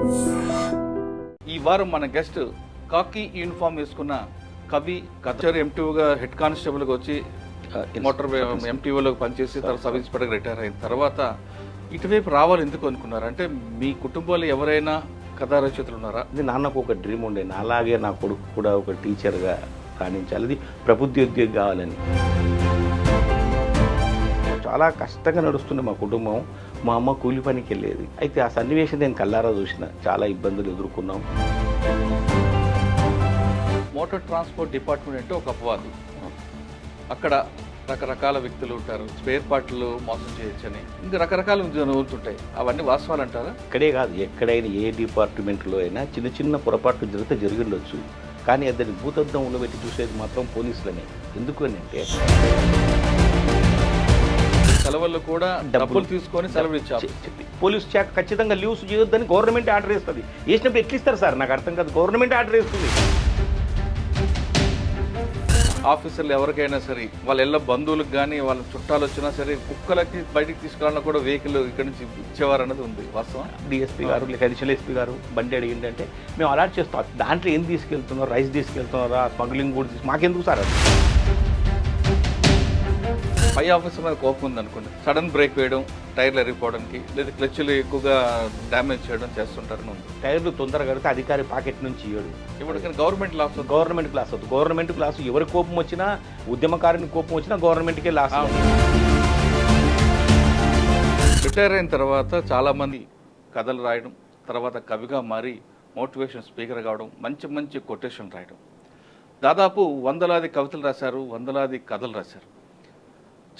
ఈ వారం మన గెస్ట్ కాకి యూనిఫామ్ వేసుకున్న కవి కచర్ ఎంటీఓగా హెడ్ కానిస్టేబుల్గా వచ్చి మోటార్ ఎంటీఓలోకి పనిచేసి తర్వాత సబ్ ఇన్స్పెక్టర్గా రిటైర్ అయిన తర్వాత ఇటువైపు రావాలి ఎందుకు అనుకున్నారు? అంటే మీ కుటుంబంలో ఎవరైనా కథా రచయితలు ఉన్నారా? ఇది నాన్నకు ఒక డ్రీమ్ ఉండే, అలాగే నా కొడుకు కూడా ఒక టీచర్గా రాణించాలి, అది ప్రభుత్వ ఉద్యోగి కావాలని. చాలా కష్టంగా నడుస్తుండే మా కుటుంబం. మా అమ్మ కూలి పనికి వెళ్ళేది. అయితే ఆ సన్నివేశం నేను కల్లారా చూసిన. చాలా ఇబ్బందులు ఎదుర్కొన్నాం. మోటార్ ట్రాన్స్పోర్ట్ డిపార్ట్మెంట్ అంటే ఒక అపవాదు. అక్కడ రకరకాల వ్యక్తులు ఉంటారు, స్పేర్ పార్ట్లు మోసం చేయొచ్చని, ఇంకా రకరకాల ఉంటుంటాయి. అవన్నీ వాస్తవాలు అంటారా? ఇక్కడే కాదు, ఎక్కడైనా ఏ డిపార్ట్మెంట్లో అయినా చిన్న చిన్న పొరపాట్లు జరిగితే జరిగిండొచ్చు, కానీ అతని భూతద్దంలో పెట్టి చూసేది మాత్రం పోలీసులనే. ఎందుకు అని అంటే సెలవుల్లో కూడా డబ్బులు తీసుకొని సెలవులు ఇచ్చారు. పోలీసు శాఖ ఖచ్చితంగా లీవ్స్ చేయొద్దని గవర్నమెంట్ ఆర్డర్ వేస్తుంది. వేసినప్పుడు ఎట్లా ఇస్తారు సార్? నాకు అర్థం కాదు. గవర్నమెంట్ ఆర్డర్ వేస్తుంది. ఆఫీసర్లు ఎవరికైనా సరే వాళ్ళ ఇళ్ళ బంధువులకు కానీ వాళ్ళ చుట్టాలు వచ్చినా సరే కుక్కలకి బయటికి తీసుకురావాలన్నా కూడా వెహికల్ ఇక్కడి నుంచి ఇచ్చేవారు అన్నది ఉంది వాస్తవం. డిఎస్పీ గారు లేక అడిషనల్ ఎస్పీ గారు బండి అడిగిందంటే మేము అలాట్ చేస్తాం. దాంట్లో ఏం తీసుకెళ్తున్నారు? రైస్ తీసుకెళ్తున్నారా? స్మగ్లింగ్ కూడా మాకెందుకు సార్? అది పై ఆఫీసర్ మీద కోపం ఉంది అనుకోండి, సడన్ బ్రేక్ వేయడం, టైర్లు ఎరిగిపోవడానికి, లేదా క్లచ్లు ఎక్కువగా డ్యామేజ్ చేయడం చేస్తుంటారని ఉంది. టైర్లు తొందరగా కడితే అధికారి పాకెట్ నుంచి ఇవ్వడు. ఇప్పుడు గవర్నమెంట్ లాస్ అవుతుంది. గవర్నమెంట్ క్లాస్ అవుతుంది. గవర్నమెంట్ క్లాస్ ఎవరి కోపం వచ్చినా, ఉద్యమకారుని కోపం వచ్చినా గవర్నమెంట్కే లాస్. రిటైర్ అయిన తర్వాత చాలామంది కథలు రాయడం, తర్వాత కవిగా మారి మోటివేషన్ స్పీకర్ కావడం, మంచి మంచి కొటేషన్ రాయడం. దాదాపు వందలాది కవితలు రాశారు, వందలాది కథలు రాశారు.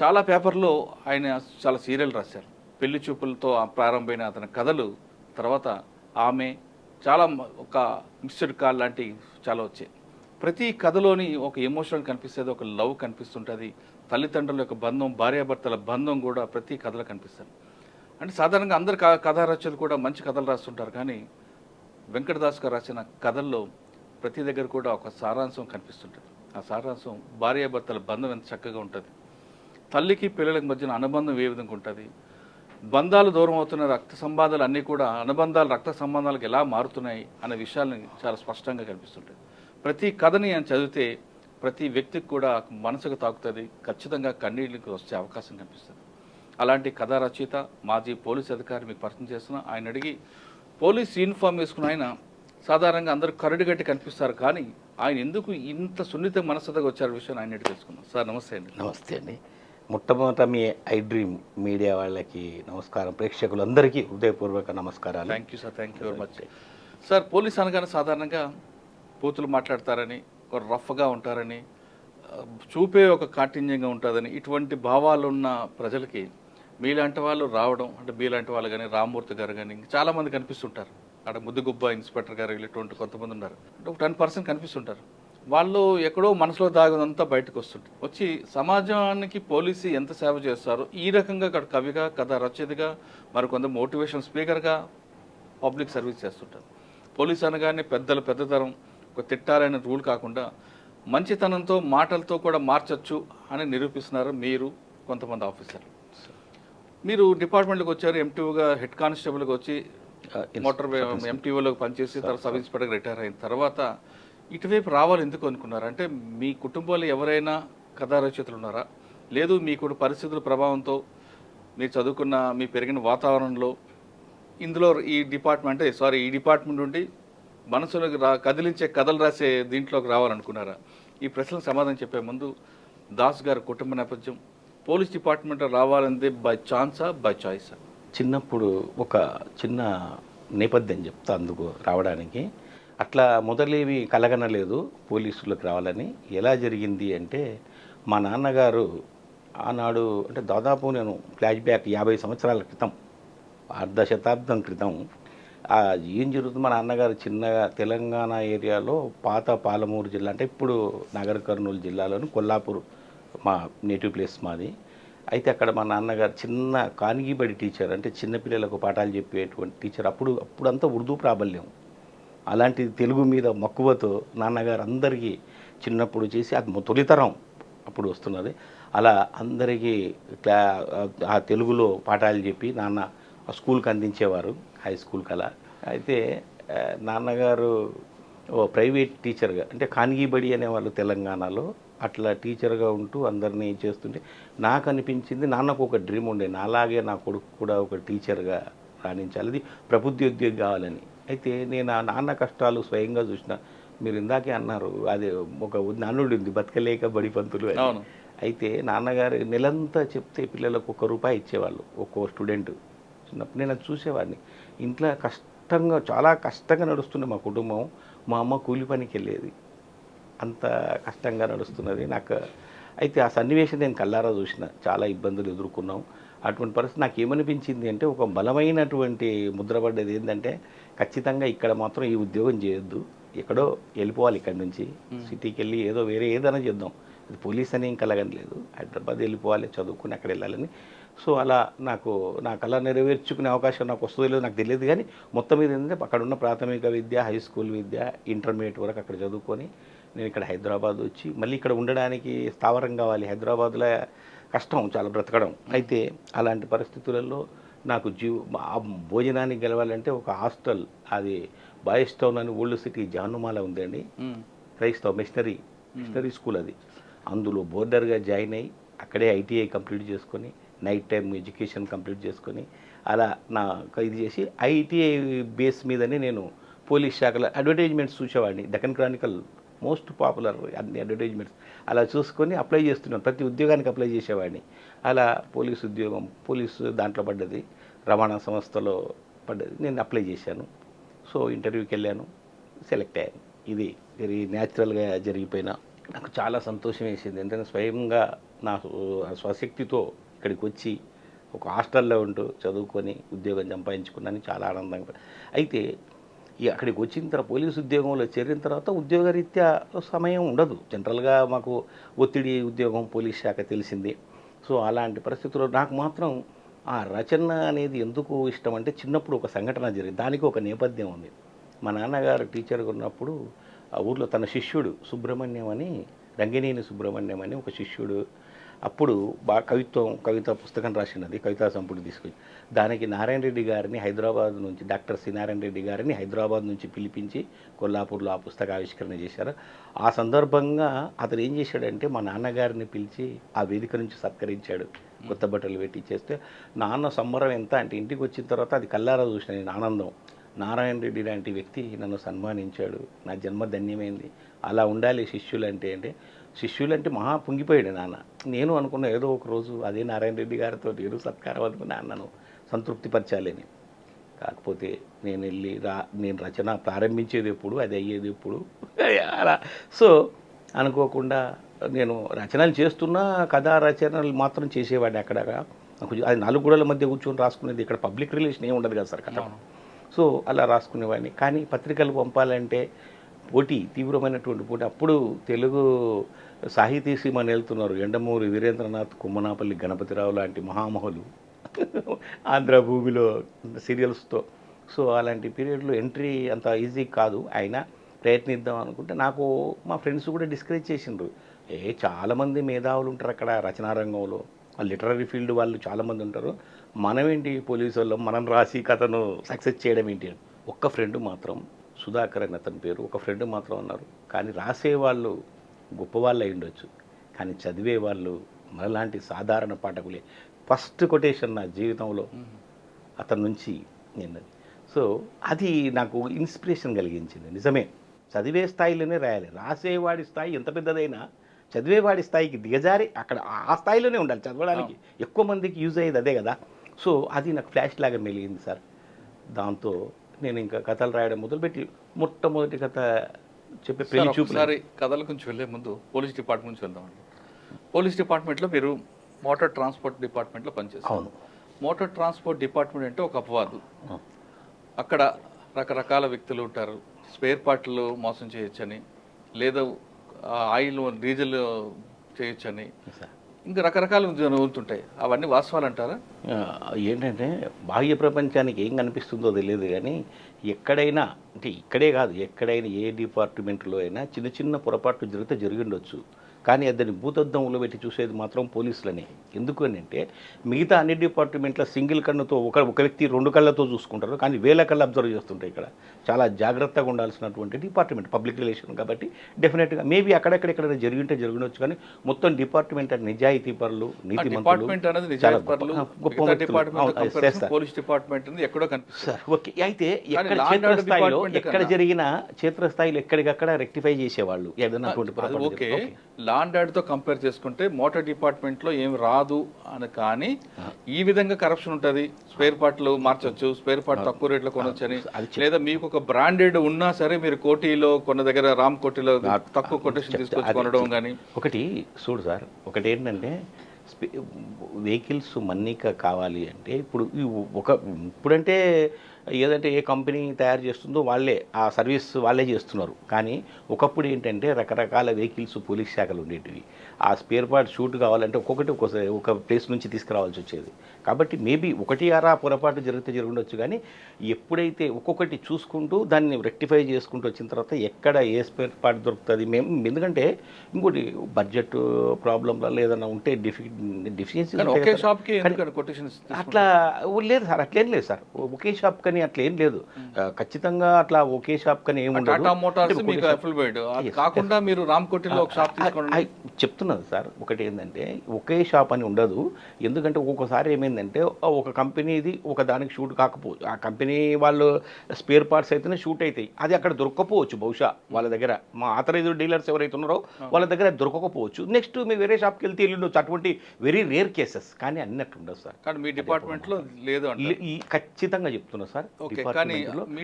చాలా పేపర్లో ఆయన చాలా సీరియల్ రాశారు. పెళ్లి చూపులతో ప్రారంభమైన అతని కథలు తర్వాత ఆమె చాలా ఒక మిస్డ్ కాల్ లాంటి చాలా వచ్చాయి. ప్రతి కథలోని ఒక ఎమోషన్ కనిపిస్తుంది, ఒక లవ్ కనిపిస్తుంటుంది, తల్లిదండ్రుల యొక్క బంధం, భార్యాభర్తల బంధం కూడా ప్రతి కథలో కనిపిస్తుంది. అంటే సాధారణంగా అందరు కథా రచయితలు కూడా మంచి కథలు రాస్తుంటారు, కానీ వెంకటదాస్ గారు రాసిన కథల్లో ప్రతి దగ్గర కూడా ఒక సారాంశం కనిపిస్తుంటుంది. ఆ సారాంశం భార్యాభర్తల బంధం ఎంత చక్కగా ఉంటుంది, తల్లికి పిల్లలకి మధ్యన అనుబంధం ఏ విధంగా ఉంటుంది, బంధాలు దూరం అవుతున్న రక్త సంబంధాలు అన్నీ కూడా అనుబంధాలు రక్త సంబంధాలకు ఎలా మారుతున్నాయి అనే విషయాల్ని చాలా స్పష్టంగా కనిపిస్తుంటాయి. ప్రతి కథని ఆయన చదివితే ప్రతి వ్యక్తికి కూడా మనసుకు తాకుతుంది, ఖచ్చితంగా కన్నీళ్ళకి వచ్చే అవకాశం కనిపిస్తుంది. అలాంటి కథా రచయిత, మాజీ పోలీస్ అధికారి మీకు పరిచయం చేస్తున్నా. ఆయన అడిగి పోలీస్ యూనిఫామ్ వేసుకున్న ఆయన సాధారణంగా అందరూ కరడుగట్టి కనిపిస్తారు, కానీ ఆయన ఎందుకు ఇంత సున్నిత మనస్తతగా వచ్చారు విషయాన్ని ఆయన అడిగి తెలుసుకున్నాం. సార్ నమస్తే అండి. నమస్తే అండి. మొట్టమొదట మీ ఐ డ్రీమ్ మీడియా వాళ్ళకి నమస్కారం, ప్రేక్షకులందరికీ హృదయపూర్వక నమస్కారాలు. Thank you sir, thank you very much. Sir, police అనగానే సాధారణంగా బూతులు మాట్లాడతారని, ఒక రఫ్గా ఉంటారని, చూపే ఒక కాఠిన్యంగా ఉంటుందని, ఇటువంటి భావాలు ఉన్న ప్రజలకి మీలాంటి వాళ్ళు రావడం, అంటే మీలాంటి వాళ్ళు కానీ, రామ్మూర్తి గారు కానీ చాలామంది కనిపిస్తుంటారు. అక్కడ ముద్దుగుబ్బ ఇన్స్పెక్టర్ గారు ఇటువంటి కొంతమంది ఉన్నారు, అంటే ఒక 10% కనిపిస్తుంటారు. వాళ్ళు ఎక్కడో మనసులో దాగునంతా బయటకు వస్తుంటారు. వచ్చి సమాజానికి పోలీసు ఎంత సేవ చేస్తారో ఈ రకంగా అక్కడ కవిగా, కథ రచయితగా, మరికొంత మోటివేషన్ స్పీకర్గా పబ్లిక్ సర్వీస్ చేస్తుంటారు. పోలీసు అనగానే పెద్దతరం ఒక తిట్టాలనే రూల్ కాకుండా మంచితనంతో మాటలతో కూడా మార్చచ్చు అని నిరూపిస్తున్నారు మీరు, కొంతమంది ఆఫీసర్లు. మీరు డిపార్ట్మెంట్కి వచ్చారు, ఎంటీఓగా హెడ్ కానిస్టేబుల్గా వచ్చి మోటార్ ఎంటీఓలోకి పనిచేసి తర్వాత సబ్ ఇన్స్పెక్టర్గా రిటైర్ అయిన తర్వాత ఇటువైపు రావాలి ఎందుకు అనుకున్నారు? అంటే మీ కుటుంబంలో ఎవరైనా కథా రచయితలు ఉన్నారా? లేదు మీకు పరిస్థితుల ప్రభావంతో మీరు చదువుకున్న, మీ పెరిగిన వాతావరణంలో ఇందులో ఈ డిపార్ట్మెంట్ నుండి మనసులోకి కదిలించే కథలు రాసే దీంట్లోకి రావాలనుకున్నారా? ఈ ప్రశ్నలకు సమాధానం చెప్పే ముందు దాస్ గారి కుటుంబ నేపథ్యం, పోలీస్ డిపార్ట్మెంట్లో రావాలంటే బై ఛాన్సా, బై చాయిసా? చిన్నప్పుడు ఒక చిన్న నేపథ్యం చెప్తా అందుకు రావడానికి. అట్లా మొదలేవి కలగనలేదు పోలీసులకు రావాలని. ఎలా జరిగింది అంటే, మా నాన్నగారు ఆనాడు, అంటే దాదాపు నేను ఫ్లాష్ బ్యాక్ 50 సంవత్సరాల క్రితం, అర్ధ శతాబ్దం క్రితం ఏం జరుగుతుంది. మా నాన్నగారు చిన్నగా తెలంగాణ ఏరియాలో పాత పాలమూరు జిల్లా, అంటే ఇప్పుడు నగర కర్నూలు జిల్లాలోని కొల్లాపూర్ మా నేటివ్ ప్లేస్ మాది. అయితే అక్కడ మా నాన్నగారు చిన్న కానిగిబడి టీచర్, అంటే చిన్నపిల్లలకు పాఠాలు చెప్పేటువంటి టీచర్. అప్పుడంతా ఉర్దూ ప్రాబల్యం. అలాంటి తెలుగు మీద మక్కువతో నాన్నగారు అందరికీ చిన్నప్పుడు చేసి, అది తొలితరం అప్పుడు వస్తున్నది, అలా అందరికీ ఆ తెలుగులో పాఠాలు చెప్పి నాన్న స్కూల్కి అందించేవారు, హై స్కూల్కి. అలా అయితే నాన్నగారు ఓ ప్రైవేట్ టీచర్గా, అంటే కాన్గీ బడి అనేవాళ్ళు తెలంగాణలో, అట్లా టీచర్గా ఉంటూ అందరినీ చేస్తుంటే నాకు అనిపించింది, నాన్నకు ఒక డ్రీమ్ ఉండే, నాలాగే నా కొడుకు కూడా ఒక టీచర్గా రాణించాలి, అది ప్రభుత్వోద్యోగి కావాలని. అయితే నేను ఆ నాన్న కష్టాలు స్వయంగా చూసిన. మీరు ఇందాకే అన్నారు, అది ఒక నానుడి ఉంది, బతకలేక బడి పంతులు అని. అవును. అయితే నాన్నగారు నెలంతా చెప్తే పిల్లలకు ₹1 ఇచ్చేవాళ్ళు, ఒక్కో స్టూడెంట్. చిన్నప్పుడు నేను అది చూసేవాడిని. ఇంట్లో కష్టంగా, చాలా కష్టంగా నడుస్తుండే మా కుటుంబం. మా అమ్మ కూలి పనికి వెళ్ళేది, అంత కష్టంగా నడుస్తున్నది నాకు. అయితే ఆ సన్నివేశం నేను కళ్ళారా చూసిన, చాలా ఇబ్బందులు ఎదుర్కొన్నాం. అటువంటి పరిస్థితి నాకు ఏమనిపించింది అంటే, ఒక బలమైనటువంటి ముద్ర పడ్డది ఏంటంటే, ఖచ్చితంగా ఇక్కడ మాత్రం ఈ ఉద్యోగం చేయొద్దు, ఎక్కడో వెళ్ళిపోవాలి ఇక్కడి నుంచి, సిటీకి వెళ్ళి ఏదో వేరే ఏదైనా చేద్దాం, అది పోలీస్ అని ఏం కలగనలేదు, హైదరాబాద్ వెళ్ళిపోవాలి, చదువుకుని అక్కడ వెళ్ళాలని. సో అలా నాకు నా కళ నెరవేర్చుకునే అవకాశం నాకు వస్తుందో లేదో నాకు తెలియదు, కానీ మొత్తం మీద ఏంటంటే అక్కడ ఉన్న ప్రాథమిక విద్య, హై స్కూల్ విద్య, ఇంటర్మీడియట్ వరకు అక్కడ చదువుకొని నేను ఇక్కడ హైదరాబాద్ వచ్చి మళ్ళీ ఇక్కడ ఉండడానికి స్థావరం కావాలి, హైదరాబాద్లో కష్టం చాలా బ్రతకడం. అయితే అలాంటి పరిస్థితులలో నాకు ఆ భోజనానికి గెలవాలంటే ఒక హాస్టల్, అది బాయ్స్ టౌన్ అని ఓల్డ్ సిటీ జానుమాల ఉందండి, క్రైస్తవ మిషనరీ స్కూల్ అది. అందులో బోర్డర్గా జాయిన్ అయ్యి అక్కడే ఐటీఐ కంప్లీట్ చేసుకొని, నైట్ టైం ఎడ్యుకేషన్ కంప్లీట్ చేసుకొని, అలా నా ఇది చేసి ఐటీఐ బేస్ మీదనే నేను పోలీస్ శాఖలో అడ్వర్టైజ్మెంట్స్ చూసేవాడిని. డెక్కన్ క్రానికల్ మోస్ట్ పాపులర్ అన్ని అడ్వర్టైజ్మెంట్స్ అలా చూసుకొని అప్లై చేస్తున్నాను, ప్రతి ఉద్యోగానికి అప్లై చేసేవాడిని. అలా పోలీసు ఉద్యోగం, పోలీసు దాంట్లో పడ్డది, రవాణా సంస్థలో పడ్డది, నేను అప్లై చేశాను. సో ఇంటర్వ్యూకి వెళ్ళాను, సెలెక్ట్ అయ్యాను. ఇది వెరీ న్యాచురల్గా జరిగిపోయిన, నాకు చాలా సంతోషం వేసింది. ఎందుకంటే స్వయంగా నా స్వశక్తితో ఇక్కడికి వచ్చి ఒక హాస్టల్లో ఉంటూ చదువుకొని ఉద్యోగం సంపాదించుకున్నాను, చాలా ఆనందంగా. అయితే అక్కడికి వచ్చిన తర్వాత పోలీసు ఉద్యోగంలో చేరిన తర్వాత ఉద్యోగరీత్యా సమయం ఉండదు, జనరల్గా మాకు ఒత్తిడి ఉద్యోగం, పోలీస్ శాఖ తెలిసింది. సో అలాంటి పరిస్థితుల్లో నాకు మాత్రం ఆ రచన అనేది ఎందుకు ఇష్టం అంటే, చిన్నప్పుడు ఒక సంఘటన జరిగింది, దానికి ఒక నేపథ్యం ఉంది. మా నాన్నగారు టీచర్గా ఉన్నప్పుడు ఆ ఊర్లో తన శిష్యుడు సుబ్రహ్మణ్యం అని, రంగినేని సుబ్రహ్మణ్యం అని ఒక శిష్యుడు, అప్పుడు బాగా కవిత పుస్తకం రాసినది, కవితా సంపుటి తీసుకొచ్చి దానికి నారాయణ రెడ్డి గారిని హైదరాబాద్ నుంచి, డాక్టర్ సి నారాయణ రెడ్డి గారిని హైదరాబాద్ నుంచి పిలిపించి కొల్లాపూర్లో ఆ పుస్తక ఆవిష్కరణ చేశారు. ఆ సందర్భంగా అతను ఏం చేశాడంటే, మా నాన్నగారిని పిలిచి ఆ వేదిక నుంచి సత్కరించాడు, కొత్త బట్టలు పెట్టి చేస్తే. నాన్న సంబరం ఎంత అంటే, ఇంటికి వచ్చిన తర్వాత అది కల్లారా చూసిన నేను ఆనందం. నారాయణ రెడ్డి లాంటి వ్యక్తి నన్ను సన్మానించాడు, నా జన్మ ధన్యమైంది. అలా ఉండాలి శిష్యులంటే మహా పొంగిపోయాడు నాన్న. నేను అనుకున్న ఏదో ఒక రోజు అదే నారాయణ రెడ్డి గారితో నేను సత్కారం అనుకుని నాన్నను సంతృప్తిపరచాలని. కాకపోతే నేను రచన ప్రారంభించేది ఎప్పుడు, అది అయ్యేది ఎప్పుడు అలా. సో అనుకోకుండా నేను రచనలు చేస్తున్నా, కథా రచనలు మాత్రం చేసేవాడిని అక్కడ. అది 4 గోడల మధ్య కూర్చొని రాసుకునేది, ఇక్కడ పబ్లిక్ రిలేషన్ ఏమి ఉండదు కదా సార్ కథ. సో అలా రాసుకునేవాడిని. కానీ పత్రికలు పంపాలంటే తీవ్రమైనటువంటి పోటీ. అప్పుడు తెలుగు సాహితీ సీమని వెళ్తున్నారు ఎండమూరి వీరేంద్రనాథ్, కుమ్మనాపల్లి గణపతిరావు లాంటి మహామహులు ఆంధ్ర భూమిలో సీరియల్స్తో. సో అలాంటి పీరియడ్లో ఎంట్రీ అంత ఈజీ కాదు, అయినా ప్రయత్నిద్దాం అనుకుంటే నాకు మా ఫ్రెండ్స్ కూడా డిస్కరేజ్ చేసిండ్రు. చాలామంది మేధావులు ఉంటారు అక్కడ రచనా రంగంలో, లిటరరీ ఫీల్డ్ వాళ్ళు చాలామంది ఉంటారు, మనమేంటి పోలీసు వాళ్ళం, మనం రాసి కథను సక్సెస్ చేయడం ఏంటి అని. ఒక్క ఫ్రెండ్ మాత్రం, సుధాకర్ అని అతని పేరు, ఒక ఫ్రెండ్ మాత్రం అన్నారు, కానీ రాసేవాళ్ళు గొప్పవాళ్ళు అయి ఉండొచ్చు, కానీ చదివేవాళ్ళు మనలాంటి సాధారణ పాఠకులే. ఫస్ట్ కొటేషన్ నా జీవితంలో అతని నుంచి నేను. సో అది నాకు ఇన్స్పిరేషన్ కలిగించింది. నిజమే, చదివే స్థాయిలోనే రాయాలి, రాసేవాడి స్థాయి ఎంత పెద్దదైనా చదివేవాడి స్థాయికి దిగజారి అక్కడ ఆ స్థాయిలోనే ఉండాలి చదవడానికి. ఎక్కువ మందికి యూజ్ అయ్యేది అదే కదా. సో అది నాకు ఫ్లాష్ లాగా మెలిగింది సార్. దాంతో నేను ఇంకా కథలు రాయడం మొదలుపెట్టి, మొట్టమొదటి కథ చెప్పే పెళ్లి చూపు. ఒకసారి కథల గురించి వెళ్ళే ముందు పోలీస్ డిపార్ట్మెంట్ నుంచి వెళ్దామండి. పోలీస్ డిపార్ట్మెంట్లో మీరు మోటార్ ట్రాన్స్పోర్ట్ డిపార్ట్మెంట్లో పనిచేస్తారు. అవును. మోటార్ ట్రాన్స్పోర్ట్ డిపార్ట్మెంట్ అంటే ఒక అపవాదు. అక్కడ రకరకాల వ్యక్తులు ఉంటారు, స్పేర్ పార్ట్లు మోసం చేయొచ్చని, లేదా ఆయిల్ డీజిల్ చేయొచ్చని, ఇంకా రకరకాల ఉంటుంటాయి. అవన్నీ వాస్తవాలు అంటారా? ఏంటంటే బాహ్య ప్రపంచానికి ఏం కనిపిస్తుందో తెలియదు, కానీ ఎక్కడైనా, అంటే ఇక్కడే కాదు, ఎక్కడైనా ఏ డిపార్ట్మెంట్లో అయినా చిన్న చిన్న పొరపాట్లు జరిగితే జరిగిండొచ్చు. కానీ దాన్ని భూతద్దంలో పెట్టి చూసేది మాత్రం పోలీసులని. ఎందుకు అని అంటే మిగతా అన్ని డిపార్ట్మెంట్ల సింగిల్ కన్నుతో ఒక వ్యక్తి 2 కళ్ళతో చూసుకుంటారు, కానీ వేల కళ్ళు అబ్జర్వ్ చేస్తుంటాయి. ఇక్కడ చాలా జాగ్రత్తగా ఉండాల్సినటువంటి డిపార్ట్మెంట్ పబ్లిక్ రిలేషన్ కాబట్టి డెఫినెట్గా మేబీ అక్కడెక్కడ జరుగుండొచ్చు, కానీ మొత్తం డిపార్ట్మెంట్ అంటే నిజాయితీ పరులు, డిపార్ట్మెంట్ అనేది నిజాయితీ పరులు, మిగతా డిపార్ట్మెంట్ కంపారిజన్ పోలీస్ డిపార్ట్మెంట్ ఉంది ఎక్కడో కనిపిస్తుంది సార్. ఓకే, అయితే ఎక్కడ క్షేత్రస్థాయిలో ఎక్కడ జరిగిన క్షేత్రస్థాయిలో ఎక్కడికక్కడ రెక్టిఫై చేసేవాళ్ళు ఏదైనా ఓకే. లా అండ్ ఆర్డర్ తో కంపేర్ చేసుకుంటే మోటార్ డిపార్ట్మెంట్ లో ఏం రాదు అని, కానీ ఈ విధంగా కరప్షన్ ఉంటుంది. స్పేర్ పార్ట్లు మార్చొచ్చు, స్పేర్ పార్ట్ తక్కువ రేట్లో కొనొచ్చు అని, లేదా మీకు ఒక బ్రాండెడ్ ఉన్నా సరే మీరు కోటిలో కొన్న దగ్గర రామ్ కోటిలో తక్కువ కొటేషన్ తీసుకొచ్చి కొనడం కానీ. ఒకటి చూడు సార్, ఒకటి ఏంటంటే వెహికల్స్ మన్నిక కావాలి అంటే ఇప్పుడంటే ఏదంటే ఏ కంపెనీ తయారు చేస్తుందో వాళ్ళే ఆ సర్వీస్ వాళ్ళే చేస్తున్నారు. కానీ ఒకప్పుడు ఏంటంటే రకరకాల వెహికల్స్ పోలీస్ శాఖలు ఉండేటివి. ఆ స్పేర్ పార్ట్ షూట్ కావాలంటే ఒక్కొక్కటి ఒక ప్లేస్ నుంచి తీసుకురావాల్సి వచ్చేది. కాబట్టి మేబీ 1 పొరపాటు జరుగుండొచ్చు, కానీ ఎప్పుడైతే ఒక్కొక్కటి చూసుకుంటూ దాన్ని రెక్టిఫై చేసుకుంటూ వచ్చిన తర్వాత ఎక్కడ ఏ స్పేర్ పార్ట్ దొరుకుతుంది ఎందుకంటే ఇంకోటి బడ్జెట్ ప్రాబ్లంలో ఏదైనా ఉంటే డిఫిషియన్సీ అట్లా లేదు సార్. అట్లేం లేదు సార్, ఒకే షాప్ కానీ అట్లా ఏం లేదు. ఖచ్చితంగా అట్లా ఒకే షాప్ కానీ ఏమి కాకుండా మీరు రామ్కోటిలో ఒక షాప్ చెప్తున్నది సార్. ఒకటి ఏంటంటే ఒకే షాప్ అని ఉండదు. ఎందుకంటే ఒక్కొక్కసారి ఏమైందంటే ఒక కంపెనీది ఒక దానికి షూట్ కాకపోవచ్చు, ఆ కంపెనీ వాళ్ళు స్పేర్ పార్ట్స్ అయితేనే షూట్ అవుతాయి, అది అక్కడ దొరకకపోవచ్చు. బహుశా వాళ్ళ దగ్గర మా ఆథరైజ్డ్ డీలర్స్ ఎవరైతే ఉన్నారో వాళ్ళ దగ్గర దొరకకపోవచ్చు. నెక్స్ట్ మీరు వేరే షాప్కి వెళ్తే వెళ్ళిండొచ్చు. అటువంటి వెరీ రేర్ కేసెస్, కానీ అన్నట్టు ఉండదు సార్. కానీ మీ డిపార్ట్మెంట్లో లేదు, ఖచ్చితంగా చెప్తున్నా సార్.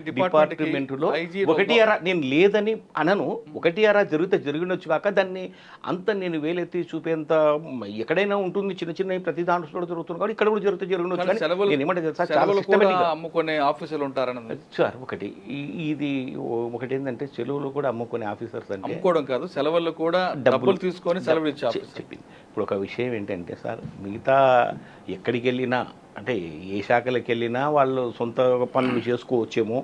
డిపార్ట్మెంట్లో 1 నేను లేదని అనను, 1 జరిగినొచ్చు కాక దాన్ని అంత నేను వేలెత్తి చూపేంత ఎక్కడైనా ఉంటుంది. చిన్న ప్రతి దాంట్లో జరుగుతుంది కాబట్టి ఇక్కడ కూడా జరుగుతుంది. అమ్ముకునే ఆఫీసర్లు ఉంటారని సార్ ఒకటి ఏంటంటే సెలవులు కూడా అమ్ముకునే ఆఫీసర్స్ అంటే అమ్ముకోవడం కాదు, సెలవులు కూడా డబ్బులు తీసుకొని సెలవులు ఇచ్చి చెప్పింది. ఇప్పుడు ఒక విషయం ఏంటంటే సార్, మిగతా ఎక్కడికి వెళ్ళినా అంటే ఏ శాఖలకు వెళ్ళినా వాళ్ళు సొంత పనులు చేసుకోవచ్చేమో,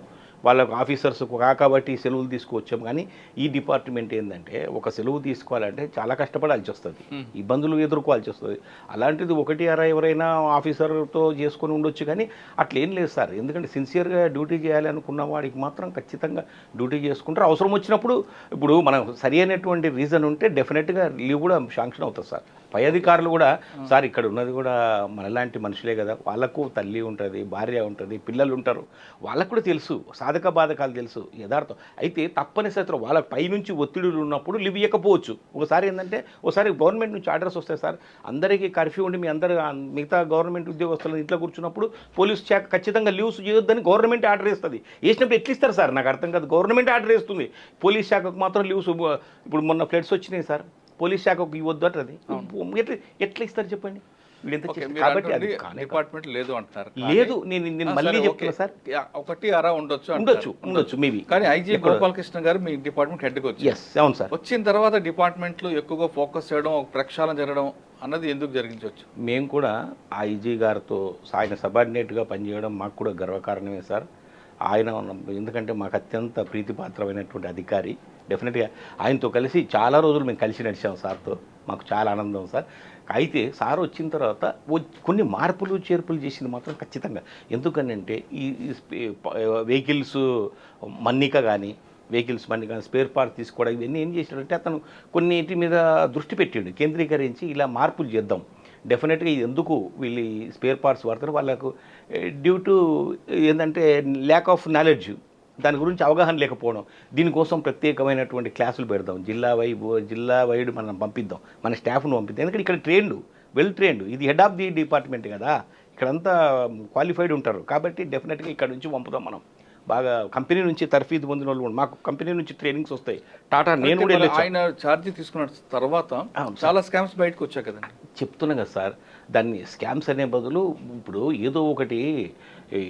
వాళ్ళకు ఆఫీసర్స్ కాబట్టి సెలవులు తీసుకోవచ్చాము. కానీ ఈ డిపార్ట్మెంట్ ఏంటంటే ఒక సెలవు తీసుకోవాలంటే చాలా కష్టపడాల్సి వస్తుంది, ఇబ్బందులు ఎదుర్కోవాల్సి వస్తుంది. అలాంటిది 1 ఎవరైనా ఆఫీసర్తో చేసుకొని ఉండొచ్చు, కానీ అట్లా ఏం లేదు సార్. ఎందుకంటే సిన్సియర్గా డ్యూటీ చేయాలి అనుకున్న వాడికి మాత్రం ఖచ్చితంగా డ్యూటీ చేసుకుంటారు. అవసరం వచ్చినప్పుడు ఇప్పుడు మనం సరి అయినటువంటి రీజన్ ఉంటే డెఫినెట్గా లీవ్ కూడా శాంక్షన్ అవుతుంది సార్. పై అధికారులు కూడా సార్ ఇక్కడ ఉన్నది కూడా మనలాంటి మనుషులే కదా, వాళ్ళకు తల్లి ఉంటుంది, భార్య ఉంటుంది, పిల్లలు ఉంటారు, వాళ్ళకు కూడా తెలుసు సాధక బాధకాలు తెలుసు, యథార్థం. అయితే తప్పనిసరితో వాళ్ళ పైనుంచి ఒత్తిడులు ఉన్నప్పుడు లీవ్ ఇవ్వకపోవచ్చు. ఒకసారి ఏంటంటే ఒకసారి గవర్నమెంట్ నుంచి ఆర్డర్స్ వస్తాయి సార్, అందరికీ కర్ఫ్యూ ఉండి మీ అందరూ మిగతా గవర్నమెంట్ ఉద్యోగస్తులను ఇంట్లో కూర్చున్నప్పుడు పోలీస్ శాఖ ఖచ్చితంగా లీవ్స్ చేయొద్దని గవర్నమెంట్ ఆర్డర్ వేస్తుంది. వేసినప్పుడు ఎట్లా ఇస్తారు సార్? నాకు అర్థం కాదు. గవర్నమెంట్ ఆర్డర్ వేస్తుంది, పోలీస్ శాఖకు మాత్రం లీవ్స్. ఇప్పుడు మొన్న ఫ్లడ్స్ వచ్చినాయి సార్, పోలీస్ శాఖకు ఇవ్వద్దు అంటది. ఎట్లా ఇస్తారు చెప్పండి? కాబట్టి డిపార్ట్మెంట్ లేదు అంటారు. లేదు, నేను మళ్ళీ చెప్తున్నా సార్, 1 ఉండొచ్చు మేబీ. కానీ ఐజీ గోపాలకృష్ణ గారు మీ డిపార్ట్మెంట్ హెడ్కి వచ్చి అవును సార్, వచ్చిన తర్వాత డిపార్ట్మెంట్లో ఎక్కువగా ఫోకస్ చేయడం, ప్రక్షాళన జరగడం అన్నది ఎందుకు జరిగించవచ్చు? మేము కూడా ఐజీ గారితో ఆయన సబార్డినేట్గా పనిచేయడం మాకు కూడా గర్వకారణమే సార్. ఆయన ఎందుకంటే మాకు అత్యంత ప్రీతిపాత్రమైనటువంటి అధికారి. డెఫినెట్గా ఆయనతో కలిసి చాలా రోజులు మేము కలిసి నడిచాం సార్తో, మాకు చాలా ఆనందం సార్. అయితే సార్ వచ్చిన తర్వాత కొన్ని మార్పులు చేర్పులు చేసింది మాత్రం ఖచ్చితంగా. ఎందుకనంటే ఈ వెహికల్స్ మన్నిక కానీ స్పేర్ పార్ట్ తీసుకోవడం ఇవన్నీ ఏం చేశాడంటే అతను కొన్నిటి మీద దృష్టి పెట్టాడు, కేంద్రీకరించి ఇలా మార్పులు చేద్దాం. డెఫినెట్గా ఇది ఎందుకు వీళ్ళు స్పేర్ పార్ట్స్ వాడతారు, వాళ్ళకు డ్యూ టు ఏంటంటే ల్యాక్ ఆఫ్ నాలెడ్జ్, దాని గురించి అవగాహన లేకపోవడం. దీనికోసం ప్రత్యేకమైనటువంటి క్లాసులు పెడదాం, జిల్లా వైడ్ మనం పంపిద్దాం, మన స్టాఫ్ను పంపిద్దాం. ఎందుకంటే ఇక్కడ వెల్ ట్రైన్డ్, ఇది హెడ్ ఆఫ్ ది డిపార్ట్మెంట్ కదా, ఇక్కడంతా క్వాలిఫైడ్ ఉంటారు. కాబట్టి డెఫినెట్గా ఇక్కడ నుంచి పంపుదాం. మనం బాగా కంపెనీ నుంచి తర్ఫీదు పొందిన వాళ్ళు కూడా, మాకు కంపెనీ నుంచి ట్రైనింగ్స్ వస్తాయి. టాటా నేను కూడా ఆయన ఛార్జీ తీసుకున్న తర్వాత చాలా స్కామ్స్ బయటకు వచ్చాయి కదండి. చెప్తున్నా కదా సార్, దాన్ని స్కామ్స్ అనే బదులు ఇప్పుడు ఏదో ఒకటి ఈ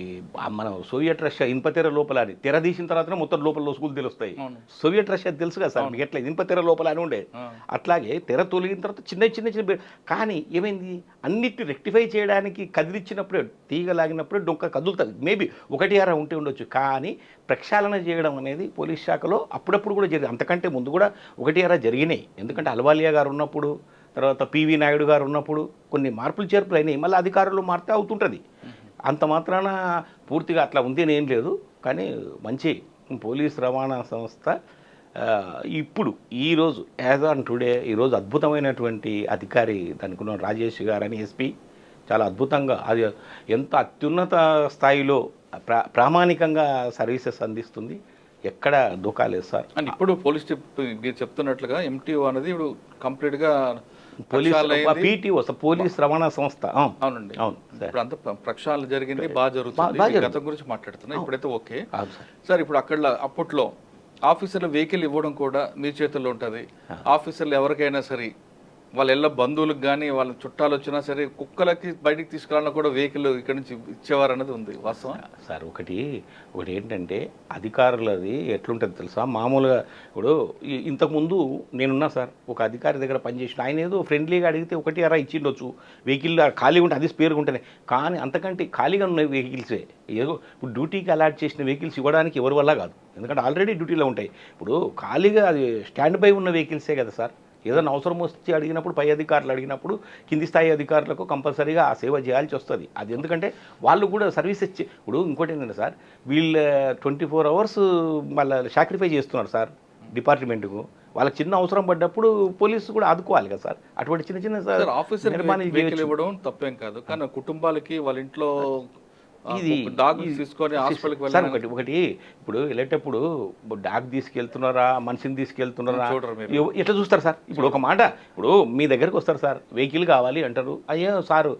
మనం సోవియట్ రష్యా ఇనుప తెర లోపల అని తెర తీసిన తర్వాతనే మొత్తం లోపల స్కూల్ తెలుస్తాయి. అవును. సోవియట్ రష్యా తెలుసు కదా సార్ మీకు, ఎట్లా ఇనుప తెర లోపల అని ఉండే. ఆ. అట్లాగే తెర తొలగిన తర్వాత చిన్న చిన్న చిన్న కానీ ఏమైంది, అన్నిటిని రెక్టిఫై చేయడానికి కదిలిచ్చినప్పుడే, తీగ లాగినప్పుడే డొంక కదులుతుంది. మేబీ ఒకటి అర ఉంటే ఉండొచ్చు, కానీ ప్రక్షాళన చేయడం అనేది పోలీస్ శాఖలో అప్పుడప్పుడు కూడా జరిగింది. అంతకంటే ముందు కూడా ఒకటి అర జరిగినాయి. ఎందుకంటే అల్వాలియా గారు ఉన్నప్పుడు, తర్వాత పివి నాయుడు గారు ఉన్నప్పుడు కొన్ని మార్పులు చేర్పులు అయినాయి. మళ్ళీ అధికారులు మారితే అవుతుంటుంది. అంత మాత్రాన పూర్తిగా అట్లా ఉంది అని ఏం లేదు. కానీ మంచి పోలీస్ రవాణా సంస్థ ఇప్పుడు ఈరోజు యాజ్ ఆన్ టుడే ఈరోజు అద్భుతమైనటువంటి అధికారి దానికి ఉన్న రాజేష్ గారని ఎస్పీ చాలా అద్భుతంగా, అది ఎంత అత్యున్నత స్థాయిలో ప్రామాణికంగా సర్వీసెస్ అందిస్తుంది. ఎక్కడ దూకాలేదు సార్. అండ్ ఇప్పుడు పోలీస్ మీరు చెప్తున్నట్లుగా ఎంటీఓ అనేది ఇప్పుడు కంప్లీట్గా పోలీస్ పీటీఓ పోలీస్ రవాణా సంస్థ. అవునండి. అవును సార్. ఇప్పుడు అంతా ప్రక్షాళన జరిగింది, బాగా జరుగుతుంది. గతం గురించి మాట్లాడుతున్నా, ఇప్పుడైతే ఓకే సార్. ఇప్పుడు అక్కడ అప్పట్లో ఆఫీసర్లు వెహికల్ ఇవ్వడం కూడా మీ చేతుల్లో ఉంటుంది. ఆఫీసర్లు ఎవరికైనా సరే వాళ్ళ ఇళ్ళ బంధువులకు కానీ వాళ్ళ చుట్టాలు వచ్చినా సరే కుక్కలకి బయటికి తీసుకురావాలన్నా కూడా వెహికల్ ఇక్కడ నుంచి ఇచ్చేవారు అన్నది ఉంది వాస్తవం సార్. ఒకటి ఏంటంటే అధికారులది ఎట్లుంటుంది తెలుసా, మామూలుగా ఇప్పుడు ఇంతకుముందు నేనున్నా సార్, ఒక అధికారి దగ్గర పనిచేసిన ఆయన ఏదో ఫ్రెండ్లీగా అడిగితే ఒకటి అరా ఇచ్చిండొచ్చు, వెహికల్ ఖాళీగా ఉంటే అది స్పేర్గా ఉంటేనే. కానీ అంతకంటే ఖాళీగా ఉన్న వెహికల్సే ఏదో ఇప్పుడు డ్యూటీకి అలాట్ చేసిన వెహికల్స్ ఇవ్వడానికి ఎవరి వల్ల కాదు, ఎందుకంటే ఆల్రెడీ డ్యూటీలో ఉంటాయి. ఇప్పుడు ఖాళీగా అది స్టాండ్ బై ఉన్న వెహికల్సే కదా సార్. ఏదైనా అవసరం వచ్చి అడిగినప్పుడు పై అధికారులు అడిగినప్పుడు కింది స్థాయి అధికారులకు కంపల్సరీగా ఆ సేవ చేయాల్సి వస్తుంది. అది ఎందుకంటే వాళ్ళు కూడా సర్వీస్ ఇచ్చి, ఇప్పుడు ఇంకోటి ఏంటంటే సార్, వీళ్ళు 24 hours వాళ్ళ సాక్రిఫై చేస్తున్నారు సార్ డిపార్ట్మెంట్కు. వాళ్ళకి చిన్న అవసరం పడ్డప్పుడు పోలీసు కూడా ఆదుకోవాలి కదా సార్. అటువంటి చిన్న చిన్న ఆఫీసర్ ఇవ్వడం తప్పేం కాదు, కానీ కుటుంబాలకి వాళ్ళ ఇంట్లో ఇది డాగ్ తీసుకొని హాస్పిటల్కి సార్ ఒకటి ఇప్పుడు వెళ్ళేటప్పుడు డాగ్ తీసుకెళ్తున్నారా మనిషిని తీసుకెళ్తున్నారా ఎట్లా చూస్తారు సార్. ఇప్పుడు ఒక మాట, ఇప్పుడు మీ దగ్గరకు వస్తారు సార్, వెహికల్ కావాలి అంటారు, అయ్యో సారు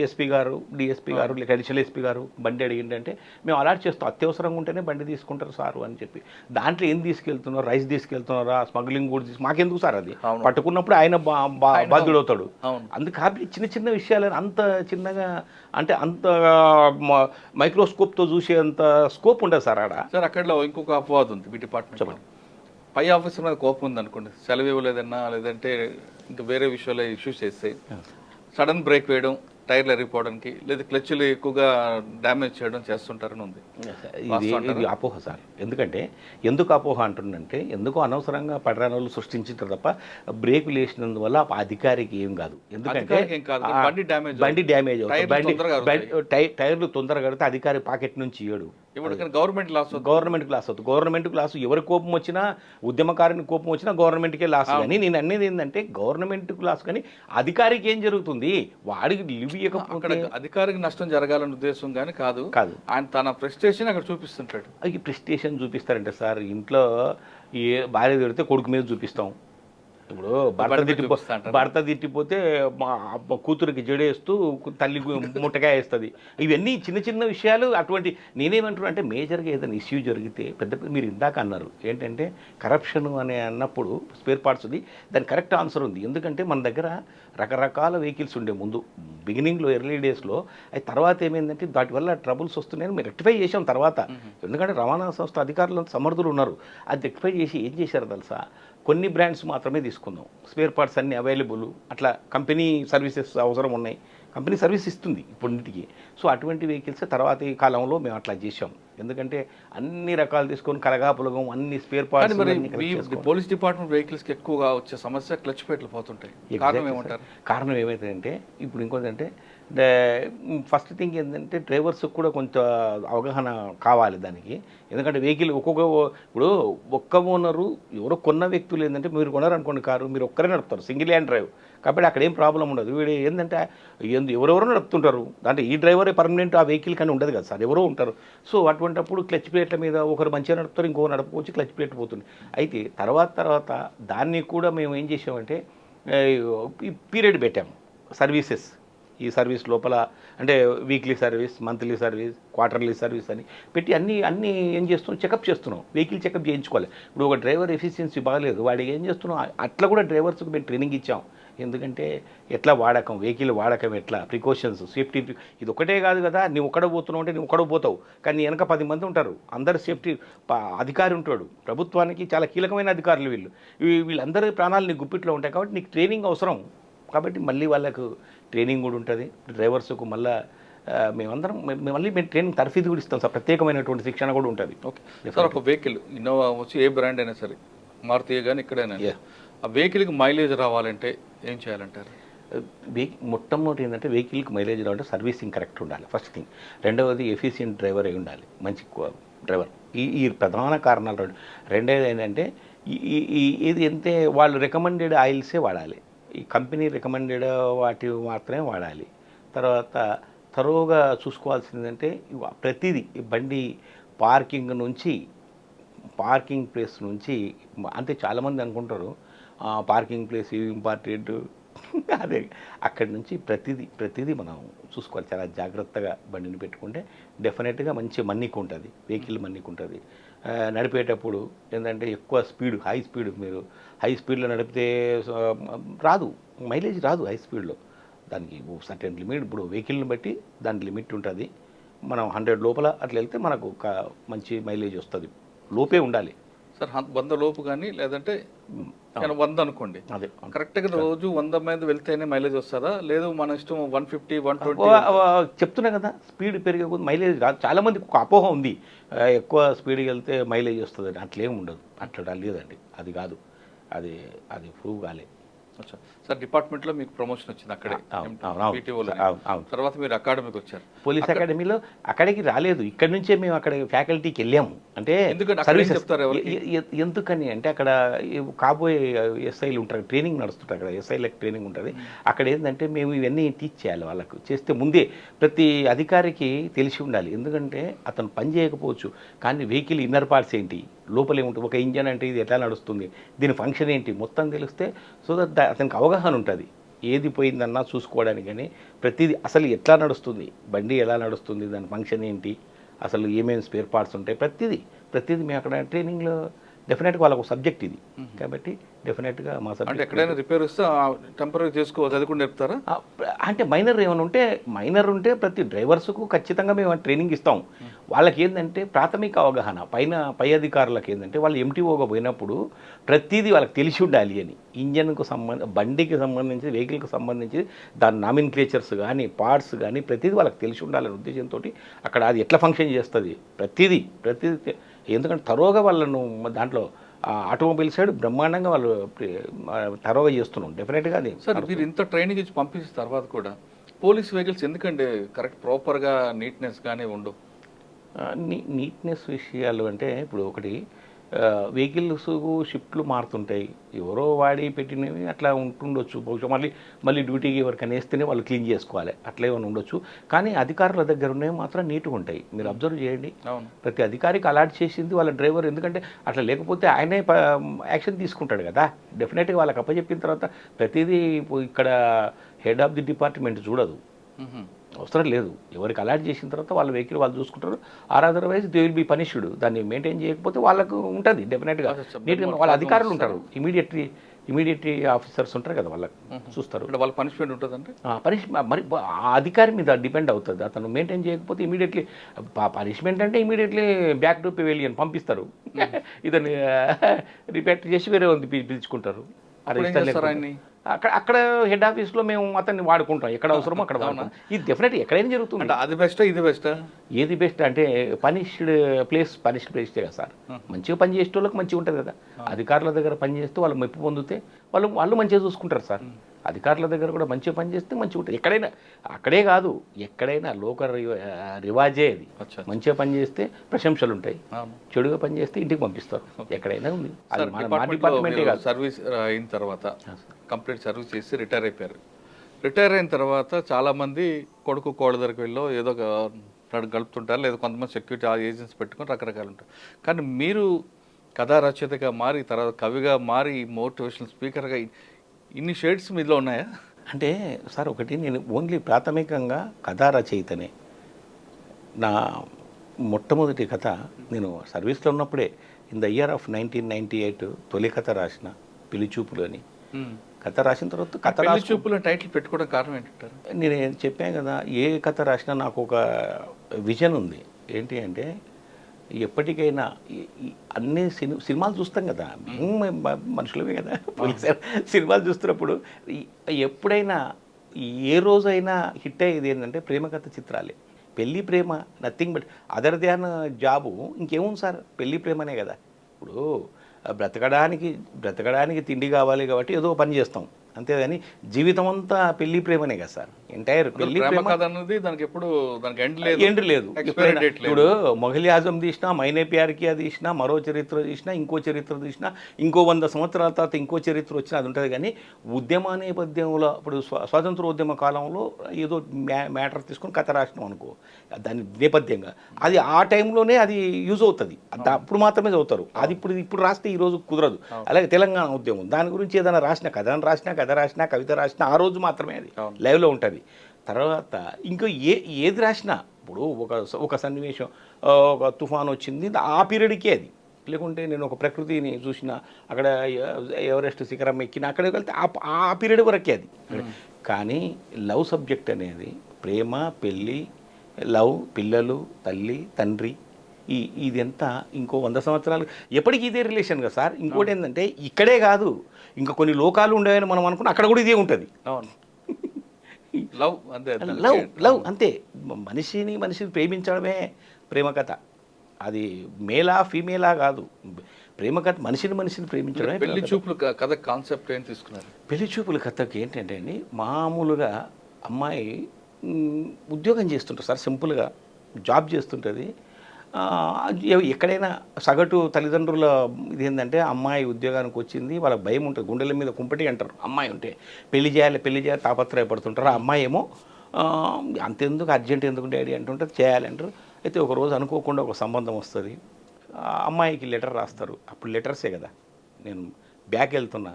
ఎస్పీ గారు డిఎస్పీ గారు లేక అడిషనల్ ఎస్పీ గారు బండి అడిగిందంటే మేము అలాట్ చేస్తాం, అత్యవసరంగా ఉంటేనే బండి తీసుకుంటారు సారు అని చెప్పి. దాంట్లో ఏం తీసుకెళ్తున్నారు, రైస్ తీసుకెళ్తున్నారా, స్మగ్లింగ్ కూడా మాకెందుకు సార్, అది పట్టుకున్నప్పుడు ఆయన బాధ్యుడవుతాడు. అందుకు కాబట్టి చిన్న చిన్న విషయాలని అంత చిన్నగా అంటే అంత మైక్రోస్కోప్తో చూసేంత స్కోప్ ఉండదు సార్ ఆడ. సార్ అక్కడ ఇంకొక అపవాదం ఉంది మీ డిపార్ట్మెంట్. పై ఆఫీసర్ మీద కోపం ఉంది అనుకోండి, సెలవు ఇవ్వలేదన్నా లేదంటే ఇంకా వేరే విషయాల్లో ఇష్యూస్ చేస్తే సడన్ బ్రేక్ వేయడం, టైర్లు ఎరిగిపోవడానికి లేదా క్లచ్లు ఎక్కువగా డ్యామేజ్ చేయడం చేస్తుంటారని ఉంది. ఇది అపోహ సార్. ఎందుకు అపోహ అంటుందంటే, ఎందుకో అనవసరంగా పడరాలు సృష్టించారు తప్ప బ్రేకులు వేసినందువల్ల ఆ అధికారికి ఏం కాదు. ఎందుకంటే బండి డ్యామేజ్ అవుతుంది, టైర్లు తొందరగా కడితే అధికారి పాకెట్ నుంచి ఇయ్యడు. గవర్నమెంట్ లాస్ అవుతుంది. Government loss. ఎవరి కోపం వచ్చినా, ఉద్యమకారుని కోపం వచ్చినా గవర్నమెంట్కే లాస్. కానీ నేను అనేది ఏంటంటే గవర్నమెంట్కి లాస్, కానీ అధికారికి ఏం జరుగుతుంది, వాడికి లివ్ ఇవ్వకపోతే అధికారికి నష్టం జరగాలన్న ఉద్దేశం కానీ కాదు. ఆయన తన ప్రెస్టేషన్ అక్కడ చూపిస్తుంటాడు. ఈ ప్రెస్టేషన్ చూపిస్తారంటే సార్, ఇంట్లో ఏ భార్య తిడితే కొడుకు మీద చూపిస్తాం. ఇప్పుడు భర్త తిట్టిపోతే మా కూతురికి జడేస్తూ తల్లి ముట్టకాయ వేస్తుంది. ఇవన్నీ చిన్న చిన్న విషయాలు. అటువంటి నేనేమంటున్నా అంటే మేజర్గా ఏదైనా ఇష్యూ జరిగితే పెద్ద మీరు ఇందాక అన్నారు ఏంటంటే కరప్షన్ అని అన్నప్పుడు స్పేర్ పార్ట్స్ది దాని కరెక్ట్ ఆన్సర్ ఉంది. ఎందుకంటే మన దగ్గర రకరకాల వెహికల్స్ ఉండే ముందు బిగినింగ్లో ఎర్లీ డేస్లో, అది తర్వాత ఏమైందంటే వాటి వల్ల ట్రబుల్స్ వస్తున్నాయని మేము రెక్టిఫై చేసాం తర్వాత. ఎందుకంటే రవాణా సంస్థ అధికారులు సమర్థులు ఉన్నారు. అది రెక్టిఫై చేసి ఏం చేశారు తెలుసా, కొన్ని బ్రాండ్స్ మాత్రమే తీసుకుందాం, స్పేర్ పార్ట్స్ అన్నీ అవైలబుల్, అట్లా కంపెనీ సర్వీసెస్ అవసరం ఉన్నాయి, కంపెనీ సర్వీస్ ఇస్తుంది ఇప్పుడింటికి. సో అటువంటి వెహికల్స్ తర్వాత ఈ కాలంలో మేము అట్లా చేసాం. ఎందుకంటే అన్ని రకాలు తీసుకొని కలగాపులగం అన్ని స్పేర్ పార్ట్స్. పోలీస్ డిపార్ట్మెంట్ వెహికల్స్కి ఎక్కువగా వచ్చే సమస్య క్లచ్ ప్లేట్లు పోతుంటాయి. కారణం ఏమంటారు? కారణం ఏమైతుందంటే ఇప్పుడు ఇంకోటంటే ఫస్ట్ థింగ్ ఏంటంటే డ్రైవర్స్కి కూడా కొంత అవగాహన కావాలి దానికి. ఎందుకంటే వెహికల్ ఇప్పుడు ఒక్క ఓనరు ఎవరో కొన్న వ్యక్తులు ఏంటంటే, మీరు కొన్నారనుకోండి కారు, మీరు ఒక్కరే నడుపుతారు, సింగిల్ హ్యాండ్ డ్రైవ్ కాబట్టి అక్కడ ఏం ప్రాబ్లం ఉండదు. వీడు ఏంటంటే ఎవరెవరో నడుపుతుంటారు, అంటే ఈ డ్రైవరే పర్మనెంట్ ఆ వెహికల్ కానీ ఉండదు కదా సార్, ఎవరో ఉంటారు. సో అటువంటిప్పుడు క్లచ్ ప్లేట్ల మీద ఒకరు మంచిగా నడుపుతారు, ఇంకో నడుపుకోవచ్చు, క్లచ్ ప్లేట్ పోతుంది. అయితే తర్వాత దాన్ని కూడా మేము ఏం చేసామంటే పీరియడ్ పెట్టాము సర్వీసెస్. ఈ సర్వీస్ లోపల అంటే weekly service, monthly service, quarterly service అని పెట్టి అన్నీ ఏం చేస్తున్నాం, చెకప్ చేస్తున్నాం. వెహికల్ చెకప్ చేయించుకోవాలి. ఇప్పుడు ఒక డ్రైవర్ ఎఫిషియన్సీ బాగలేదు, వాడికి ఏం చేస్తున్నాం, అట్లా కూడా డ్రైవర్స్కి మేము ట్రైనింగ్ ఇచ్చాం. ఎందుకంటే ఎట్లా వాడకం, వెహికల్ వాడకం ఎట్లా, ప్రికాషన్స్, సేఫ్టీ, ఇది ఒకటే కాదు కదా. నువ్వు ఒక్కడ పోతున్నావు అంటే నువ్వు ఒక్కడ పోతావు, కానీ నీ వెనక 10 మంది ఉంటారు. అందరు సేఫ్టీ అధికారి ఉంటాడు. ప్రభుత్వానికి చాలా కీలకమైన అధికారులు వీళ్ళు. వీళ్ళందరి ప్రాణాలు నీ గుప్పిట్లో ఉంటాయి కాబట్టి నీకు ట్రైనింగ్ అవసరం. కాబట్టి మళ్ళీ వాళ్ళకు ట్రైనింగ్ కూడా ఉంటుంది. డ్రైవర్స్కు మళ్ళీ మేమందరం మళ్ళీ మేము ట్రైనింగ్ తర్ఫీదు కూడా ఇస్తాం సార్. ప్రత్యేకమైనటువంటి శిక్షణ కూడా ఉంటుంది. ఓకే సార్, ఒక వెహికల్ ఇన్నోవా వచ్చి ఏ బ్రాండ్ అయినా సరే, మారుతి కానీ ఇక్కడైనా, ఆ వెహికల్కి మైలేజ్ రావాలంటే ఏం చేయాలంటారు? మొట్టమొదటి ఏంటంటే వెహికల్కి మైలేజ్ రావాలంటే సర్వీసింగ్ కరెక్ట్ ఉండాలి ఫస్ట్ థింగ్. రెండవది ఎఫిషియెంట్ డ్రైవర్ అయి ఉండాలి, మంచి డ్రైవర్. ఈ ప్రధాన కారణాలు. రెండవది ఏంటంటే ఇది ఎంతే వాళ్ళు రికమెండెడ్ ఆయిల్సే వాడాలి. ఈ కంపెనీ రికమెండెడ్ వాటి మాత్రమే వాడాలి. తర్వాత తరువుగా చూసుకోవాల్సిందంటే ప్రతిదీ బండి పార్కింగ్ ప్లేస్ నుంచి అంటే చాలామంది అనుకుంటారు పార్కింగ్ ప్లేస్ ఇంపార్టెంట్. అదే అక్కడి నుంచి ప్రతిదీ మనం చూసుకోవాలి. చాలా జాగ్రత్తగా బండిని పెట్టుకుంటే డెఫినెట్గా మంచి మన్నిక ఉంటుంది, వెహికల్ మన్నిక ఉంటుంది. నడిపేటప్పుడు ఏంటంటే ఎక్కువ స్పీడ్, హై స్పీడ్, మీరు హై స్పీడ్లో నడిపితే రాదు, మైలేజ్ రాదు హై స్పీడ్లో. దానికి సర్టెన్ లిమిట్, ఇప్పుడు వెహికల్ని బట్టి దాని లిమిట్ ఉంటుంది. మనం 100 లోపల అట్లా వెళ్తే మనకు ఒక మంచి మైలేజ్ వస్తుంది. లోపే ఉండాలి సార్, 100 లోపు కానీ, లేదంటే 100 అనుకోండి. అదే కరెక్ట్గా రోజు 100 మీద వెళ్తేనే మైలేజ్ వస్తుందా, లేదు మన ఇష్టం 150, 120? చెప్తున్నా కదా, స్పీడ్ పెరిగే కొద్ది మైలేజ్ రాదు. చాలామందికి ఒక అపోహ ఉంది, ఎక్కువ స్పీడ్కి వెళ్తే మైలేజ్ వస్తుంది. అట్లేం ఉండదు, అట్లా లేదండి. అది కాదు, అది ప్రూవ్ కాలే. సార్, డిపార్ట్మెంట్లో మీకు ప్రమోషన్ వచ్చింది అక్కడే PTO-లో. తర్వాత మీరు అకాడమీకి వచ్చారు. పోలీస్ అకాడమీలో అక్కడికి రాలేదు, ఇక్కడ నుంచే మేము అక్కడ ఫ్యాకల్టీకి వెళ్ళాము. అంటే ఎందుకని అంటే అక్కడ కాబోయే ఎస్ఐలు ఉంటారు, ట్రైనింగ్ నడుస్తుంటారు. అక్కడ ఎస్ఐలకు ట్రైనింగ్ ఉంటుంది. అక్కడ ఏంటంటే మేము ఇవన్నీ టీచ్ చేయాలి వాళ్ళకు. చేస్తే ముందే ప్రతి అధికారికి తెలిసి ఉండాలి. ఎందుకంటే అతను పని చేయకపోవచ్చు, కానీ వెహికల్ ఇన్నర్ పార్ట్స్ ఏంటి, లోపల ఏముంటుంది, ఒక ఇంజన్ అంటే ఇది ఎట్లా నడుస్తుంది, దీని ఫంక్షన్ ఏంటి మొత్తం తెలిస్తే సో దట్ అతనికి అవగాహన ఉంటుంది. ఏది పోయిందన్నా చూసుకోవడానికి. కానీ ప్రతిదీ అసలు ఎట్లా నడుస్తుంది, బండి ఎలా నడుస్తుంది, దాని ఫంక్షన్ ఏంటి, అసలు ఏమేమి స్పేర్ పార్ట్స్ ఉంటాయి, ప్రతిదీ మేము అక్కడ ట్రైనింగ్లో డెఫినెట్గా వాళ్ళకు సబ్జెక్ట్ ఇది. కాబట్టి డెఫినెట్గా మా సబ్జెక్ట్. అంటే ఎక్కడైనా రిపేర్ వస్తే టెంపరీ చేసుకోవచ్చు, అది కూడా చెప్తారా? అంటే మైనర్ ఏమైనా ఉంటే ప్రతి డ్రైవర్స్కు ఖచ్చితంగా మేము ట్రైనింగ్ ఇస్తాం. వాళ్ళకి ఏంటంటే ప్రాథమిక అవగాహన, పై అధికారులకు ఏంటంటే వాళ్ళు MTOగా పోయినప్పుడు ప్రతిదీ వాళ్ళకి తెలిసి ఉండాలి అని. ఇంజన్కు బండికి సంబంధించి, వెహికల్కి సంబంధించి దాని నామిన్క్లేచర్స్ కానీ, పార్ట్స్ కానీ ప్రతిదీ వాళ్ళకి తెలిసి ఉండాలనే ఉద్దేశంతో అక్కడ అది ఎట్లా ఫంక్షన్ చేస్తుంది ప్రతిదీ. ఎందుకంటే తరోగా వాళ్ళను దాంట్లో ఆటోమొబైల్ సైడ్ బ్రహ్మాండంగా వాళ్ళు తరోగా చేస్తున్నాం. డెఫినెట్గా అది. సార్, మీరు ఇంత ట్రైనింగ్ ఇచ్చి పంపించిన తర్వాత కూడా పోలీస్ వెహికల్స్ ఎందుకంటే కరెక్ట్ ప్రాపర్గా నీట్నెస్ కానీ ఉండవు? నీట్నెస్ విషయాలు అంటే ఇప్పుడు ఒకటి వెహికల్స్ షిఫ్ట్లు మారుతుంటాయి, ఎవరో వాడి పెట్టినవి అట్లా ఉంటుండొచ్చు. బహుశా మళ్ళీ డ్యూటీకి ఎవరికైనా వేస్తేనే వాళ్ళు క్లీన్ చేసుకోవాలి, అట్లా ఏమైనా ఉండొచ్చు. కానీ అధికారుల దగ్గర ఉన్నవి మాత్రం నీట్గా ఉంటాయి. మీరు అబ్జర్వ్ చేయండి, ప్రతి అధికారికి అలాట్ చేసింది వాళ్ళ డ్రైవర్. ఎందుకంటే అట్లా లేకపోతే ఆయనే యాక్షన్ తీసుకుంటాడు కదా. డెఫినెట్గా వాళ్ళకి అప్పచెప్పిన తర్వాత ప్రతిదీ ఇక్కడ హెడ్ ఆఫ్ ది డిపార్ట్మెంట్ చూడదు, అవసరం లేదు. ఎవరికి అలాట్ చేసిన తర్వాత వాళ్ళ వెహికల్ వాళ్ళు చూసుకుంటారు. Otherwise they will be punished. దాన్ని మెయింటైన్ చేయకపోతే వాళ్ళకు ఉంటుంది డెఫినెట్గా. నీట్గా వాళ్ళ అధికారులు ఉంటారు, ఇమీడియట్లీ ఆఫీసర్స్ ఉంటారు కదా, వాళ్ళకి చూస్తారు. వాళ్ళ పనిష్మెంట్ ఉంటుందంటే మరి ఆ అధికారి మీద డిపెండ్ అవుతుంది. అతను మెయింటైన్ చేయకపోతే ఇమీడియట్లీ పనిష్మెంట్ అంటే ఇమీడియట్లీ బ్యాక్ టు పెవిలియన్ పంపిస్తారు. ఇతన్ని రిపెక్ట్ చేసి వేరే ఉంది పిలుచుకుంటారు. అక్కడ హెడ్ ఆఫీస్లో మేము అతన్ని వాడుకుంటాం, ఎక్కడ అవసరమో అక్కడ వాడుకుంటాం. ఇది డెఫినెట్ ఎక్కడైనా జరుగుతుంది. అది బెస్టా ఇది బెస్టా? ఏది బెస్ట్ అంటే పనిష్డ్ ప్లేస్ కదా సార్. మంచిగా పని చేసే వాళ్ళకి మంచిగా ఉంటుంది కదా. అధికారుల దగ్గర పని చేస్తే వాళ్ళు మెప్పు పొందితే వాళ్ళు మంచిగా చూసుకుంటారు సార్. అధికారుల దగ్గర కూడా మంచిగా పని చేస్తే మంచిగా ఉంటుంది. ఎక్కడైనా, అక్కడే కాదు ఎక్కడైనా లోకల్ రివాజే అది. మంచిగా పని చేస్తే ప్రశంసలు ఉంటాయి, చెడుగా పని చేస్తే ఇంటికి పంపిస్తారు. ఎక్కడైనా ఉంది. మా డిపార్ట్మెంటే కాదు. సర్వీస్ అయిన తర్వాత కంప్లీట్ సర్వీస్ చేసి రిటైర్ అయిపోయారు. రిటైర్ అయిన తర్వాత చాలామంది కొడుకు కోళ్ళ దగ్గరికి వెళ్ళో ఏదో గడుపుతుంటారు, లేదా కొంతమంది సెక్యూరిటీ ఏజెన్సీ పెట్టుకొని రకరకాలు ఉంటారు. కానీ మీరు కథా రచయితగా మారి, తర్వాత కవిగా మారి, మోటివేషనల్ స్పీకర్గా ఇన్ని షేడ్స్ మీలో ఉన్నాయా? అంటే సార్ ఒకటి, నేను ఓన్లీ ప్రాథమికంగా కథా రచయితనే. నా మొట్టమొదటి కథ నేను సర్వీస్లో ఉన్నప్పుడే ఇన్ ద ఇయర్ ఆఫ్ 1998 తొలి కథ రాసిన పిలిచూపులు అని. కథ రాసిన తర్వాత కథ పెళ్లి చూపుల టైటిల్ పెట్టుకోవడం కారణం ఏంటంటారు? నేను చెప్పాను కదా, ఏ కథ రాసినా నాకు ఒక విజన్ ఉంది. ఏంటి అంటే ఎప్పటికైనా అన్ని సినిమాలు చూస్తాం కదా, మేము మనుషులమే కదా, సినిమాలు చూస్తున్నప్పుడు ఎప్పుడైనా ఏ రోజైనా హిట్ అయ్యేది ఏంటంటే ప్రేమ కథ చిత్రాలే. పెళ్ళి ప్రేమ nothing but other than job ఇంకేముంది సార్, పెళ్ళి ప్రేమనే కదా. ఇప్పుడు బ్రతకడానికి తిండి కావాలి కాబట్టి ఏదో పని చేస్తాం, అంతేగాని జీవితం అంతా పెళ్లి ప్రేమనే కదా సార్. ఎంటైర్ పెళ్లి ప్రేమ కథ అన్నది దానికి ఎప్పుడు దానికి ఎండ్ లేదు. ఇప్పుడు మొఘలి ఆజం తీసినా, మైనే ప్యార్కి అది తీసినా, మరో చరిత్ర తీసినా, ఇంకో చరిత్ర తీసినా, ఇంకో 100 సంవత్సరాల తర్వాత ఇంకో చరిత్ర వచ్చినా అది ఉంటుంది. కానీ ఉద్యమ నేపథ్యంలో ఇప్పుడు స్వాతంత్ర ఉద్యమ కాలంలో ఏదో మ్యాటర్ తీసుకొని కథ రాసినాం అనుకో, దాని నేపథ్యంగా అది ఆ టైంలోనే అది యూజ్ అవుతుంది, అప్పుడు మాత్రమే చదువుతారు. అది ఇప్పుడు రాస్తే ఈరోజు కుదరదు. అలాగే తెలంగాణ ఉద్యమం దాని గురించి ఏదైనా కథ రాసినా కవిత రాసినా ఆ రోజు మాత్రమే అది లైవ్లో ఉంటుంది. తర్వాత ఇంకో ఏది రాసినా ఇప్పుడు ఒక సన్నివేశం, ఒక తుఫాన్ వచ్చింది ఆ పీరియడ్కే అది. లేకుంటే నేను ఒక ప్రకృతిని చూసిన, అక్కడ ఎవరెస్ట్ శిఖరం ఎక్కిన అక్కడికి వెళ్తే ఆ పీరియడ్ వరకే అది. కానీ లవ్ సబ్జెక్ట్ అనేది ప్రేమ, పెళ్ళి, లవ్, పిల్లలు, తల్లి, తండ్రి, ఇదంతా ఇంకో 100 సంవత్సరాలు ఎప్పటికీ ఇదే రిలేషన్ కదా సార్. ఇంకోటి ఏంటంటే ఇక్కడే కాదు, ఇంకా కొన్ని లోకాలు ఉండేవని మనం అనుకున్న అక్కడ కూడా ఇదే ఉంటుంది. లవ్ అంతే, లవ్ అంతే. మనిషిని ప్రేమించడమే ప్రేమ కథ. అది మేలా ఫీమేలా కాదు, ప్రేమ కథ మనిషిని ప్రేమించడమే. పెళ్లి చూపులు కథ కాన్సెప్ట్ ఏం తీసుకున్నారు? పెళ్లి చూపుల కథకి ఏంటంటే అండి, మామూలుగా అమ్మాయి ఉద్యోగం చేస్తుంటారు సార్, సింపుల్గా జాబ్ చేస్తుంటుంది. ఎక్కడైనా సగటు తల్లిదండ్రుల ఇది ఏంటంటే అమ్మాయి ఉద్యోగానికి వచ్చింది, వాళ్ళ భయం ఉంటుంది, గుండెల మీద కుంపటి అంటారు. అమ్మాయి ఉంటే పెళ్లి చేయాలి తాపత్రయపడుతుంటారు. ఆ అమ్మాయి ఏమో అంతెందుకు అర్జెంట్ ఎందుకు డాడీ అంటుంటారు, చేయాలంటారు. అయితే ఒకరోజు అనుకోకుండా ఒక సంబంధం వస్తుంది, అమ్మాయికి లెటర్ రాస్తారు. అప్పుడు లెటర్సే కదా, నేను బ్యాక్ వెళ్తున్నా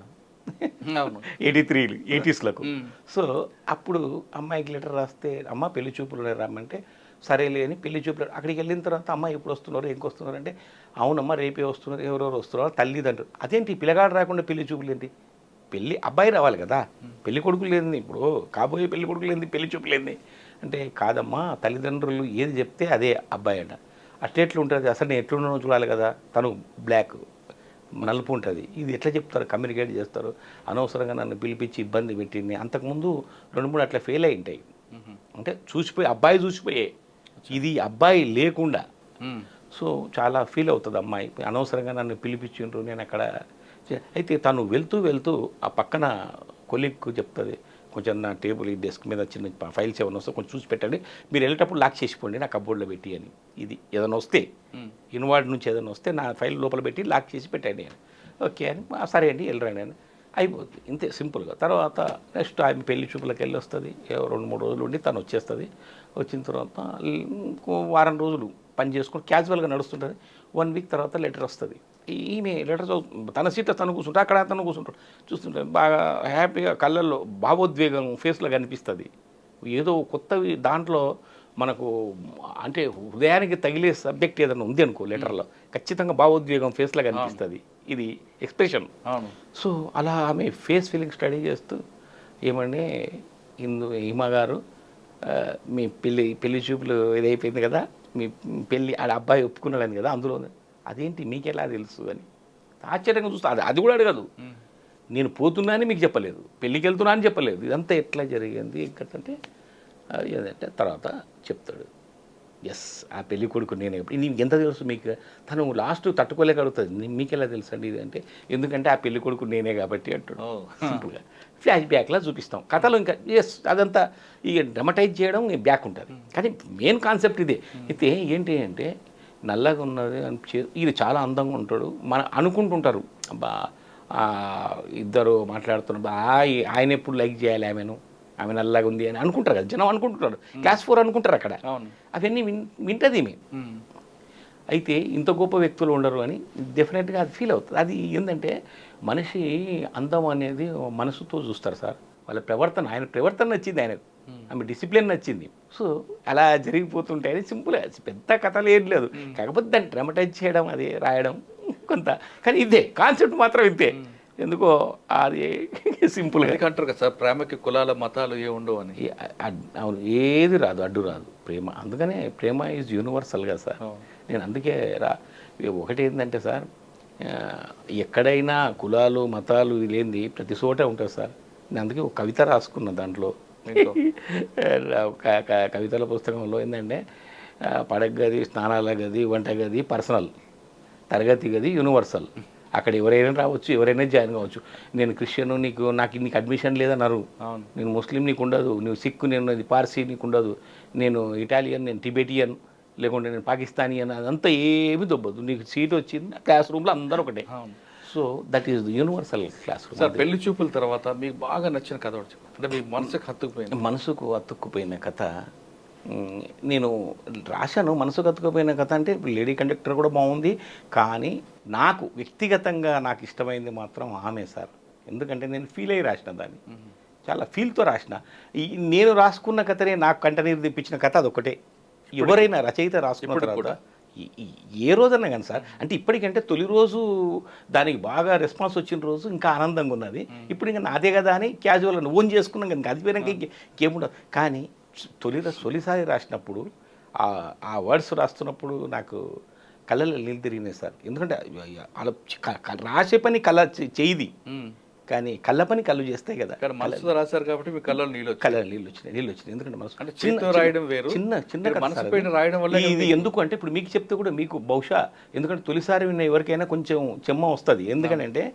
80s సో అప్పుడు అమ్మాయికి లెటర్ రాస్తే, అమ్మ పెళ్లి చూపులు రమ్మంటే సరేలే అని పెళ్లి చూపులు. అక్కడికి వెళ్ళిన తర్వాత అమ్మ ఎప్పుడు వస్తున్నారు, ఇంకొస్తున్నారు వస్తున్నారు అంటే, అవునమ్మా రేపే వస్తున్నారు, ఎవరెవరు వస్తున్నారు, తల్లిదండ్రులు. అదేంటి పిల్లగాడు రాకుండా పెళ్లి చూపులు ఏంటి, పెళ్ళి అబ్బాయి రావాలి కదా, పెళ్లి కొడుకులు ఏంది, ఇప్పుడు కాబోయే పెళ్లి కొడుకులు ఏంది, పెళ్లి చూపులు ఏంది అంటే, కాదమ్మా తల్లిదండ్రులు ఏది చెప్తే అదే అబ్బాయి అంట. అట్లెట్లు ఉంటుంది, అసలు నేను ఎట్లున్నానో చూడాలి కదా, తను బ్లాక్ నలుపు ఉంటుంది, ఇది ఎట్లా చెప్తారు, కమ్యూనికేట్ చేస్తారు. అనవసరంగా నన్ను పిలిపించి ఇబ్బంది పెట్టింది. అంతకుముందు 2-3 అట్లా ఫెయిల్ అయి ఉంటాయి. అంటే అబ్బాయి చూసిపోయే, ఇది అబ్బాయి లేకుండా. సో చాలా ఫీల్ అవుతుంది అమ్మాయి, అనవసరంగా నన్ను పిలిపించిండ్రు నేను అక్కడ. అయితే తను వెళ్తూ ఆ పక్కన కొలీగ్కు చెప్తుంది, కొంచెం నా టేబుల్ ఈ డెస్క్ మీద చిన్న ఫైల్స్ ఏమైనా వస్తే కొంచెం చూసి పెట్టండి, మీరు వెళ్ళేటప్పుడు లాక్ చేసిపోండి నా కబోర్డ్లో పెట్టి అని. ఇది ఏదైనా వస్తే ఇన్వార్డ్ నుంచి ఏదైనా వస్తే నా ఫైల్ లోపల పెట్టి లాక్ చేసి పెట్టండి అని. ఓకే అని, సరే అండి వెళ్ళరండి అని అయిపోతుంది, ఇంతే సింపుల్గా. తర్వాత నెక్స్ట్ ఆమె పెళ్లి చూపులకు వెళ్ళి వస్తుంది, 2-3 రోజులు ఉండి తను వచ్చేస్తుంది. వచ్చిన తర్వాత వారం రోజులు పని చేసుకుని క్యాజువల్గా నడుస్తుంటుంది. 1 వీక్ తర్వాత లెటర్ వస్తుంది. ఈమె లెటర్ తన సీట్లో తను కూర్చుంటే అక్కడ తను కూర్చుంటాడు, చూస్తుంటే బాగా హ్యాపీగా కళ్ళల్లో భావోద్వేగం ఫేస్లో కనిపిస్తుంది. ఏదో కొత్తవి దాంట్లో మనకు అంటే హృదయానికి తగిలే సబ్జెక్ట్ ఏదైనా ఉంది అనుకో లెటర్లో, ఖచ్చితంగా భావోద్వేగం ఫేస్లో కనిపిస్తుంది. ఇది ఎక్స్ప్రెషన్. సో అలా ఆమె ఫేస్ ఫీలింగ్ స్టడీ చేస్తూ, ఏమంటే హిమ గారు మీ పెళ్లి చూపులు ఇదైపోయింది కదా, మీ పెళ్ళి ఆడ అబ్బాయి ఒప్పుకున్నాడని కదా, అందులో అదేంటి మీకెలా తెలుసు అని ఆశ్చర్యంగా చూస్తా. అది కూడా అడగదు, నేను పోతున్నా అని మీకు చెప్పలేదు, పెళ్ళికి వెళ్తున్నా అని చెప్పలేదు, ఇదంతా ఎట్లా జరిగింది అంటే ఏదంటే తర్వాత చెప్తాడు. ఎస్ ఆ పెళ్లి కొడుకు నేనే. నీకు ఎంత తెలుసు మీకు, తను లాస్ట్ తట్టుకోలేక అడుగుతుంది, మీకు ఎలా తెలుసు అండి ఇది అంటే, ఎందుకంటే ఆ పెళ్లి కొడుకు నేనే కాబట్టి అంటాడు. సింపుల్గా ఫ్లాష్ బ్యాక్లా చూపిస్తాం కథలో. ఇంకా ఎస్ అదంతా ఇక డ్రమటైజ్ చేయడం బ్యాక్ ఉంటుంది, కానీ మెయిన్ కాన్సెప్ట్ ఇదే. అయితే ఏంటి అంటే నల్లగా ఉన్నది ఇది చాలా అందంగా ఉంటాడు, మన అనుకుంటుంటారు బా ఇద్దరు మాట్లాడుతున్నారు, ఆయన ఎప్పుడు లైక్ చేయాలి ఆమె నల్లగా ఉంది అని అనుకుంటారు కదా జనం, అనుకుంటున్నారు క్లాస్ 4 అనుకుంటారు అక్కడ. అవన్నీ వింటది ఈమె. అయితే ఇంత గొప్ప వ్యక్తులు ఉండరు అని డెఫినెట్గా అది ఫీల్ అవుతుంది. అది ఏంటంటే మనిషి అందం అనేది మనసుతో చూస్తారు సార్. వాళ్ళ ప్రవర్తన, ఆయన ప్రవర్తన నచ్చింది ఆయనకు, ఆమె డిసిప్లిన్ నచ్చింది. సో అలా జరిగిపోతుంటాయని సింపుల్గా, పెద్ద కథలు ఏం లేదు, కాకపోతే దాన్ని డ్రమటైజ్ చేయడం, అది రాయడం కొంత. కానీ ఇదే కాన్సెప్ట్ మాత్రం ఇంతే, ఎందుకో అది సింపుల్గా అంటారు కదా సార్, ప్రేమకి కులాల మతాలు ఏ ఉండవు అని. అవును, ఏది రాదు, అడ్డు రాదు ప్రేమ. అందుకనే ప్రేమ ఈజ్ యూనివర్సల్ కదా సార్. నేను అందుకే ఒకటి ఏంటంటే సార్, ఆ, ఎక్కడైనా కులాలు మతాలు ఇది లేనిది ప్రతి చోట ఉంటుంది సార్. నేను అందుకే ఒక కవిత రాసుకున్న దాంట్లో కవితల పుస్తకంలో ఏంటంటే పడక గది, స్నానాల గది, వంట గది పర్సనల్, తరగతి గది యూనివర్సల్. అక్కడ ఎవరైనా రావచ్చు, ఎవరైనా జాయిన్ కావచ్చు. నేను క్రిస్టియన్, నీకు అడ్మిషన్ లేదన్నారు. నేను ముస్లిం నీకు ఉండదు, నువ్వు సిక్, నేను పార్సీ నీకు ఉండదు, నేను ఇటాలియన్, నేను టిబెటియన్, లేకుంటే నేను పాకిస్తానీ అదంతా ఏమి దొబ్బదు. నీకు సీట్ వచ్చింది, క్లాస్ రూమ్లో అందరూ ఒకటే. So that is the universal class room. Sir, పెళ్లి చూపుల తర్వాత మీకు బాగా నచ్చిన కథ ఒకటి చెప్పండి. అంటే మీ మనసుకు అతుక్కుపోయిన కథ నేను రాశాను. మనసుకు అతుక్కుపోయిన కథ అంటే ఇప్పుడు లేడీ కండక్టర్ కూడా బాగుంది, కానీ నాకు వ్యక్తిగతంగా నాకు ఇష్టమైంది మాత్రం ఆమె సార్. ఎందుకంటే నేను ఫీల్ అయ్యి రాసిన దాన్ని, చాలా ఫీల్తో రాసిన. నేను రాసుకున్న కథనే నాకు కంటనీరు తెప్పించిన కథ అదొకటే. ఎవరైనా రచయిత రాసుకున్న తర్వాత ఏ రోజన్నా కానీ సార్, అంటే ఇప్పటికంటే తొలి రోజు దానికి బాగా రెస్పాన్స్ వచ్చిన రోజు ఇంకా ఆనందంగా ఉన్నది. ఇప్పుడు ఇంకా నాదే కదా అని క్యాజువల్గా ఓన్ చేసుకున్నాం కానీ అది పోయినాక ఇంకేముండదు. కానీ తొలిసారి రాసినప్పుడు ఆ వర్డ్స్ రాస్తున్నప్పుడు నాకు కళ్ళలో నీళ్ళు తిరిగినాయి సార్. ఎందుకంటే రాసే పని కళ్ళ చేయిది, కానీ కళ్ళ పని కళ్ళు చేస్తాయి కదా. మనసుతో రాశారు కాబట్టి మీ కళ్ళలో నీళ్ళు వచ్చినాయి. ఎందుకంటే మనసు అంటే చేతితో రాయడం వేరు, చిన్న మనసు పైన రాయడం వల్ల ఇది ఎందుకు అంటే ఇప్పుడు మీకు చెప్తే కూడా మీకు బహుశా, ఎందుకంటే తొలిసారి విన్న ఎవరికైనా కొంచెం చెమ్మ వస్తుంది. ఎందుకంటే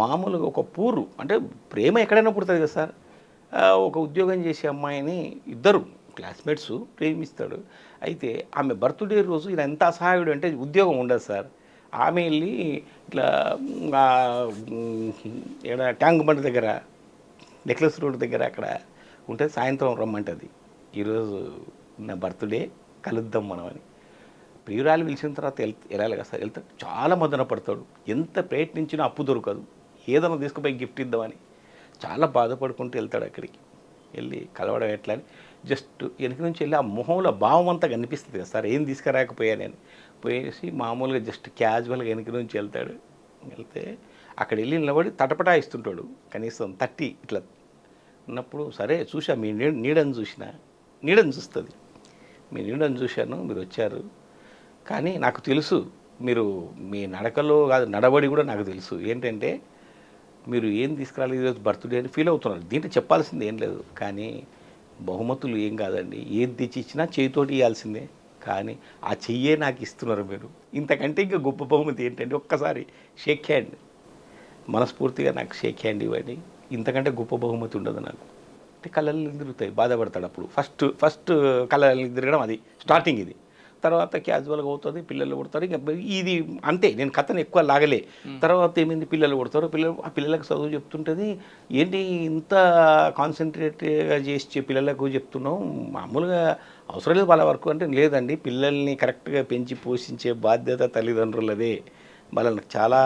మామూలుగా ఒక పూరు అంటే ప్రేమ ఎక్కడైనా పుడుతుంది కదా సార్. ఒక ఉద్యోగం చేసే అమ్మాయిని ఇద్దరు క్లాస్మేట్స్ ప్రేమిస్తాడు. అయితే ఆమె బర్త్డే రోజు ఈయన ఎంత అసహాయుడు అంటే ఉద్యోగం ఉండదు సార్. ఆమె వెళ్ళి ఇట్లా ట్యాంక్ బండ్ దగ్గర, నెక్లెస్ రోడ్ దగ్గర అక్కడ ఉంటే సాయంత్రం రమ్మంటుంది, ఈరోజు నా బర్త్డే కలుద్దాం మనం అని. ప్రియురాలు పిలిచిన తర్వాత వెళ్ళాలి కదా సార్. వెళ్తాడు, చాలా మదన పడతాడు, ఎంత ప్రయత్నించినా అప్పు దొరకదు, ఏదైనా తీసుకుపోయి గిఫ్ట్ ఇద్దామని చాలా బాధపడుకుంటూ వెళ్తాడు. అక్కడికి వెళ్ళి కలవడం ఎట్లా అని జస్ట్ వెనక నుంచి వెళ్ళి ఆ మొహంలో భావం అంతా కనిపిస్తుంది కదా సార్, ఏం తీసుకురాకపోయానని. పోయేసి మామూలుగా జస్ట్ క్యాజువల్గా వెనక నుంచి వెళ్తే అక్కడ వెళ్ళి నిలబడి తటపటాయిస్తుంటాడు. కనీసం 30 ఇట్లా ఉన్నప్పుడు సరే చూసా, మీ నీడని చూస్తుంది, మీ నీడని చూశాను, మీరు వచ్చారు. కానీ నాకు తెలుసు మీరు మీ నడకలో కాదు, నడవడి కూడా నాకు తెలుసు. ఏంటంటే మీరు ఏం తీసుకురాలి ఈరోజు బర్త్డే అని ఫీల్ అవుతున్నారు. దీంట్లో చెప్పాల్సింది ఏం లేదు. కానీ బహుమతులు ఏం కాదండి, ఏది తెచ్చి ఇచ్చినా చేయితోటి ఇవ్వాల్సిందే. కానీ ఆ చెయ్యే నాకు ఇస్తున్నారు మీరు. ఇంతకంటే ఇంకా గొప్ప బహుమతి ఏంటంటే ఒక్కసారి షేక్ హ్యాండ్, మనస్ఫూర్తిగా నాకు షేక్ హ్యాండ్ ఇవ్వండి. ఇంతకంటే గొప్ప బహుమతి ఉండదు నాకు. అంటే కళ్ళని తిరుగుతాయి, బాధపడతాడు. అప్పుడు ఫస్ట్ కళ్ళని తిరగడం అది స్టార్టింగ్. ఇది తర్వాత క్యాజువల్గా అవుతుంది, పిల్లలు పుడతారు. ఇంకా ఇది అంతే, నేను కథను ఎక్కువ లాగలే. తర్వాత ఏమైంది, పిల్లలు పుడతారు. ఆ పిల్లలకు చదువు చెప్తుంటుంది. ఏంటి ఇంత కాన్సన్ట్రేట్గా చేసి పిల్లలకు చెప్తున్నాం, మామూలుగా అవసరం లేదు వాళ్ళ వరకు అంటే, లేదండి పిల్లల్ని కరెక్ట్గా పెంచి పోషించే బాధ్యత తల్లిదండ్రులదే, వాళ్ళని చాలా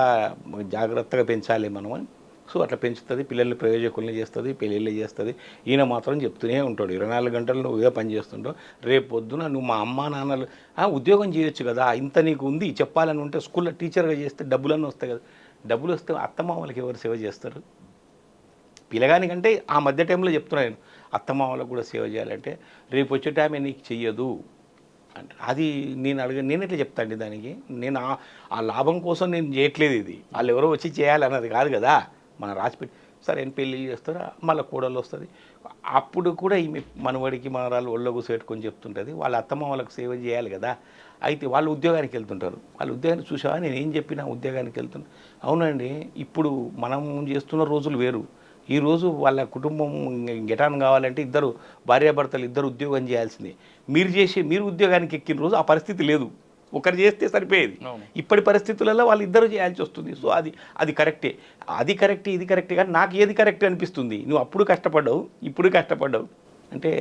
జాగ్రత్తగా పెంచాలి మనం అని. సో అట్లా పెంచుతుంది, పిల్లల్ని ప్రయోజకుల్ని చేస్తుంది, పెళ్ళిళ్ళు చేస్తుంది. ఈయన మాత్రం చెప్తూనే ఉంటాడు, 24 గంటలు నువ్వు ఇదే పని చేస్తుంటావు, రేపు పొద్దున నువ్వు మా అమ్మా నాన్నలు ఉద్యోగం చేయొచ్చు కదా, ఇంత నీకు ఉంది చెప్పాలని ఉంటే స్కూల్లో టీచర్గా చేస్తే డబ్బులన్నీ వస్తాయి కదా. డబ్బులు వస్తే అత్తమామలకి ఎవరు సేవ చేస్తారు? పిల్లగానికంటే ఆ మధ్య టైంలో చెప్తున్నాను నేను, అత్తమామలకు కూడా సేవ చేయాలంటే రేపు వచ్చే టైం నీకు చెయ్యదు అంటే, అది నేను ఎట్లా చెప్తాండి దానికి? నేను ఆ లాభం కోసం నేను చేయట్లేదు, ఇది వాళ్ళు ఎవరో వచ్చి చేయాలన్నది కాదు కదా. మన రాసిపెట్టి సరే నేను పెళ్ళి చేస్తారా, మళ్ళీ కూడలు వస్తుంది. అప్పుడు కూడా ఈమె మనవడికి మనరాలు ఒళ్ళో కూర్చోబెట్టుకొని చెప్తుంటుంది, వాళ్ళ అత్తమ్మ వాళ్ళకు సేవ చేయాలి కదా. అయితే వాళ్ళు ఉద్యోగానికి వెళ్తుంటారు. వాళ్ళు ఉద్యోగానికి చూసావా, నేను ఏం చెప్పినా ఉద్యోగానికి వెళ్తున్నా. అవునండి, ఇప్పుడు మనం చేస్తున్న రోజులు వేరు. ఈరోజు వాళ్ళ కుటుంబం గెటాన్ కావాలంటే ఇద్దరు భార్యాభర్తలు ఇద్దరు ఉద్యోగం చేయాల్సిందే. మీరు ఉద్యోగానికి ఎక్కిన రోజు ఆ పరిస్థితి లేదు, ఒకరు చేస్తే సరిపోయేది. ఇప్పటి పరిస్థితులలో వాళ్ళు ఇద్దరు చేయాల్సి వస్తుంది. సో అది కరెక్టే, ఇది కరెక్టే. కానీ నాకు ఏది కరెక్ట్ అనిపిస్తుంది, నువ్వు అప్పుడు కష్టపడ్డావు, ఇప్పుడు కష్టపడ్డావు అంటే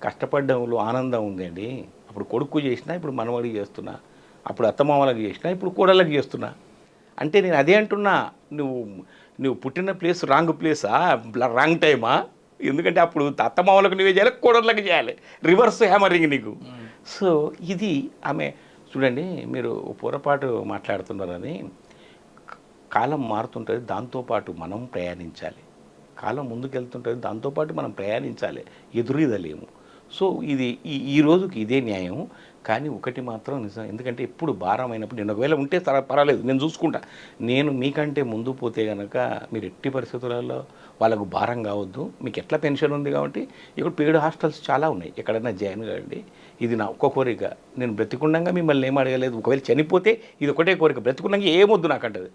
కష్టపడ్డంలో ఆనందం ఉందండి. అప్పుడు కొడుకు చేసినా, ఇప్పుడు మనవడికి చేస్తున్నా, అప్పుడు అత్తమామలకు చేసినా, ఇప్పుడు కోడళ్ళకి చేస్తున్నా. అంటే నేను అదే అంటున్నా, నువ్వు పుట్టిన ప్లేస్ రాంగ్ ప్లేసా, రాంగ్ టైమా? ఎందుకంటే అప్పుడు అత్తమామలకు నువ్వే చేయాలి, కోడళ్ళకి చేయాలి, రివర్స్ హ్యామరింగ్ నీకు. సో ఇది ఆమె చూడండి, మీరు పొరపాటు మాట్లాడుతున్నారని, కాలం మారుతుంటుంది, దాంతోపాటు మనం ప్రయాణించాలి. కాలం ముందుకెళ్తుంటుంది, దాంతోపాటు మనం ప్రయాణించాలి, ఎదురీదలేము. సో ఇది ఈ రోజుకి ఇదే న్యాయం. కానీ ఒకటి మాత్రం నిజం, ఎందుకంటే ఎప్పుడు భారమైనప్పుడు నేను ఒకవేళ ఉంటే పర్వాలేదు, నేను చూసుకుంటా. నేను మీకంటే ముందు పోతే కనుక మీరు ఎట్టి పరిస్థితులలో వాళ్ళకు భారం కావద్దు. మీకు ఎట్లా పెన్షన్ ఉంది కాబట్టి ఇక్కడ పెయిడ్ హాస్టల్స్ చాలా ఉన్నాయి, ఎక్కడైనా జాయిన్ కావండి. ఇది నా ఒక్క కోరిక. నేను బ్రతికుండంగా మిమ్మల్ని ఏం అడగలేదు. ఒకవేళ చనిపోతే ఇది ఒకటే కోరిక, బ్రతికుండంగా ఏమొద్దు నాకు అంటది.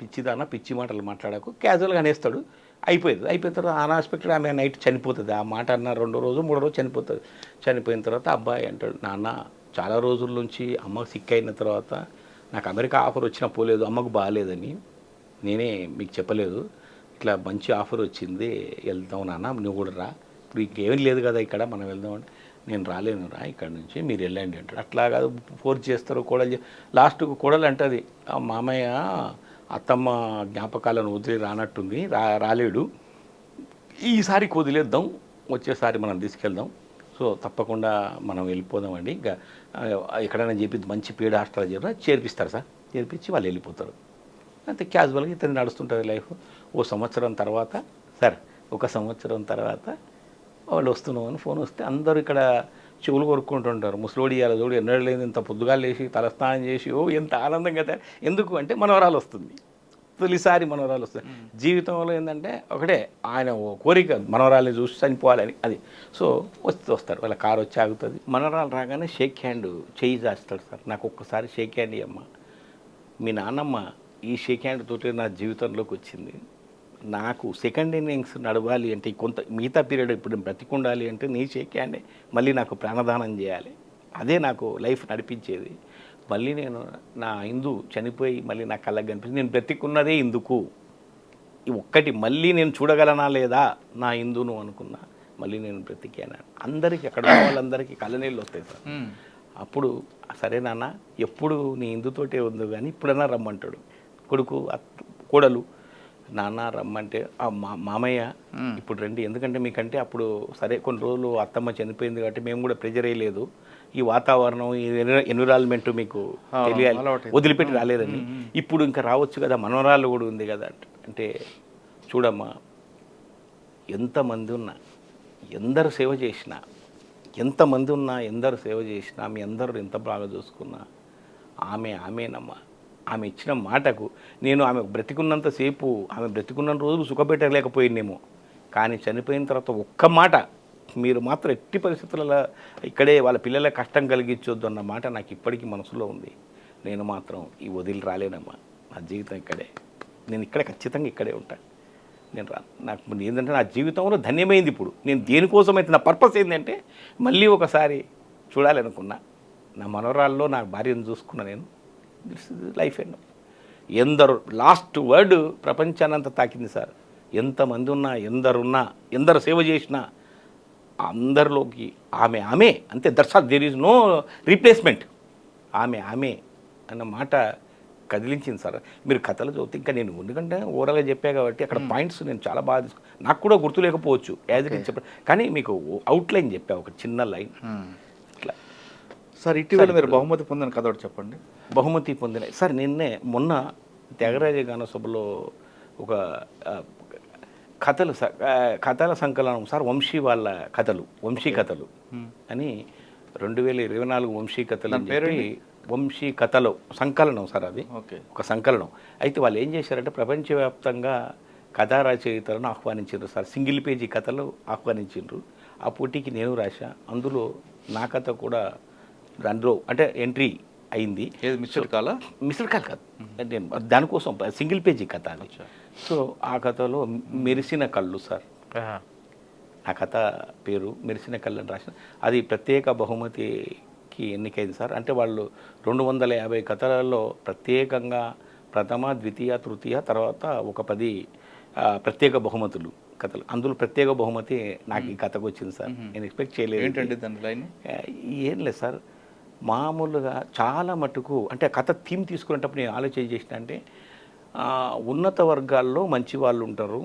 పిచ్చిదానా పిచ్చి మాటలు మాట్లాడకు, క్యాజువల్గా అనేస్తాడు, అయిపోయింది. అయిపోయిన తర్వాత అన్ఎక్స్పెక్టెడ్ ఆమె నైట్ చనిపోతుంది. ఆ మాట అన్న 2 రోజు 3 రోజు చనిపోతుంది. చనిపోయిన తర్వాత అబ్బాయి అంటాడు, నాన్న చాలా రోజుల నుంచి అమ్మకు సిక్ అయిన తర్వాత నాకు అమెరికా ఆఫర్ వచ్చినా పోలేదు, అమ్మకు బాగాలేదని నేనే మీకు చెప్పలేదు. ఇట్లా మంచి ఆఫర్ వచ్చింది, వెళ్దాం నాన్న, నువ్వు కూడా రా, ఇప్పుడు ఇంకేమీ లేదు కదా ఇక్కడ, మనం వెళ్దాం అంటే నేను రాలేను రా ఇక్కడ నుంచి, మీరు వెళ్ళండి అంటాడు. అట్లా కాదు, ఫోర్స్ చేస్తారు. కోడలు లాస్ట్కు కోడలు అంటుంది, మామయ్య అత్తమ్మ జ్ఞాపకాలను వదిలి రానట్టుంది, రాలేడు, ఈసారి వదిలేద్దాం, వచ్చేసారి మనం తీసుకెళ్దాం. సో తప్పకుండా మనం వెళ్ళిపోదామండి. ఇంకా ఎక్కడైనా చెప్పి మంచి పీడ హాస్టల్ చేర్పిస్తారు సార్, చేర్పించి వాళ్ళు వెళ్ళిపోతారు. అంతే క్యాజువల్గా ఇతను నడుస్తుంటుంది లైఫ్. ఓ సంవత్సరం తర్వాత సార్, ఒక సంవత్సరం తర్వాత వాళ్ళు వస్తున్నామని ఫోన్ వస్తే అందరూ ఇక్కడ చెవులు కొరుక్కుంటుంటారు. ముసలోడి ఇవాళ చూడు ఎన్నడూ లేదు, ఇంత పొద్దుగాలు లేచి తలస్నానం చేసి ఓ ఎంత ఆనందంగా. ఎందుకు అంటే మనవరాలు వస్తుంది, తొలిసారి మనవరాలు వస్తుంది. జీవితంలో ఏంటంటే ఒకటే ఆయన ఓ కోరిక, మనవరాల్ని చూసి చనిపోవాలని. అది సో వస్తారు, వాళ్ళ కారు వచ్చి ఆగుతుంది. మనవరాలు రాగానే షేక్ హ్యాండ్ చేయి చేస్తాడు సార్. నాకు ఒక్కసారి షేక్ హ్యాండ్ ఇవ్వమ్మ, మీ నాన్నమ్మ ఈ షేక్ హ్యాండ్ తోటి నా జీవితంలోకి వచ్చింది. నాకు సెకండ్ ఇన్నింగ్స్ నడవాలి అంటే కొంత మిగతా పీరియడ్ ఇప్పుడు బ్రతికుండాలి అంటే నీ షేక్ హ్యాండే మళ్ళీ నాకు ప్రాణదానం చేయాలి. అదే నాకు లైఫ్ నడిపించేది. మళ్ళీ నేను నా ఇందు చనిపోయి మళ్ళీ నా కళ్ళకి కనిపిస్తుంది, నేను బ్రతికున్నదే ఇందుకు, ఈ ఒక్కటి మళ్ళీ నేను చూడగలనా లేదా నా ఇందును అనుకున్నా, మళ్ళీ నేను బ్రతికాను. అందరికీ అక్కడ వాళ్ళందరికీ కళ్ళనీళ్ళు వస్తాయి సార్. అప్పుడు సరే నాన్న ఎప్పుడు నీ ఇందుతోటే ఉందో కానీ ఇప్పుడన్నా రమ్మంటాడు కొడుకు, కోడలు. నాన్న రమ్మంటే మామయ్య ఇప్పుడు రండి, ఎందుకంటే మీకంటే అప్పుడు సరే కొన్ని రోజులు అత్తమ్మ చనిపోయింది కాబట్టి మేము కూడా ప్రెజర్ అయ్యలేదు, ఈ వాతావరణం ఈ ఎన్విరాన్మెంట్ మీకు తెలియాలి, వదిలిపెట్టి రాలేదండి. ఇప్పుడు ఇంకా రావచ్చు కదా, మనవరాలు కూడా ఉంది కదా అంటే, చూడమ్మా ఎంతమంది ఉన్నా ఎందరు సేవ చేసినా, ఎంతమంది ఉన్నా ఎందరు సేవ చేసినా, మీ అందరూ ఎంత బాగా చూసుకున్నా ఆమెనమ్మా. ఆమె ఇచ్చిన మాటకు నేను ఆమె బ్రతికున్నంతసేపు, ఆమె బ్రతికున్న రోజులు సుఖపెట్టలేకపోయినేమో, కానీ చనిపోయిన తర్వాత ఒక్క మాట, మీరు మాత్రం ఎట్టి పరిస్థితులలో ఇక్కడే వాళ్ళ పిల్లల కష్టం కలిగించొద్దు అన్న మాట నాకు ఇప్పటికీ మనసులో ఉంది. నేను మాత్రం ఈ వదిలి రాలేనమ్మా, నా జీవితం ఇక్కడే, నేను ఇక్కడే ఖచ్చితంగా ఇక్కడే ఉంటాను. నేను నాకు ఏంటంటే నా జీవితంలో ధన్యమైంది. ఇప్పుడు నేను దేనికోసమైతే నా పర్పస్ ఏంటంటే మళ్ళీ ఒకసారి చూడాలనుకున్నా, నా మనవరాల్లో నా భార్యను చూసుకున్నా. నేను దిస్ ఇస్ లైఫ్ అండ్ ఎందరు లాస్ట్ వర్డ్ ప్రపంచాన్నంతా తాకింది సార్. ఎంతమంది ఉన్నా ఎందరున్నా ఎందరు సేవ చేసినా అందరిలోకి ఆమె అంతే. There is no replacement. ఆమె అన్న మాట కదిలించింది సార్. మీరు కథలు చదివితే ఇంకా నేను ఎందుకంటే ఓవరాల్గా చెప్పా కాబట్టి అక్కడ పాయింట్స్ నేను చాలా బాగా నాకు కూడా గుర్తు లేకపోవచ్చు యాజ్ ఇట్ ఈజ్ చెప్పాను, కానీ మీకు అవుట్లైన్ చెప్పా ఒక చిన్న లైన్. ఇట్లా సార్ ఇటీవల మీరు బహుమతి పొందిన కథ ఒకటి చెప్పండి. బహుమతి పొందిన సార్ మొన్న త్యాగరాజ గాన సభలో ఒక కథల సంకలనం సార్, వంశీ వాళ్ళ కథలు, వంశీ కథలు అని 2024 వంశీ కథలు అని చెప్పి, వంశీ కథలు సంకలనం సార్, అది ఒక సంకలనం. అయితే వాళ్ళు ఏం చేశారంటే ప్రపంచవ్యాప్తంగా కథా రచయితలను ఆహ్వానించారు సార్. సింగిల్ పేజీ కథలు ఆహ్వానించారు. ఆ పోటీకి నేను రాశా, అందులో నా కథ కూడా అందులో అంటే ఎంట్రీ అయింది. మిస్టర్ కాల్ కాదు, నేను దానికోసం సింగిల్ పేజీ కథ అని. సో ఆ కథలో మెరిసిన కళ్ళు సార్, ఆ కథ పేరు మెరిసిన కళ్ళు అని రాసిన, అది ప్రత్యేక బహుమతికి ఎన్నికైంది సార్. అంటే వాళ్ళు 250 కథలలో ప్రత్యేకంగా ప్రథమ, ద్వితీయ, తృతీయ, తర్వాత ఒక 10 ప్రత్యేక బహుమతులు కథలు. అందులో ప్రత్యేక బహుమతి నాకు ఈ కథకు వచ్చింది సార్. నేను ఎక్స్పెక్ట్ చేయలేదు. ఏంటంటే దాని లైన్ ఏం లేదు సార్, మామూలుగా చాలా మటుకు అంటే కథ థీమ్ తీసుకునేటప్పుడు నేను ఆలోచన చేసిన అంటే ఉన్నత వర్గాల్లో మంచి వాళ్ళు ఉంటారు,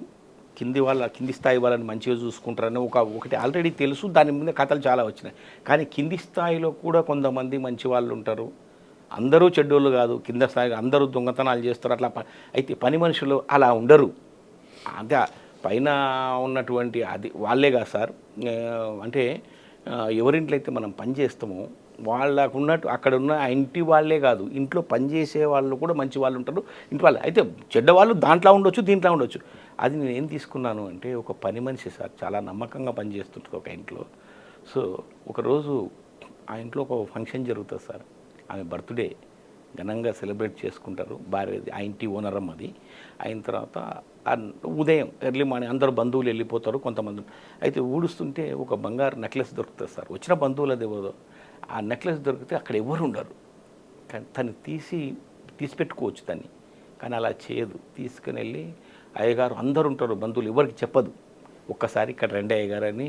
కింది స్థాయి వాళ్ళని మంచిగా చూసుకుంటారని ఒకటి ఆల్రెడీ తెలుసు. దాని మీద కథలు చాలా వచ్చినాయి. కానీ కింది స్థాయిలో కూడా కొంతమంది మంచి వాళ్ళు ఉంటారు, అందరూ చెడ్డోళ్ళు కాదు, కింద స్థాయి అందరూ దొంగతనాలు చేస్తారు అట్లా. అయితే పని మనుషులు అలా ఉండరు. అదే పైన ఉన్నటువంటి అది వాళ్ళే కాదు సార్. అంటే ఎవరింట్లో అయితే మనం పని చేస్తామో వాళ్ళకు ఉన్నట్టు అక్కడ ఉన్న ఆ ఇంటి వాళ్ళే కాదు, ఇంట్లో పనిచేసే వాళ్ళు కూడా మంచి వాళ్ళు ఉంటారు. ఇంటి వాళ్ళు అయితే చెడ్డవాళ్ళు దాంట్లో ఉండొచ్చు, దీంట్లో ఉండొచ్చు. అది నేను ఏం తీసుకున్నాను అంటే, ఒక పని మనిషి సార్ చాలా నమ్మకంగా పనిచేస్తుంటుంది ఒక ఇంట్లో. సో ఒకరోజు ఆ ఇంట్లో ఒక ఫంక్షన్ జరుగుతుంది సార్. ఆమె బర్త్డే ఘనంగా సెలబ్రేట్ చేసుకుంటారు. భార్యది, ఆ ఇంటి ఓనర్ అమ్మది. అయిన తర్వాత ఉదయం ఎర్లీ మార్నింగ్ అందరూ బంధువులు వెళ్ళిపోతారు కొంతమంది. అయితే ఊడుస్తుంటే ఒక బంగారు నెక్లెస్ దొరుకుతుంది సార్. వచ్చిన బంధువులది ఎవరో ఆ నెక్లెస్ దొరికితే అక్కడ ఎవరు ఉండరు. కానీ తను తీసి పెట్టుకోవచ్చు దాన్ని, కానీ అలా చేయదు. తీసుకుని వెళ్ళి అయ్యగారు అందరు ఉంటారు బంధువులు, ఎవరికి చెప్పదు. ఒక్కసారి ఇక్కడ రండి అయ్యగారు అని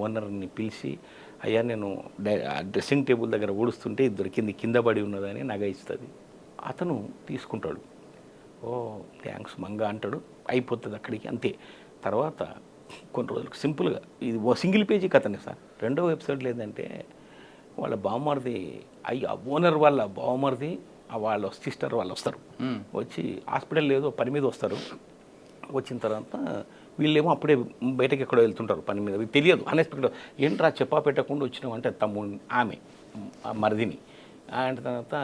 ఓనర్ని పిలిచి, అయ్యా నేను డ్రెస్సింగ్ టేబుల్ దగ్గర ఊడుస్తుంటే ఇది దొరికింది, కింద పడి ఉన్నదని నగ ఇస్తుంది. అతను తీసుకుంటాడు. ఓ థ్యాంక్స్ మంగ అంటాడు, అయిపోతుంది అక్కడికి, అంతే. తర్వాత కొన్ని రోజులకు సింపుల్గా ఇది ఓ సింగిల్ పేజీ కథనే సార్. రెండో ఎపిసోడ్లో ఏంటంటే వాళ్ళ బావమరిది ఓనర్ వాళ్ళ బావమరిది వాళ్ళ సిస్టర్ వాళ్ళు వస్తారు. వచ్చి హాస్పిటల్ లేదో పని మీద వస్తారు. వచ్చిన తర్వాత వీళ్ళేమో అప్పుడే బయటకి ఎక్కడో వెళ్తుంటారు పని మీద, వీళ్ళు తెలియదు. అన్ఎక్స్పెక్టెడ్ ఏంట్రా చెప్పా పెట్టకుండా వచ్చినావు అంటే తమ్ముడిని, ఆమె మరిదిని అంటే తర్వాత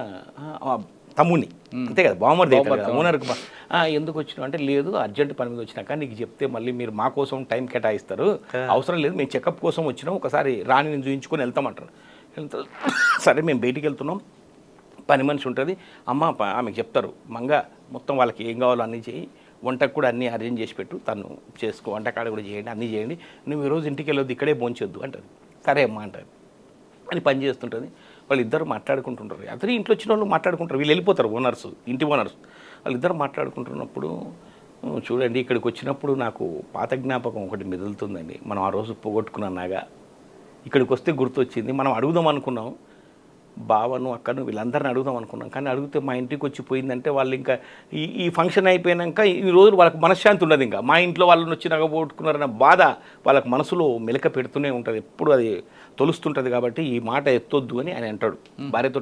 తమ్ముడిని, అంతే కదా బావమరిది ఓనర్కి. ఎందుకు వచ్చినావు అంటే లేదు అర్జెంట్ పని మీద వచ్చినాక నీకు చెప్తే మళ్ళీ మీరు మా కోసం టైం కేటాయిస్తారు, అవసరం లేదు మేము చెకప్ కోసం వచ్చినాం, ఒకసారి రాణిని చూయించుకొని వెళ్తామంటారు. సరే మేము బయటికి వెళ్తున్నాం, పని మనిషి ఉంటుంది అమ్మ, ఆమెకు చెప్తారు మంగ మొత్తం వాళ్ళకి ఏం కావాలో అన్నీ చేయి, వంటకు కూడా అన్నీ అరేంజ్ చేసి పెట్టు, తను చేసుకో, వంటకాడ కూడా చేయండి, అన్నీ చేయండి, నువ్వు ఈరోజు ఇంటికి వెళ్ళొద్దు ఇక్కడే భోంచొద్దు అంటుంది. సరే అమ్మ అంటారు అని పని చేస్తుంటుంది. వాళ్ళిద్దరు మాట్లాడుకుంటుంటారు. అతని ఇంట్లో వచ్చిన వాళ్ళు మాట్లాడుకుంటారు, వీళ్ళు వెళ్ళిపోతారు ఓనర్స్, ఇంటి ఓనర్స్. వాళ్ళిద్దరు మాట్లాడుకుంటున్నప్పుడు చూడండి ఇక్కడికి వచ్చినప్పుడు నాకు పాత జ్ఞాపకం ఒకటి మెదులుతుందండి. మనం ఆ రోజు పోగొట్టుకున్నాగా ఇక్కడికి వస్తే గుర్తొచ్చింది. మనం అడుగుదాం అనుకున్నాం, బావను అక్కను వీళ్ళందరిని అడుగుదాం అనుకున్నాం, కానీ అడిగితే మా ఇంటికి వచ్చి పోయిందంటే వాళ్ళు ఇంకా ఈ ఫంక్షన్ అయిపోయాక ఈ రోజు వాళ్ళకి మనశ్శాంతి ఉండదు. ఇంకా మా ఇంట్లో వాళ్ళని వచ్చి నగబోట్టుకున్నారన్న బాధ వాళ్ళకి మనసులో మెలక పెడుతూనే ఉంటుంది, ఎప్పుడు అది తొలుస్తుంటుంది. కాబట్టి ఈ మాట ఎత్తొద్దు అని ఆయన అంటాడు భార్యతో.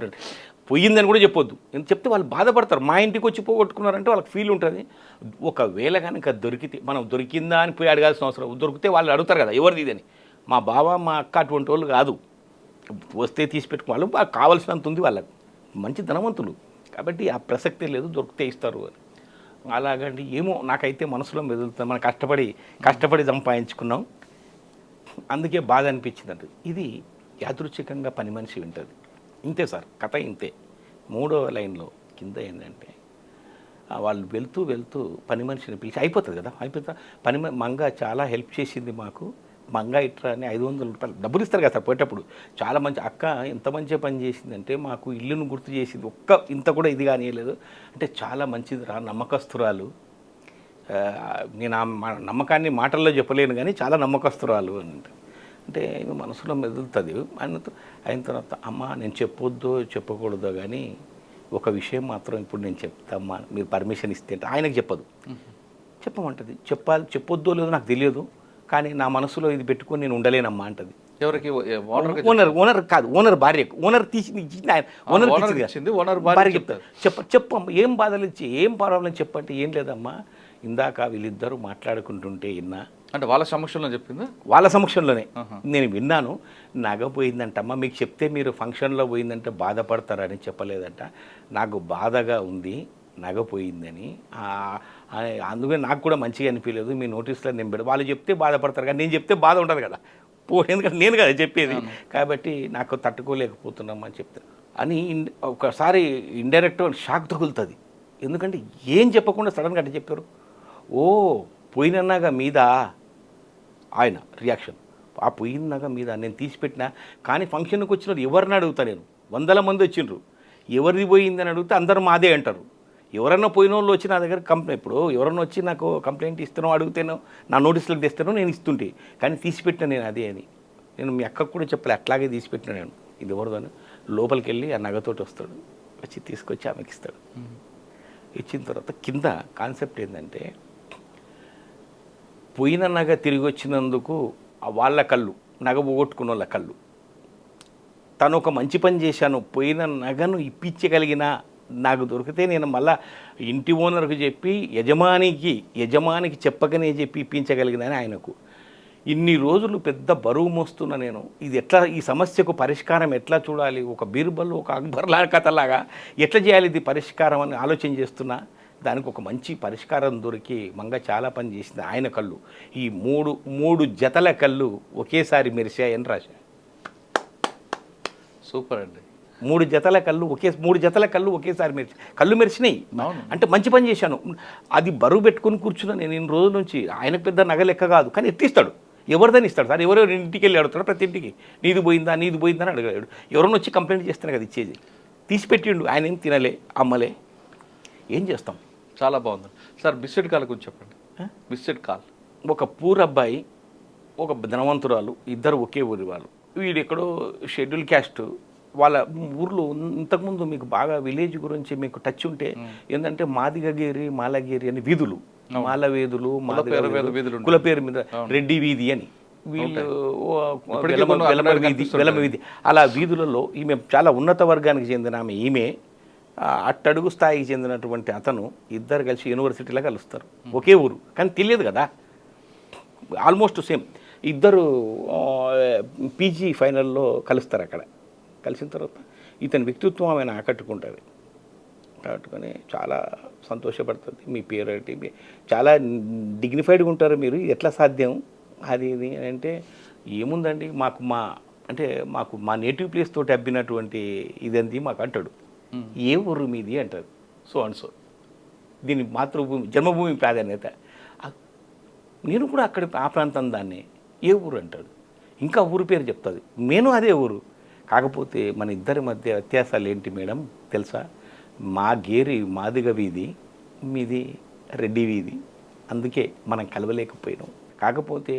పోయిందని కూడా చెప్పొద్దు, ఎందుకు చెప్తే వాళ్ళు బాధపడతారు. మా ఇంటికి వచ్చి పోగొట్టుకున్నారంటే వాళ్ళకి ఫీల్ ఉంటుంది. ఒకవేళ కనుక దొరికితే మనం దొరికిందా అని పోయి అడగాల్సిన అవసరం, దొరికితే వాళ్ళు అడుగుతారు కదా ఎవరిది ఇదని. మా బావ మా అక్క అటువంటి వాళ్ళు కాదు, వస్తే తీసి పెట్టుకోవాలి, వాళ్ళు కావాల్సినంత ఉంది, వాళ్ళకి మంచి ధనవంతులు కాబట్టి ఆ ప్రసక్తే లేదు, దొరికితే ఇస్తారు అని. అలాగండి ఏమో నాకైతే మనసులో మెదులుతుంది. మనం కష్టపడి సంపాదించుకున్నాం, అందుకే బాధ అనిపించిందంట. ఇది యాదృచ్ఛికంగా పని మనిషి వింటుంది. ఇంతే సార్ కథ, ఇంతే. 3వ లైన్లో కింద ఏంటంటే వాళ్ళు వెళ్తూ పని మనిషిని పిలిచి అయిపోతుంది కదా, అయిపోతా మంగ చాలా హెల్ప్ చేసింది మాకు, మంగ ఇట్రా అని 500 రూపాయలు డబ్బులు ఇస్తారు కదా సార్ పోయేటప్పుడు. చాలా మంచి అక్క ఎంత మంచిగా పని చేసిందంటే మాకు ఇల్లును గుర్తు చేసింది, ఇంత కూడా ఇది కానియలేదు అంటే చాలా మంచిది రా, నమ్మకస్తురాలు. నేను ఆ నమ్మకాన్ని మాటల్లో చెప్పలేను కానీ చాలా నమ్మకస్తురాలు అంటే మనసులో మెదులుతుంది. అయిన తర్వాత అమ్మ నేను చెప్పకూడదో కానీ ఒక విషయం మాత్రం ఇప్పుడు నేను చెప్తామ్మా, మీరు పర్మిషన్ ఇస్తే అంటే ఆయనకు చెప్పమంటది. చెప్పొద్దో లేదో నాకు తెలియదు, కానీ నా మనసులో ఇది పెట్టుకొని నేను ఉండలేనమ్మా అంటది. ఎవరికి? ఓనర్ కాదు, ఓనర్ భార్యకు. ఓనర్ తీసి ఓనర్ భార్య చెప్తారు, చెప్పమ్మా ఏం బాధలు ఇచ్చి ఏం ప్రాబ్లం చెప్పంటే ఏం లేదమ్మా, ఇందాక వీళ్ళిద్దరూ మాట్లాడుకుంటుంటే విన్నా. అంటే వాళ్ళ సమక్షంలో చెప్పిందా? వాళ్ళ సమక్షంలోనే నేను విన్నాను. నగ పోయిందంటమ్మా, మీకు చెప్తే మీరు ఫంక్షన్లో పోయిందంటే బాధపడతారని చెప్పలేదంట, నాకు బాధగా ఉంది నగ పోయిందని. అందుకని నాకు కూడా మంచిగా అనిపించలేదు, మీ నోటీస్లో నేను వాళ్ళు చెప్తే బాధపడతారు కానీ నేను చెప్తే బాధ ఉంటుంది కదా, ఎందుకంటే నేను కదా చెప్పేది, కాబట్టి నాకు తట్టుకోలేకపోతున్నామని చెప్తే అని ఒకసారి ఇండైరెక్ట్ షాక్ తగులుతుంది. ఎందుకంటే ఏం చెప్పకుండా సడన్గా అంటే చెప్పారు. ఓ పోయినన్నాగా మీద ఆయన రియాక్షన్, ఆ పోయినగా మీద నేను తీసిపెట్టినా, కానీ ఫంక్షన్కి వచ్చిన ఎవరిని అడుగుతా, నేను 100 మంది వచ్చిండ్రు, ఎవరిది పోయిందని అడిగితే అందరూ మాదే అంటారు. ఎవరన్నా పోయిన వాళ్ళు వచ్చి నా దగ్గర కంప్లైంట్, ఇప్పుడు ఎవరన్నా వచ్చి నాకు కంప్లైంట్ ఇస్తానో అడిగితేనో నా నోటీసులకు తెస్తానో నేను ఇస్తుంటే, కానీ తీసిపెట్టినా నేను అదే అని. నేను మీ అక్కకు కూడా చెప్పలే, అట్లాగే తీసిపెట్టినా నేను. ఇది ఎవరిదని లోపలికి వెళ్ళి ఆ నగతోటి వస్తాడు, వచ్చి తీసుకొచ్చి ఆమెకి ఇస్తాడు. ఇచ్చిన తర్వాత కింద కాన్సెప్ట్ ఏంటంటే, పోయిన నగ తిరిగి వచ్చినందుకు వాళ్ళ కళ్ళు, నగ పోగొట్టుకున్న వాళ్ళ కళ్ళు తను ఒక మంచి పని చేశాను, పోయిన నగను ఇప్పించగలిగిన, నాకు దొరికితే నేను మళ్ళా ఇంటి ఓనర్కి చెప్పి యజమానికి చెప్పకనే చెప్పి ఇప్పించగలిగినని ఆయనకు. ఇన్ని రోజులు పెద్ద బరువు మోస్తున్న నేను ఇది ఎట్లా, ఈ సమస్యకు పరిష్కారం ఎట్లా చూడాలి, ఒక బీర్బల్ ఒక అక్బర్లా కథలాగా ఎట్లా చేయాలి ఇది పరిష్కారం అని ఆలోచన చేస్తున్నా. దానికి ఒక మంచి పరిష్కారం దొరికి మంగ చాలా పని చేసింది. ఆయన కళ్ళు, ఈ మూడు జతల కళ్ళు ఒకేసారి మెరిశాయని రాశా. సూపర్ అండి. మూడు జతల కళ్ళు ఒకేసారి కళ్ళు మెరిసినాయి. అంటే మంచి పని చేశాను. అది బరువు పెట్టుకుని కూర్చున్నా నేను ఇన్ని రోజుల నుంచి. ఆయనకు పెద్ద నగ లెక్క కాదు, కానీ ఎత్తిస్తాడు. ఎవరిదని ఇస్తాడు సార్? ఎవరో ఇంటికి వెళ్ళి అడుగుతాడు, ప్రతి ఇంటికి నీది పోయిందా అని అడగలేడు. ఎవరైనా వచ్చి కంప్లైంట్ చేస్తాను కదా ఇచ్చేది. తీసిపెట్టిండు, ఆయన ఏం తినలే అమ్మలే. ఏం చేస్తాం? చాలా బాగుంది సార్. బిస్కెట్ కాల్ గురించి చెప్పండి. బిస్కెట్ కాల్ ఒక పూర్ అబ్బాయి, ఒక ధనవంతురాలు, ఇద్దరు ఒకే ఊరి వాళ్ళు. వీడు ఎక్కడో షెడ్యూల్ క్యాస్ట్. వాళ్ళ ఊర్లో ఇంతకుముందు మీకు బాగా విలేజ్ గురించి మీకు టచ్ ఉంటే ఏంటంటే మాదిగగేరి, మాలగేరి అని వీధులు, మాలవేదులు, కుల పేరు మీద రెడ్డి వీధి అని, వీళ్ళు వెలమ వీధి, అలా వీధులలో ఈమె చాలా ఉన్నత వర్గానికి చెందిన ఆమె. ఈమె అట్టడుగు స్థాయికి చెందినటువంటి అతను, ఇద్దరు కలిసి యూనివర్సిటీలో కలుస్తారు. ఒకే ఊరు, కానీ తెలియదు కదా, ఆల్మోస్ట్ సేమ్. ఇద్దరు పీజీ ఫైనల్లో కలుస్తారు. అక్కడ కలిసిన తర్వాత ఇతని వ్యక్తిత్వం ఆమెను ఆకట్టుకుంటుంది. ఆకట్టుకొని చాలా సంతోషపడుతుంది. మీ పేరు ఏంటి, చాలా డిగ్నిఫైడ్గా ఉంటారు మీరు, ఎట్లా సాధ్యం అది ఇది అంటే, ఏముందండి మాకు మా నేటివ్ ప్లేస్ తోటి అబ్బినటువంటి ఇదంది మాకు అంటాడు. ఏ ఊరు మీది అంటారు. సో అండ్ సో, దీని మాతృభూమి జన్మభూమి ప్రాధాన్యత. నేను కూడా అక్కడ ఆ ప్రాంతం దాన్ని ఏ ఊరు అంటాడు. ఇంకా ఊరు పేరు చెప్తుంది, నేను అదే ఊరు. కాకపోతే మన ఇద్దరి మధ్య వ్యత్యాసాలు ఏంటి మేడం తెలుసా? మా గేరి మాదిగ వీధి, మీది రెడ్డి వీధి, అందుకే మనం కలవలేకపోయినాం. కాకపోతే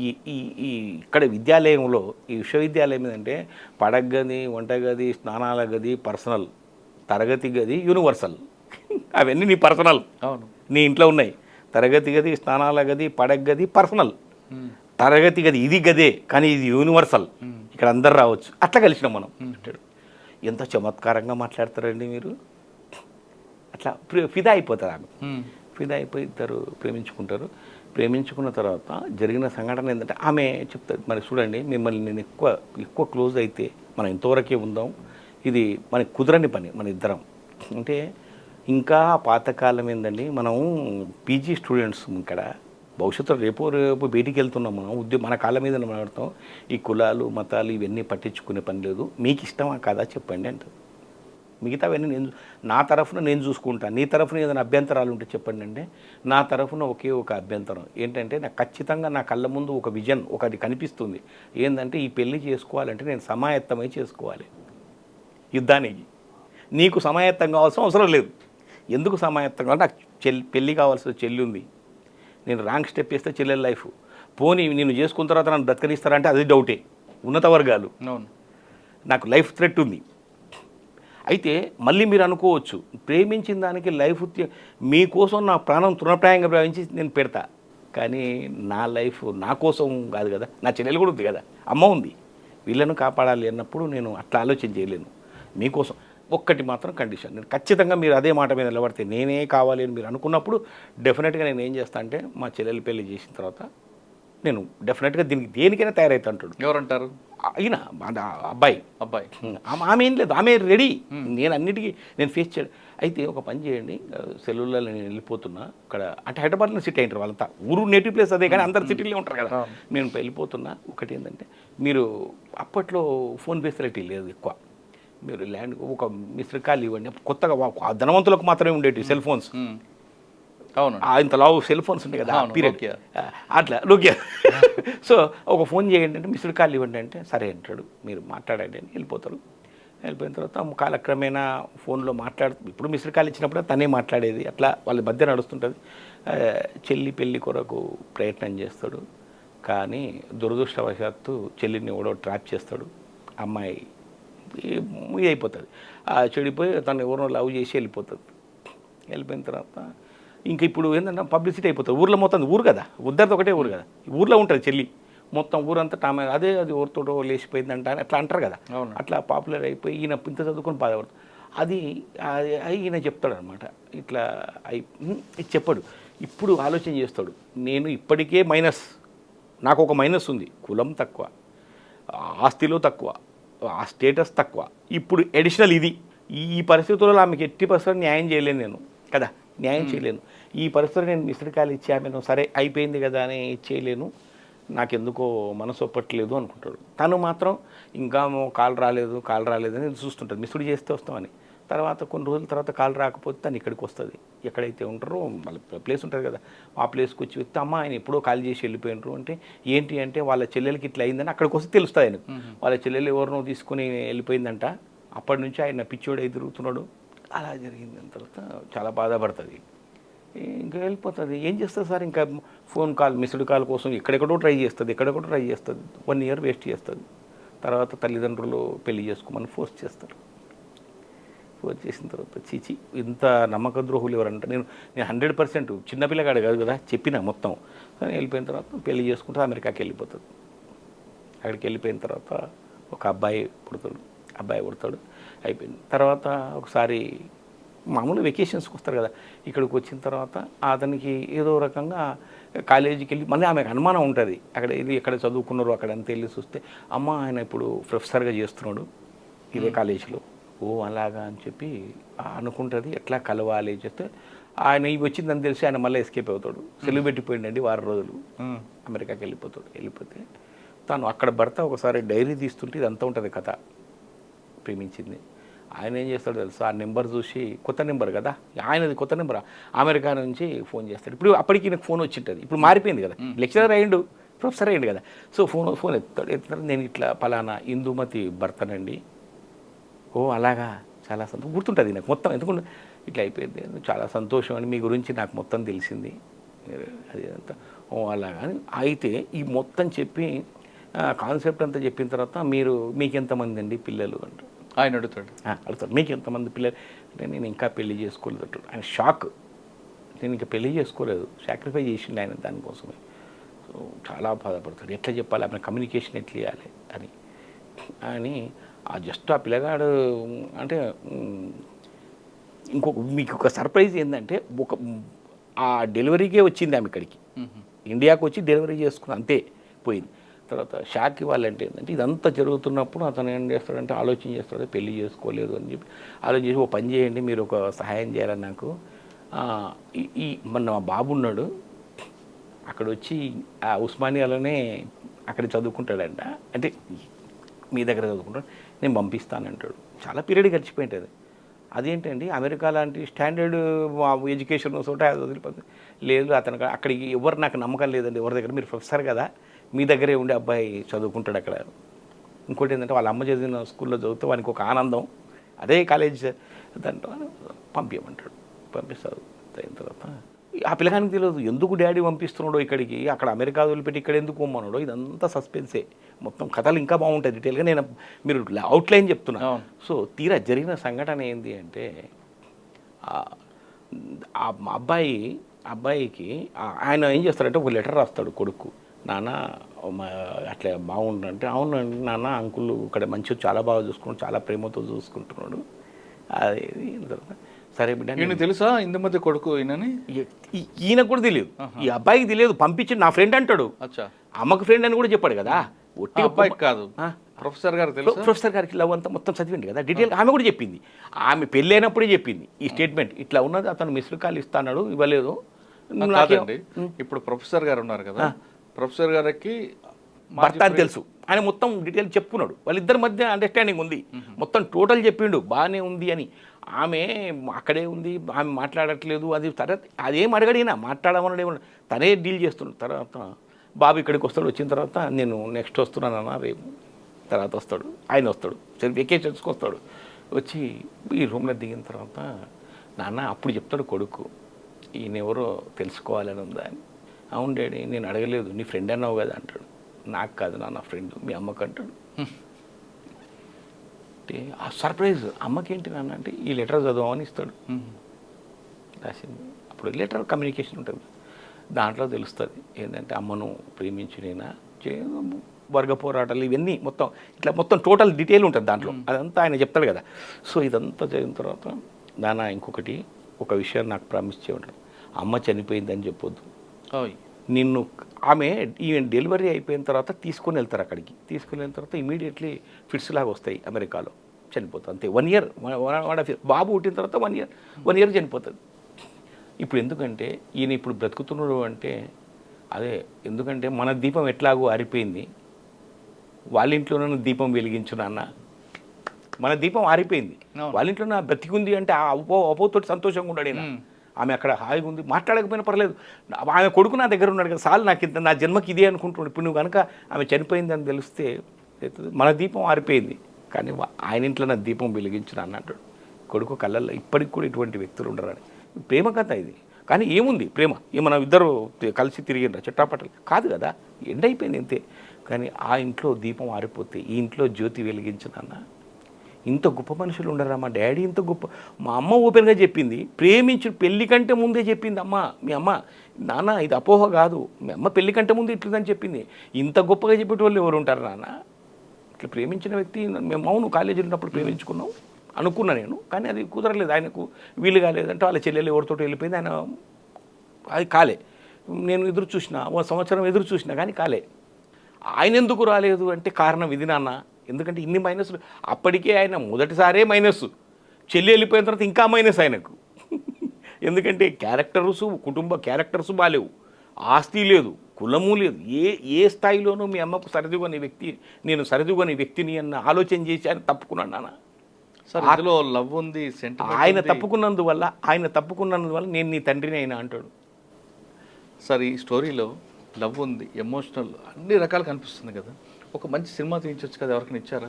ఈ ఈ ఈ ఇక్కడ విద్యాలయంలో, ఈ విశ్వవిద్యాలయం ఏంటంటే పడగది, వంటగది, స్నానాల గది పర్సనల్, తరగతి గది యూనివర్సల్. అవన్నీ నీ పర్సనల్, అవును, నీ ఇంట్లో ఉన్నాయి. తరగతి గది, స్నానాల గది, పడగది పర్సనల్. తరగతి గది ఇది గదే, కానీ ఇది యూనివర్సల్, ఇక్కడ అందరు రావచ్చు. అట్లా కలిసినాం మనం అంటాడు. ఎంత చమత్కారంగా మాట్లాడతారండి మీరు. అట్లా ఫిదా అయిపోతారు ఆమె. ఫిదా అయిపోయి ఇద్దరు ప్రేమించుకుంటారు. ప్రేమించుకున్న తర్వాత జరిగిన సంఘటన ఏంటంటే ఆమె చెప్తారు, మరి చూడండి మిమ్మల్ని నేను ఎక్కువ క్లోజ్ అయితే మనం ఇంతవరకే ఉందాం, ఇది మనకి కుదరని పని మన ఇద్దరం. అంటే ఇంకా పాతకాలం ఏందండి, మనం పీజీ స్టూడెంట్స్ ఇక్కడ, భవిష్యత్తులో రేపు బయటికి వెళ్తున్నాం మనం, మన కాళ్ళ మీద మాట్లాడతాం. ఈ కులాలు మతాలు ఇవన్నీ పట్టించుకునే పని లేదు, మీకు ఇష్టమా కాదా చెప్పండి అంటారు. మిగతావన్నీ నా తరఫున నేను చూసుకుంటాను, నీ తరఫున ఏదైనా అభ్యంతరాలు ఉంటే చెప్పండి అంటే, నా తరఫున ఒకే ఒక అభ్యంతరం ఏంటంటే, నాకు ఖచ్చితంగా నా కళ్ళ ముందు ఒక విజన్ ఒకటి కనిపిస్తుంది. ఏంటంటే ఈ పెళ్లి చేసుకోవాలంటే నేను సమాయత్తమై చేసుకోవాలి యుద్ధానికి. నీకు సమాయత్తం కావాల్సిన అవసరం లేదు. ఎందుకు సమాయత్తం కావాలి? నాకు పెళ్ళి కావాల్సిన చెల్లి ఉంది. నేను రాంగ్ స్టెప్ వేస్తే చెల్లెల లైఫ్ పోనీ, నేను చేసుకున్న తర్వాత నన్ను బ్రతకనిస్తారంటే అది డౌటే. ఉన్నత వర్గాలు, నాకు లైఫ్ థ్రెట్ ఉంది. అయితే మళ్ళీ మీరు అనుకోవచ్చు, ప్రేమించిన దానికి లైఫ్ మీకోసం నా ప్రాణం తృణప్రాయంగా భావించి నేను పెడతా, కానీ నా లైఫ్ నా కోసం కాదు కదా, నా చెల్లెలు కూడా ఉంది కదా, అమ్మ ఉంది, వీళ్ళను కాపాడాలి అన్నప్పుడు నేను అట్లా ఆలోచన చేయలేను. మీకోసం ఒక్కటి మాత్రం కండిషన్, నేను ఖచ్చితంగా మీరు అదే మాట మీద నిలబడితే నేనే కావాలి అని మీరు అనుకున్నప్పుడు డెఫినెట్గా నేను ఏం చేస్తా అంటే, మా చెల్లెలు పెళ్లి చేసిన తర్వాత నేను డెఫినెట్గా దేనికైనా తయారైతే అంటాడు. ఎవరంటారు? అయినా అబ్బాయి ఆమె ఏం లేదు, ఆమె రెడీ, నేను అన్నిటికీ నేను ఫేస్ చేయడం. అయితే ఒక పని చేయండి, సెలవుల్లో నేను వెళ్ళిపోతున్నా, ఇక్కడ అంటే హైదరాబాద్లో సిటీ అయింటారు వాళ్ళంతా, ఊరు నేటివ్ ప్లేస్ అదే, కానీ అందరు సిటీలో ఉంటారు కదా, నేను వెళ్ళిపోతున్నా. ఒకటి ఏంటంటే, మీరు అప్పట్లో ఫోన్ ఫెసిలిటీ లేదు ఎక్కువ, మీరు ల్యాండ్ ఒక మిస్డ్ కాల్ ఇవ్వండి. కొత్తగా ధనవంతులకు మాత్రమే ఉండేవి సెల్ ఫోన్స్. అవును, ఇంత లావు సెల్ ఫోన్స్ ఉంటాయి కదా పీరియడ్, అట్లా నోకియా. సో ఒక ఫోన్ చేయండి అంటే, మిస్డ్ కాల్ ఇవ్వండి అంటే సరే అంటాడు, మీరు మాట్లాడండి అని వెళ్ళిపోతారు. వెళ్ళిపోయిన తర్వాత కాలక్రమేణా ఫోన్లో ఇప్పుడు మిస్డ్ కాల్ ఇచ్చినప్పుడు తనే మాట్లాడేది, అట్లా వాళ్ళ మధ్య నడుస్తుంటుంది. చెల్లి పెళ్ళి కొరకు ప్రయత్నం చేస్తాడు, కానీ దురదృష్టవశాత్తు చెల్లిని ఎవడో ట్రాప్ చేస్తాడు. అమ్మాయి ఇది అయిపోతుంది, చెడిపోయి తను ఎవరినో లవ్ చేసి వెళ్ళిపోతుంది. వెళ్ళిపోయిన తర్వాత ఇంకా ఇప్పుడు ఏంటంటే పబ్లిసిటీ అయిపోతుంది ఊర్లో మొత్తం. ఊరు కదా, ఉద్దరిది ఒకటే ఊరు కదా, ఊర్లో ఉంటుంది చెల్లి, మొత్తం ఊరంతా టామే అదే అది ఎవరితోటో లేచిపోయిందంట అని అట్లా అంటారు కదా. అవును. అట్లా పాపులర్ అయిపోయి ఈయన ఇంత చదువుకొని బాధపడుతుంది. అది ఈయన చెప్తాడు అనమాట. ఇట్లా ఇది చెప్పాడు. ఇప్పుడు ఆలోచన చేస్తాడు. నేను ఇప్పటికే మైనస్, నాకు ఒక మైనస్ ఉంది, కులం తక్కువ, ఆస్తిలో తక్కువ, ఆ స్టేటస్ తక్కువ, ఇప్పుడు అడిషనల్ ఇది. ఈ పరిస్థితుల్లో ఆమెకి ఎట్టి పరిస్థితుల్లో న్యాయం చేయలేను నేను కదా, న్యాయం చేయలేను. ఈ పరిస్థితుల్లో నేను మిస్డ్ ఇచ్చి ఆమెను సరే అయిపోయింది కదా అని చేయలేను, నాకెందుకో మనసు ఒప్పట్లేదు అనుకుంటాడు. తను మాత్రం ఇంకా కాల్ రాలేదు అని చూస్తుంటుంది. మిస్డ్ చేస్తే వస్తామని. తర్వాత కొన్ని రోజుల తర్వాత కాల్ రాకపోతే తను ఇక్కడికి వస్తుంది. ఎక్కడైతే ఉంటారో వాళ్ళ ప్లేస్ ఉంటుంది కదా, ఆ ప్లేస్కి వచ్చి వెళ్తే అమ్మ ఆయన ఎప్పుడో కాల్ చేసి వెళ్ళిపోయినారు అంటే, ఏంటి అంటే వాళ్ళ చెల్లెలకి ఇట్లా అయిందని అక్కడికి వస్తే తెలుస్తుంది ఆయనకు. వాళ్ళ చెల్లెలు ఎవరినో తీసుకుని వెళ్ళిపోయిందంట, అప్పటి నుంచి ఆయన పిచ్చోడు తిరుగుతున్నాడు. అలా జరిగింది. దాని తర్వాత చాలా బాధపడుతుంది. ఇంకా వెళ్ళిపోతుంది. ఏం చేస్తుంది సార్, ఇంకా ఫోన్ కాల్ మిస్డ్ కాల్ కోసం ఎక్కడెక్కడో ట్రై చేస్తుంది. 1 ఇయర్ వేస్ట్ చేస్తుంది. తర్వాత తల్లిదండ్రులు పెళ్లి చేసుకోమని ఫోర్స్ చేస్తారు. ఫోర్స్ చేసిన తర్వాత చీచి ఇంత నమ్మక ద్రోహులు ఎవరంటే, నేను 100% చిన్నపిల్లగాడు కాదు కదా, చెప్పిన మొత్తం. వెళ్ళిపోయిన తర్వాత పెళ్లి చేసుకుంటే అమెరికాకి వెళ్ళిపోతుంది. అక్కడికి వెళ్ళిపోయిన తర్వాత ఒక అబ్బాయి పుడతాడు. అయిపోయింది. తర్వాత ఒకసారి మామూలు వెకేషన్స్కి వస్తారు కదా, ఇక్కడికి వచ్చిన తర్వాత అతనికి ఏదో రకంగా కాలేజీకి వెళ్ళి మళ్ళీ ఆమెకు అనుమానం ఉంటుంది. ఎక్కడ చదువుకున్నారు అక్కడ అంతా వెళ్ళి చూస్తే, అమ్మ ఆయన ఇప్పుడు ప్రొఫెసర్గా చేస్తున్నాడు ఇదే కాలేజీలో. ఓ అలాగా అని చెప్పి అనుకుంటుంది. ఎట్లా కలవాలి చేస్తే ఆయన ఇవి వచ్చిందని తెలిసి ఆయన మళ్ళీ ఎస్కేప్ అవుతాడు. సెలవు పెట్టిపోయిందండి 6 రోజులు, అమెరికాకి వెళ్ళిపోతే తను అక్కడ భర్త ఒకసారి డైరీ తీస్తుంటే ఇదంతా ఉంటుంది కథ, ప్రేమించింది. ఆయన ఏం చేస్తాడు తెలుసా, ఆ నెంబర్ చూసి, కొత్త నెంబర్ కదా ఆయనది, కొత్త నెంబర్, అమెరికా నుంచి ఫోన్ చేస్తాడు. ఇప్పుడు అప్పటికి నాకు ఫోన్ వచ్చింటుంది, ఇప్పుడు మారిపోయింది కదా, లెక్చరర్ అయ్యిండు, ప్రొఫెసర్ అయ్యిండు కదా. సో ఫోన్ ఎత్తాడు, నేను ఇట్లా పలానా ఇందుమతి భర్తనండి. ఓ అలాగా, చాలా సంతోషం, గుర్తుంటుంది నాకు మొత్తం. ఎందుకంటే ఇట్లా అయిపోయింది, చాలా సంతోషం అని, మీ గురించి నాకు మొత్తం తెలిసింది అది అంతా. ఓ అలాగా అని అయితే ఈ మొత్తం చెప్పి కాన్సెప్ట్ అంతా చెప్పిన తర్వాత, మీకు ఎంతమంది అండి పిల్లలు అంటారు. ఆయన అడుగుతాడు మీకు ఎంతమంది పిల్లలు అంటే, నేను ఇంకా పెళ్లి చేసుకోలేదు అంటాడు. ఆయన షాక్, నేను ఇంకా పెళ్లి చేసుకోలేదు, సాక్రిఫై చేసిండు ఆయన దానికోసమే. సో చాలా బాధపడతాడు, ఎట్లా చెప్పాలి ఆమె కమ్యూనికేషన్ ఎట్లా ఇవ్వాలి అని జస్ట్ ఆ పిల్లగాడు అంటే. మీకు ఒక సర్ప్రైజ్ ఏంటంటే, ఆ డెలివరీకే వచ్చింది ఆమె ఇక్కడికి, ఇండియాకి వచ్చి డెలివరీ చేసుకుని అంతే పోయింది. తర్వాత షాక్ ఇవ్వాలంటే ఏంటంటే, ఇదంతా జరుగుతున్నప్పుడు అతను ఏం చేస్తాడంటే, ఆలోచన చేస్తాడు, పెళ్లి చేసుకోలేదు అని చెప్పి ఆలోచన చేసి, ఓ పని చేయండి, మీరు ఒక సహాయం చేయాలని నాకు, మా బాబు ఉన్నాడు అక్కడ వచ్చి ఆ ఉస్మానియాలోనే అక్కడ చదువుకుంటాడంట, అంటే మీ దగ్గర చదువుకుంటాడు, నేను పంపిస్తానంటాడు. చాలా పీరియడ్ గడిచిపోయింటుంది. అదేంటండి అమెరికా లాంటి స్టాండర్డ్ ఎడ్యుకేషన్ చోట వదిలిపోతుంది. లేదు అతనికి అక్కడికి ఎవరు నాకు నమ్మకం లేదండి, ఎవరి దగ్గర, మీరు ప్రొఫెసర్ కదా, మీ దగ్గరే ఉండే అబ్బాయి చదువుకుంటాడు అక్కడ. ఇంకోటి ఏంటంటే, వాళ్ళ అమ్మ చదివిన స్కూల్లో చదివితే వానికి ఒక ఆనందం, అదే కాలేజ్ దాంట్లో పంపించమంటాడు. పంపిస్తారు. అయిన తర్వాత ఆ పిల్లగానికి తెలియదు ఎందుకు డాడీ పంపిస్తున్నాడో ఇక్కడికి, అక్కడ అమెరికా వదిలిపెట్టి ఇక్కడ ఎందుకు పోమన్నాడో, ఇదంతా సస్పెన్సే. మొత్తం కథలు ఇంకా బాగుంటుంది డీటెయిల్గా, నేను మీరు అవుట్లైన్ చెప్తున్నా. సో తీరా జరిగిన సంఘటన ఏంటి అంటే, ఆ అబ్బాయికి ఆయన ఏం చేస్తారంటే, ఒక లెటర్ రాస్తాడు కొడుకు, నాన్న అట్లా బాగుండంటే, అవును నాన్న అంకుల్ ఇక్కడ మంచిగా చాలా బాగా చూసుకుంటాడు, చాలా ప్రేమతో చూసుకుంటున్నాడు, అది తర్వాత సరే బిడ్డ. ఈయన తెలుసా ఇందుమతి కొడుకు ఈయనని? ఈయనకు కూడా తెలియదు, ఈ అబ్బాయికి తెలియదు. పంపించి నా ఫ్రెండ్ అంటాడు, అమ్మకు ఫ్రెండ్ అని కూడా చెప్పాడు కదా. ఒట్టి అబ్బాయికి కాదు, ప్రొఫెసర్ గారు తెలుసు, ప్రొఫెసర్ గారికి లవ్ అంతా మొత్తం చదివింది కదా డీటెయిల్. ఆమె కూడా చెప్పింది, ఆమె పెళ్ళి అయినప్పుడే చెప్పింది ఈ స్టేట్మెంట్, ఇట్లా ఉన్నది, అతను మిస్డ్ కాల్ ఇస్తాడు, ఇవ్వలేదు. కాదండి, ఇప్పుడు ప్రొఫెసర్ గారు ఉన్నారు కదా, ప్రొఫెసర్ గారికి భర్త అని తెలుసు, ఆయన మొత్తం డీటెయిల్ చెప్పుకున్నాడు. వాళ్ళిద్దరి మధ్య అండర్స్టాండింగ్ ఉంది, మొత్తం టోటల్ చెప్పిండు, బాగానే ఉంది అని. ఆమె అక్కడే ఉంది, ఆమె మాట్లాడట్లేదు, అది తర్వాత అదేం అడగడినా మాట్లాడమన్నాడు, ఏమన్నా తనే డీల్ చేస్తున్నాడు. తర్వాత బాబు ఇక్కడికి వస్తాడు, వచ్చిన తర్వాత నేను నెక్స్ట్ వస్తున్నానన్నా రేపు, తర్వాత వస్తాడు, ఆయన వస్తాడు, సరే వెకేషన్స్కి వస్తాడు, వచ్చి ఈ రూమ్లో దిగిన తర్వాత, నాన్న అప్పుడు చెప్తాడు కొడుకు, ఈయన ఎవరో తెలుసుకోవాలని ఉందా అని. అవును డాడీ, నేను అడగలేదు, నీ ఫ్రెండ్ అన్నావు కదా అంటాడు. నాకు కాదు నాన్న ఫ్రెండ్, మీ అమ్మకు అంటాడు. అంటే ఆ సర్ప్రైజ్ అమ్మకేంటి నాన్న అంటే, ఈ లెటర్ చదవమని ఇస్తాడు, రాసింది. అప్పుడు లెటర్ కమ్యూనికేషన్ ఉంటుంది, దాంట్లో తెలుస్తుంది ఏంటంటే, అమ్మను ప్రేమించినైనా వర్గ పోరాటాలు ఇవన్నీ మొత్తం ఇట్లా మొత్తం టోటల్ డీటెయిల్ ఉంటుంది దాంట్లో, అదంతా ఆయన చెప్తాడు కదా. సో ఇదంతా జరిగిన తర్వాత నాన్న ఇంకొకటి ఒక విషయం నాకు ప్రామిస్ చేయడం, అమ్మ చనిపోయిందని చెప్పొద్దు. నిన్ను ఆమె ఈవెన్ డెలివరీ అయిపోయిన తర్వాత తీసుకొని వెళ్తారు అక్కడికి, తీసుకొని వెళ్ళిన తర్వాత ఇమీడియట్లీ ఫిట్స్ లాగా వస్తాయి, అమెరికాలో చనిపోతుంది అంతే. 1 year బాబు పుట్టిన తర్వాత 1 year చనిపోతుంది. ఇప్పుడు ఎందుకంటే ఈయన ఇప్పుడు బ్రతుకుతున్నాడు అంటే అదే, ఎందుకంటే మన దీపం ఎట్లాగో ఆరిపోయింది, వాళ్ళ ఇంట్లోనూ దీపం వెలిగించు నాన్న. మన దీపం ఆరిపోయింది, వాళ్ళ ఇంట్లో నా బ్రతికుంది అంటే ఆ అపోతోటి సంతోషంగా ఉన్నాడు ఈయన. ఆమె అక్కడ హాయిగా ఉంది, మాట్లాడకపోయినా పర్లేదు, ఆమె కొడుకు నా దగ్గర ఉన్నాడు కదా, సార్లు నాకు ఇంత నా జన్మకి ఇదే అనుకుంటున్నాడు. ఇప్పుడు నువ్వు కనుక ఆమె చనిపోయింది అని తెలిస్తే మన దీపం ఆరిపోయింది, కానీ ఆయన ఇంట్లో నా దీపం వెలిగించిన అన్నట్టు కొడుకు కళ్ళల్లో ఇప్పటికి కూడా ఇటువంటి వ్యక్తులు ఉండరని. ప్రేమ కథ ఇది. కానీ ఏముంది ప్రేమ, మనం ఇద్దరు కలిసి తిరిగిండ్రా చెట్టాపట్టలు కాదు కదా, ఎండ్ అయిపోయింది అంతే. కానీ ఆ ఇంట్లో దీపం ఆరిపోతే ఈ ఇంట్లో జ్యోతి వెలిగించనన్న ఇంత గొప్ప మనుషులు ఉండరా. మా డాడీ ఇంత గొప్ప, మా అమ్మ ఓపెన్గా చెప్పింది, ప్రేమించు పెళ్లి కంటే ముందే చెప్పింది అమ్మ, మీ అమ్మ నాన్న ఇది అపోహ కాదు, మీ అమ్మ పెళ్లి కంటే ముందు ఇట్లుందని చెప్పింది. ఇంత గొప్పగా చెప్పేటి వాళ్ళు ఎవరు ఉంటారు నాన్న. ఇట్లా ప్రేమించిన వ్యక్తి, మేము అవును కాలేజీలో ఉన్నప్పుడు ప్రేమించుకున్నాం అనుకున్నా నేను, కానీ అది కుదరలేదు, ఆయనకు వీలు కాలేదంటే వాళ్ళ చెల్లెలు ఎవరితో వెళ్ళిపోయింది, ఆయన అది కాలే. నేను ఎదురు చూసిన 1 సంవత్సరం ఎదురు చూసినా కానీ కాలే. ఆయన ఎందుకు రాలేదు అంటే కారణం ఇది నాన్న, ఎందుకంటే ఇన్ని మైనస్లు అప్పటికే ఆయన మొదటిసారే మైనస్, చెల్లి వెళ్ళిపోయిన తర్వాత ఇంకా మైనస్ ఆయనకు. ఎందుకంటే క్యారెక్టర్స్, కుటుంబ క్యారెక్టర్స్ బాలేవు, ఆస్తి లేదు, కులము లేదు, ఏ స్థాయిలోనూ మీ అమ్మకు సరిదిగొని వ్యక్తి, నేను సరిదిగొని వ్యక్తిని అన్న ఆలోచన చేసి ఆయన తప్పుకున్నాను నాన్న. సార్ అందులో లవ్ ఉంది, ఆయన తప్పుకున్నందువల్ల నేను నీ తండ్రిని అయినా అంటాడు. సార్ ఈ స్టోరీలో లవ్ ఉంది, ఎమోషనల్ అన్ని రకాలు కనిపిస్తుంది కదా, ఒక మంచి సినిమా తీయించవచ్చు కదా, ఎవరికైనా ఇచ్చారా?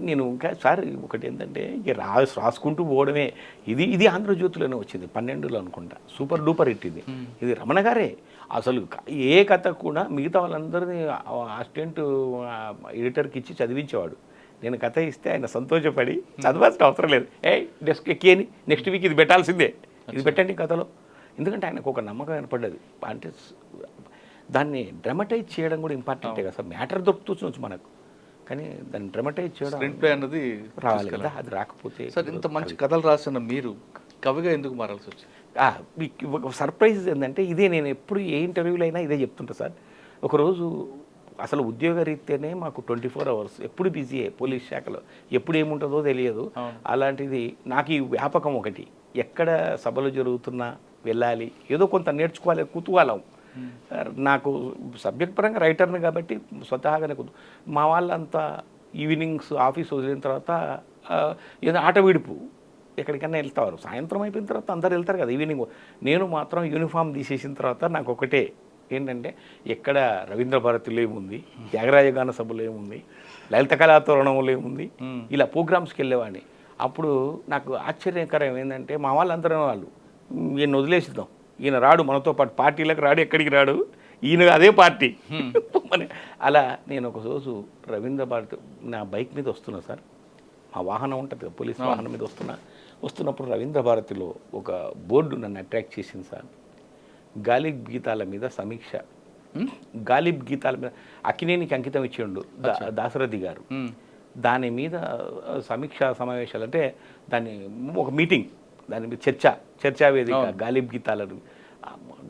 నేను సార్ ఒకటి ఏంటంటే ఇక రాసుకుంటూ పోవడమే. ఇది ఆంధ్రజ్యోతిలోనే వచ్చింది 12లో అనుకుంటా, సూపర్ డూపర్ హిట్ ఇది. ఇది రమణ గారే అసలు ఏ కథ కూడా మిగతా వాళ్ళందరినీ అసిస్టెంట్ ఎడిటర్కి ఇచ్చి చదివించేవాడు. నేను కథ ఇస్తే ఆయన సంతోషపడి చదవాల్సిన అవసరం లేదు, డెస్క్ ఎక్కియని నెక్స్ట్ వీక్ ఇది పెట్టాల్సిందే, ఇది పెట్టండి కథలో. ఎందుకంటే ఆయనకు ఒక నమ్మకం ఏర్పడ్డది. అంటే దాన్ని డ్రమటైజ్ చేయడం కూడా ఇంపార్టెంటే కదా సార్, మ్యాటర్ దొరుకుతుంది మనకు, కానీ దాన్ని డ్రమటైజ్ చేయడం స్క్రీన్ ప్లే అన్నది రావాలి కదా, అది రాకపోతే. సార్ ఇంత మంచి కథలు రాసిన మీరు కవిగా ఎందుకు మారాల్సి వచ్చింది? ఒక సర్ప్రైజ్ ఏంటంటే ఇదే, నేను ఎప్పుడు ఏ ఇంటర్వ్యూలో అయినా ఇదే చెప్తుంటా సార్. ఒకరోజు అసలు ఉద్యోగ రీత్యానే మాకు 24 hours ఎప్పుడు బిజీయే, పోలీస్ శాఖలో ఎప్పుడు ఏముంటుందో తెలియదు. అలాంటిది నాకు ఈ వ్యాపకం ఒకటి, ఎక్కడ సభలు జరుగుతున్నా వెళ్ళాలి, ఏదో కొంత నేర్చుకోవాలి, కుతూహలం. నాకు సబ్జెక్ట్ పరంగా రైటర్ని కాబట్టి స్వతహాగానే మా వాళ్ళంతా ఈవినింగ్స్ ఆఫీస్ వదిలిన తర్వాత ఏదో ఆట విడుపు ఎక్కడికైనా వెళ్తారు, సాయంత్రం అయిపోయిన తర్వాత అందరు వెళ్తారు కదా ఈవినింగ్. నేను మాత్రం యూనిఫామ్ తీసేసిన తర్వాత నాకు ఒకటే ఏంటంటే, ఎక్కడ రవీంద్ర భారతిలో ఏముంది, త్యాగరాజ గాన సభలో ఏముంది, లలిత కళాతోరణంలో ఏముంది, ఇలా ప్రోగ్రామ్స్కి వెళ్ళేవాడిని. అప్పుడు నాకు ఆశ్చర్యకరం ఏంటంటే, మా వాళ్ళందరూ వాళ్ళు ఈయన వదిలేసిద్దాం, ఈయన రాడు మనతో పాటు, పార్టీలకు రాడు, ఎక్కడికి రాడు, ఈయన అదే పార్టీ. అలా నేను ఒక రోజు రవీంద్ర భారతి నా బైక్ మీద వస్తున్నా సార్, మా వాహనం ఉంటుంది కదా పోలీస్ వాహనం మీద వస్తున్నప్పుడు రవీంద్ర భారతిలో ఒక బోర్డు నన్ను అట్రాక్ట్ చేసింది సార్. గాలిబ్ గీతాల మీద సమీక్ష, గాలిబ్ గీతాల మీద అక్కినేనికి అంకితం ఇచ్చిండు దాశరథి గారు. దాని మీద సమీక్షా సమావేశాలు అంటే దాన్ని ఒక మీటింగ్, దాని మీద చర్చా వేదిక, గాలిబ్ గీతాలను.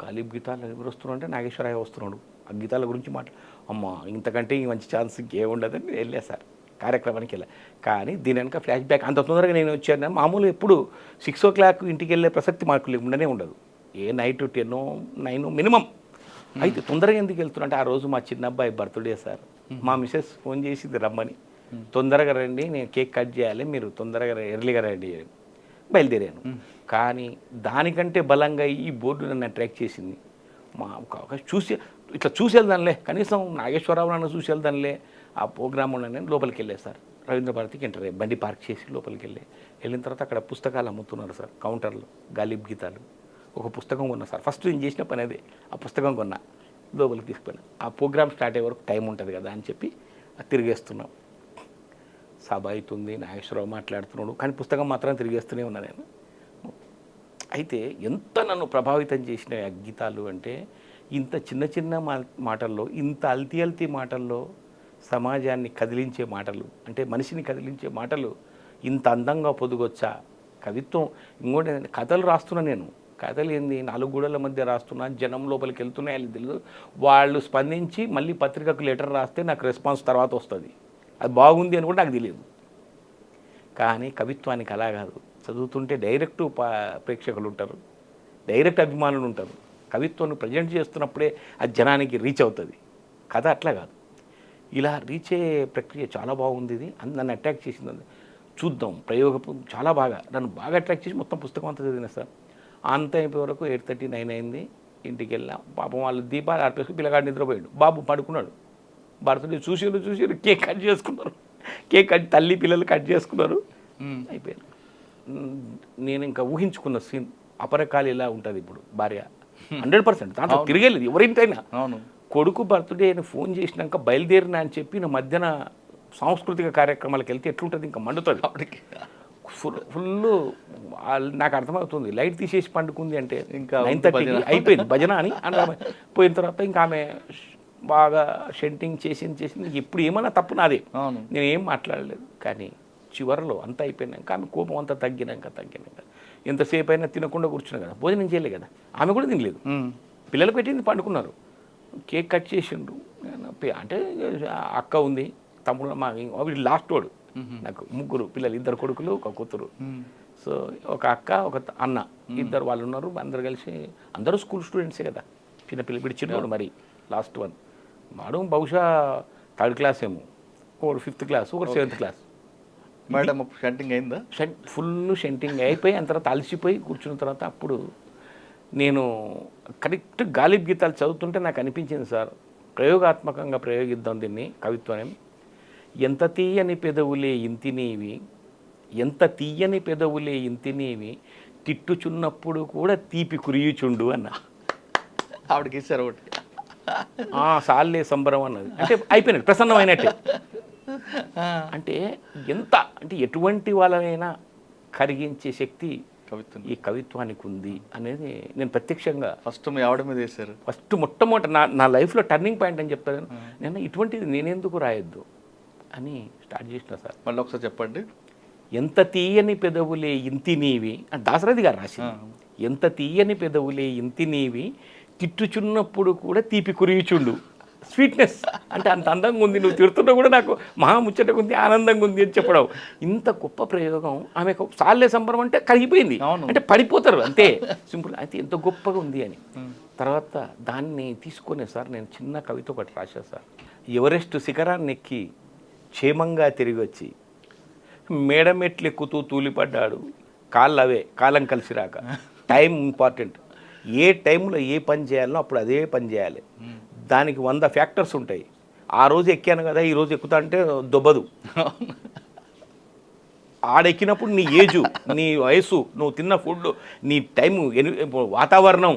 గాలిబ్ గీతాలు ఎవరు వస్తున్నాడు అంటే నాగేశ్వరరావు వస్తున్నాడు, ఆ గీతాల గురించి అమ్మ ఇంతకంటే ఈ మంచి ఛాన్స్ ఇంకేముండదని వెళ్ళా సార్, కార్యక్రమానికి వెళ్ళా. కానీ దీని వెనక ఫ్లాష్ బ్యాక్, అంత తొందరగా నేను వచ్చాను మామూలు ఎప్పుడు 6 o'clock ఇంటికి వెళ్ళే ప్రసక్తి మాకు ఉండనే ఉండదు, ఏ నైట్ 10, 9 మినిమం. అయితే తొందరగా ఎందుకు వెళ్తున్నా అంటే, ఆ రోజు మా చిన్న అబ్బాయి బర్త్డే సార్, మా మిసెస్ ఫోన్ చేసింది రమ్మని, తొందరగా రండి నేను కేక్ కట్ చేయాలి, మీరు తొందరగా ఎర్లీగా రండి, బయలుదేరాను. కానీ దానికంటే బలంగా ఈ బోర్డు నన్ను అట్రాక్ట్ చేసింది. మా ఒక ఇట్లా చూసి వెళ్దానులే, కనీసం నాగేశ్వరరావు నన్ను చూసి వెళ్దానులే, ఆ ప్రోగ్రామ్ నేను లోపలికి వెళ్ళే సార్. రవీంద్ర భారతికి ఎంటర్ అయ్యి బండి పార్క్ చేసి లోపలికి వెళ్ళిన తర్వాత అక్కడ పుస్తకాలు అమ్ముతున్నారు సార్ కౌంటర్లో, గాలిబ్ గీతాలు. ఒక పుస్తకం కొన్నా సార్, ఫస్ట్ నేను చేసిన పని అదే, ఆ పుస్తకం కొన్నా, లోపలికి తీసుకుపోయినా. ఆ ప్రోగ్రామ్ స్టార్ట్ అయ్యే వరకు టైం ఉంటుంది కదా అని చెప్పి తిరిగేస్తున్నాం. సభ అవుతుంది, నాగేశ్వరరావు మాట్లాడుతున్నాడు, కానీ పుస్తకం మాత్రం తిరిగేస్తూనే ఉన్నా నేను. అయితే ఎంత నన్ను ప్రభావితం చేసిన గీతాలు అంటే, ఇంత చిన్న చిన్న మాటల్లో, ఇంత అల్తి అల్తి మాటల్లో సమాజాన్ని కదిలించే మాటలు, అంటే మనిషిని కదిలించే మాటలు ఇంత అందంగా పొదుగొచ్చా? కవిత్వం ఇంకోటి ఏంటంటే, కథలు రాస్తున్నా నేను. కథలు ఏంది, 4 గోడల మధ్య రాస్తున్నా, జనం లోపలికి వెళ్తున్నాయని తెలియదు. వాళ్ళు స్పందించి మళ్ళీ పత్రికకు లెటర్ రాస్తే నాకు రెస్పాన్స్ తర్వాత వస్తుంది. అది బాగుంది అని కూడా నాకు తెలియదు. కానీ కవిత్వానికి అలా కాదు. చదువుతుంటే డైరెక్ట్ ప్రేక్షకులు ఉంటారు, డైరెక్ట్ అభిమానులు ఉంటారు. కవిత్వాన్ని ప్రజెంట్ చేస్తున్నప్పుడే అది జనానికి రీచ్ అవుతుంది. కథ అట్లా కాదు. ఇలా రీచ్ అయ్యే ప్రక్రియ చాలా బాగుంది. ఇది నన్ను అట్రాక్ట్ చేసింది. చూద్దాం ప్రయోగం చాలా బాగా నన్ను బాగా అట్రాక్ట్ చేసి మొత్తం పుస్తకం అంతా చదివిన సార్. అంత అయిపోయే వరకు 8:30, 9 అయింది. ఇంటికి వెళ్ళాం. పాపం వాళ్ళు దీపాలు ఆర్పేసుకుని పిల్లగాడు నిద్రపోయాడు. బాబు పడుకున్నాడు. బర్త్డే చూసిరు, కేక్ కట్ చేసుకున్నారు. కేక్ కట్ తల్లి పిల్లలు కట్ చేసుకున్నారు. అయిపోయాను. నేను ఇంకా ఊహించుకున్న సీన్ అపరకాలు ఇలా ఉంటుంది ఇప్పుడు. భార్య 100% దాంట్లో తిరిగేలేదు ఎవరింటైనా. అవును. కొడుకు బర్త్డే అని ఫోన్ చేసినాక బయలుదేరినా అని చెప్పి నా మధ్యన సాంస్కృతిక కార్యక్రమాలకు వెళ్తే ఎట్లుంటుంది, ఇంకా మండుతుంది అప్పటికి. ఫుల్ నాకు అర్థమవుతుంది. లైట్ తీసేసి పండుకుంది అంటే ఇంకా 9:30 అయిపోయింది భజన అని పోయిన తర్వాత ఇంకా ఆమె బాగా షెంటింగ్ చేసింది. ఎప్పుడు ఏమన్నా తప్పు నాదే, నేను ఏం మాట్లాడలేదు. కానీ చివరిలో అంతా అయిపోయినాక ఆమె కోపం అంతా తగ్గినాక ఎంతసేపు అయినా తినకుండా కూర్చున్నా కదా, భోజనం చేయలే కదా, ఆమె కూడా తినలేదు. పిల్లలకు పెట్టింది, పండుకున్నారు. కేక్ కట్ చేసిండ్రు. అంటే అక్క ఉంది, తమ్ముడు, మా వీడు లాస్ట్ వాడు. నాకు 3 పిల్లలు, 2 కొడుకులు 1 కూతురు. సో ఒక అక్క ఒక అన్న, 2 వాళ్ళు ఉన్నారు. అందరు కలిసి అందరూ స్కూల్ స్టూడెంట్సే కదా. చిన్నపిల్లలు పిడిచినవాడు మరి లాస్ట్ వన్ వాడు బహుశా 3rd క్లాస్ ఏమో, ఒకడు 5th క్లాస్, ఒకడు 7th క్లాస్. మేడం షంటింగ్ అయిందా? ఫుల్ షంటింగ్ అయిపోయి అంత తర్వాత అలసిపోయి కూర్చున్న తర్వాత అప్పుడు నేను కరెక్ట్ గాలిబ్ గీతాలు చదువుతుంటే నాకు అనిపించింది సార్, ప్రయోగాత్మకంగా ప్రయోగిద్దాం దీన్ని కవిత్వం. ఎంత తీయని పెదవులే ఇంతినేవి, ఎంత తీయని పెదవులే ఇంతినేవి, తిట్టుచున్నప్పుడు కూడా తీపి కురియుచుండు అన్న. ఆవిడకి ఇచ్చారు ఒకటి, సాల్లే సంబరం అన్నది. అంటే అయిపోయినట్టు, ప్రసన్నమైనట్టే. అంటే ఎంత అంటే ఎటువంటి వాళ్ళనైనా కరిగించే శక్తి కవిత్వం ఈ కవిత్వానికి ఉంది అనేది నేను ప్రత్యక్షంగా ఫస్ట్ మీ ఆవిడ మీద వేశారు. ఫస్ట్ మొట్టమొదటి నా లైఫ్లో టర్నింగ్ పాయింట్ అని చెప్తాను. నేను ఇటువంటిది నేనెందుకు రాయొద్దు అని స్టార్ట్ చేసిన సార్. మళ్ళీ ఒకసారి చెప్పండి. ఎంత తీయని పెదవులే ఇంతి నీవి అని దాశరథి గారు రాసి, ఎంత తీయని పెదవులే ఇంతి నీవి, తిట్టుచున్నప్పుడు కూడా తీపి కురియుచుండు. స్వీట్నెస్ అంటే అంత అందంగా ఉంది, నువ్వు తిడుతున్నా కూడా నాకు మహా ముచ్చటగా ఉంది, ఆనందంగా ఉంది అని చెప్పడం. ఇంత గొప్ప ప్రయోగం. ఆమెకు సాల్లే సంబరం అంటే కరిగిపోయింది, అంటే పడిపోతారు అంతే సింపుల్. అయితే ఎంత గొప్పగా ఉంది అని. తర్వాత దాన్ని తీసుకునే సార్ నేను చిన్న కవిత ఒకటి రాశాను సార్. ఎవరెస్ట్ శిఖరాన్ని ఎక్కి క్షేమంగా తిరిగి వచ్చి మేడమెట్లెక్కుతూ తూలిపడ్డాడు, కాళ్ళు అవే కాలం కలిసి రాక. Time important. ఏ టైంలో ఏ పని చేయాలో అప్పుడు అదే పని చేయాలి. దానికి 100 ఫ్యాక్టర్స్ ఉంటాయి. ఆ రోజు ఎక్కాను కదా, ఈ రోజు ఎక్కుతా అంటే దొబ్బదు. ఆడెక్కినప్పుడు నీ ఏజు, నీ వయసు, నువ్వు తిన్న ఫుడ్, నీ టైము, వాతావరణం,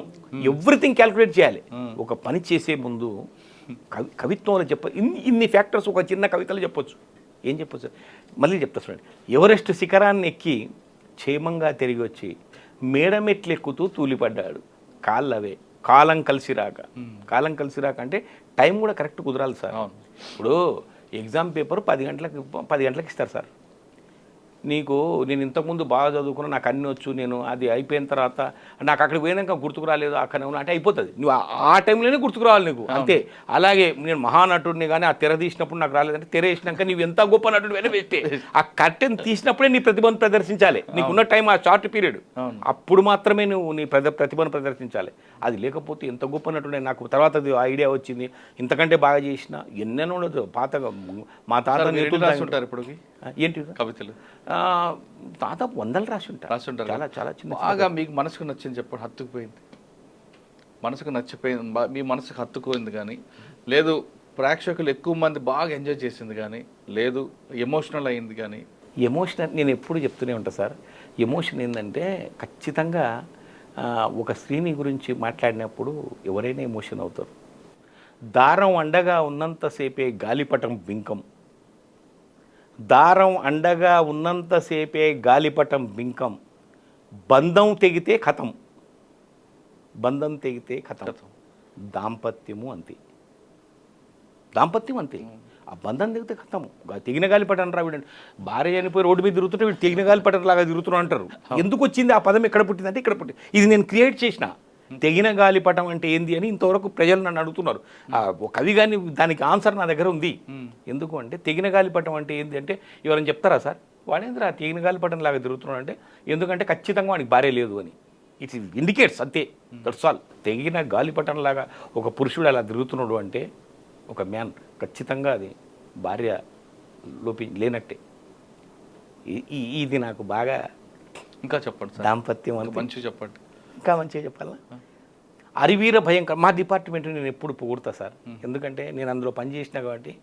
ఎవ్రీథింగ్ క్యాల్కులేట్ చేయాలి ఒక పని చేసే ముందు. కవిత్వంలో ఇన్ని ఫ్యాక్టర్స్ ఒక చిన్న కవితలు చెప్పొచ్చు. ఏం చెప్పొచ్చు మళ్ళీ చెప్తా చూడండి. ఎవరెస్ట్ శిఖరాన్ని ఎక్కి క్షేమంగా తిరిగి వచ్చి మేడమెట్లెక్కుతూ తూలిపడ్డాడు, కాళ్ళవే కాలం కలిసి రాక. కాలం కలిసి రాక అంటే టైం కూడా కరెక్ట్ కుదరాలి సార్. ఇప్పుడు ఎగ్జామ్ పేపర్ 10 గంటలకు ఇస్తారు సార్. నేను ఇంతకుముందు బాగా చదువుకున్నా, నాకు అన్నీ వచ్చు, నేను అది అయిపోయిన తర్వాత నాకు అక్కడికి పోయినాక గుర్తుకు రాలేదు, అక్కడ అంటే అయిపోతుంది. నువ్వు ఆ టైంలోనే గుర్తుకు రావాలి నీకు, అంతే. అలాగే నేను మహానటుడిని కానీ ఆ తెర తీసినప్పుడు నాకు రాలేదంటే తెర వేసినాక నువ్వు ఎంత గొప్ప నటుడు అయినా వేస్తే ఆ కర్టెన్ తీసినప్పుడే నీ ప్రతిభను ప్రదర్శించాలి. నీకున్న టైం ఆ షార్ట్ పీరియడ్, అప్పుడు మాత్రమే నువ్వు నీ ప్రతిభను ప్రదర్శించాలి. అది లేకపోతే ఎంత గొప్ప నటుడే. నాకు తర్వాత ఐడియా వచ్చింది, ఇంతకంటే బాగా చేసిన ఎన్నెన్నో ఉండదు. పాతగా మా తాత ఉంటారు ఇప్పుడు ఏంటి కవితలు దాదాపు 100 రాసి ఉంటారు. చాలా చాలా చిన్న. బాగా మీకు మనసుకు నచ్చింది చెప్పండి. హత్తుకుపోయింది, మనసుకు నచ్చిపోయింది, మీ మనసుకు హత్తుకుపోయింది కానీ, లేదు ప్రేక్షకులు ఎక్కువ మంది బాగా ఎంజాయ్ చేసింది కానీ, లేదు ఎమోషనల్ అయింది కానీ. ఎమోషనల్ నేను ఎప్పుడు చెప్తూనే ఉంటాను సార్. ఎమోషన్ ఏంటంటే ఖచ్చితంగా ఒక స్త్రీని గురించి మాట్లాడినప్పుడు ఎవరైనా ఎమోషన్ అవుతారు. దారం అండగా ఉన్నంతసేపే గాలిపటం బింకం, దారం అండగా ఉన్నంతసేపే గాలిపటం బింకం, బంధం తెగితే కథం, బంధం తెగితే కథం. దాంపత్యము అంతే. దాంపత్యం అంతే. ఆ బంధం దిగితే ఖతం. తెగిన గాలిపటం రా వీడండి. భార్య చనిపోయి రోడ్డు మీద తిరుగుతుంటే వీడు తెగిన గాలిపటం లాగా తిరుగుతున్నాడు అంటారు. ఎందుకు వచ్చింది ఆ పదం? ఎక్కడ పుట్టిందంటే ఇక్కడ పుట్టింది. ఇది నేను క్రియేట్ చేసిన. తెగిన గాలిపటం అంటే ఏంది అని ఇంతవరకు ప్రజలు నన్ను అడుగుతున్నారు. ఒక కవి కానీ దానికి ఆన్సర్ నా దగ్గర ఉంది. ఎందుకు అంటే తెగిన గాలిపటం అంటే ఏంది అంటే ఎవరైనా చెప్తారా సార్? వాడేంద్రా తెగిన గాలిపటం లాగా తిరుగుతున్నాడు అంటే ఎందుకంటే ఖచ్చితంగా వాడికి భార్య లేదు అని. ఇట్స్ ఇండికేట్స్ అంతే. That's all. తెగిన గాలిపటం లాగా ఒక పురుషుడు అలా తిరుగుతున్నాడు అంటే ఒక మ్యాన్ ఖచ్చితంగా అది భార్య లేనట్టే. ఇది నాకు బాగా ఇంకా చెప్పండి సార్. దాంపత్యం అని మంచిగా చెప్పండి. ఇంకా మంచిగా చెప్పాలా? అరివీర భయంకర మా డిపార్ట్మెంట్ నేను ఎప్పుడు పొగుడతా సార్. ఎందుకంటే నేను అందులో పనిచేసిన కాబట్టి.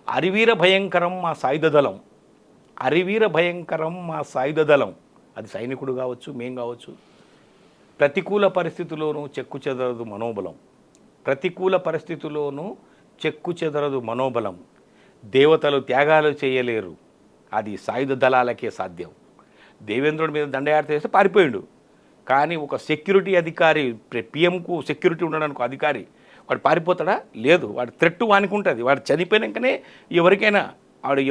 అరివీర భయంకరం మా సాయుధ దళం. అరివీర భయంకరం మా సాయుధ దళం. అది సైనికుడు కావచ్చు, మేం కావచ్చు. ప్రతికూల పరిస్థితుల్లోనూ చెక్కు చెదరదు మనోబలం. ప్రతికూల పరిస్థితుల్లోనూ చెక్కు చెదరదు మనోబలం. దేవతలు త్యాగాలు చేయలేరు, అది సాయుధ దళాలకే సాధ్యం. దేవేంద్రుడి మీద దండయాత్ర చేస్తే పారిపోయాడు. కానీ ఒక సెక్యూరిటీ అధికారి, పిఎంకు సెక్యూరిటీ ఉండడానికి అధికారి, వాడు పారిపోతాడా? లేదు. వాడు థ్రెట్ వానికి ఉంటుంది. వాడు చనిపోయినాకనే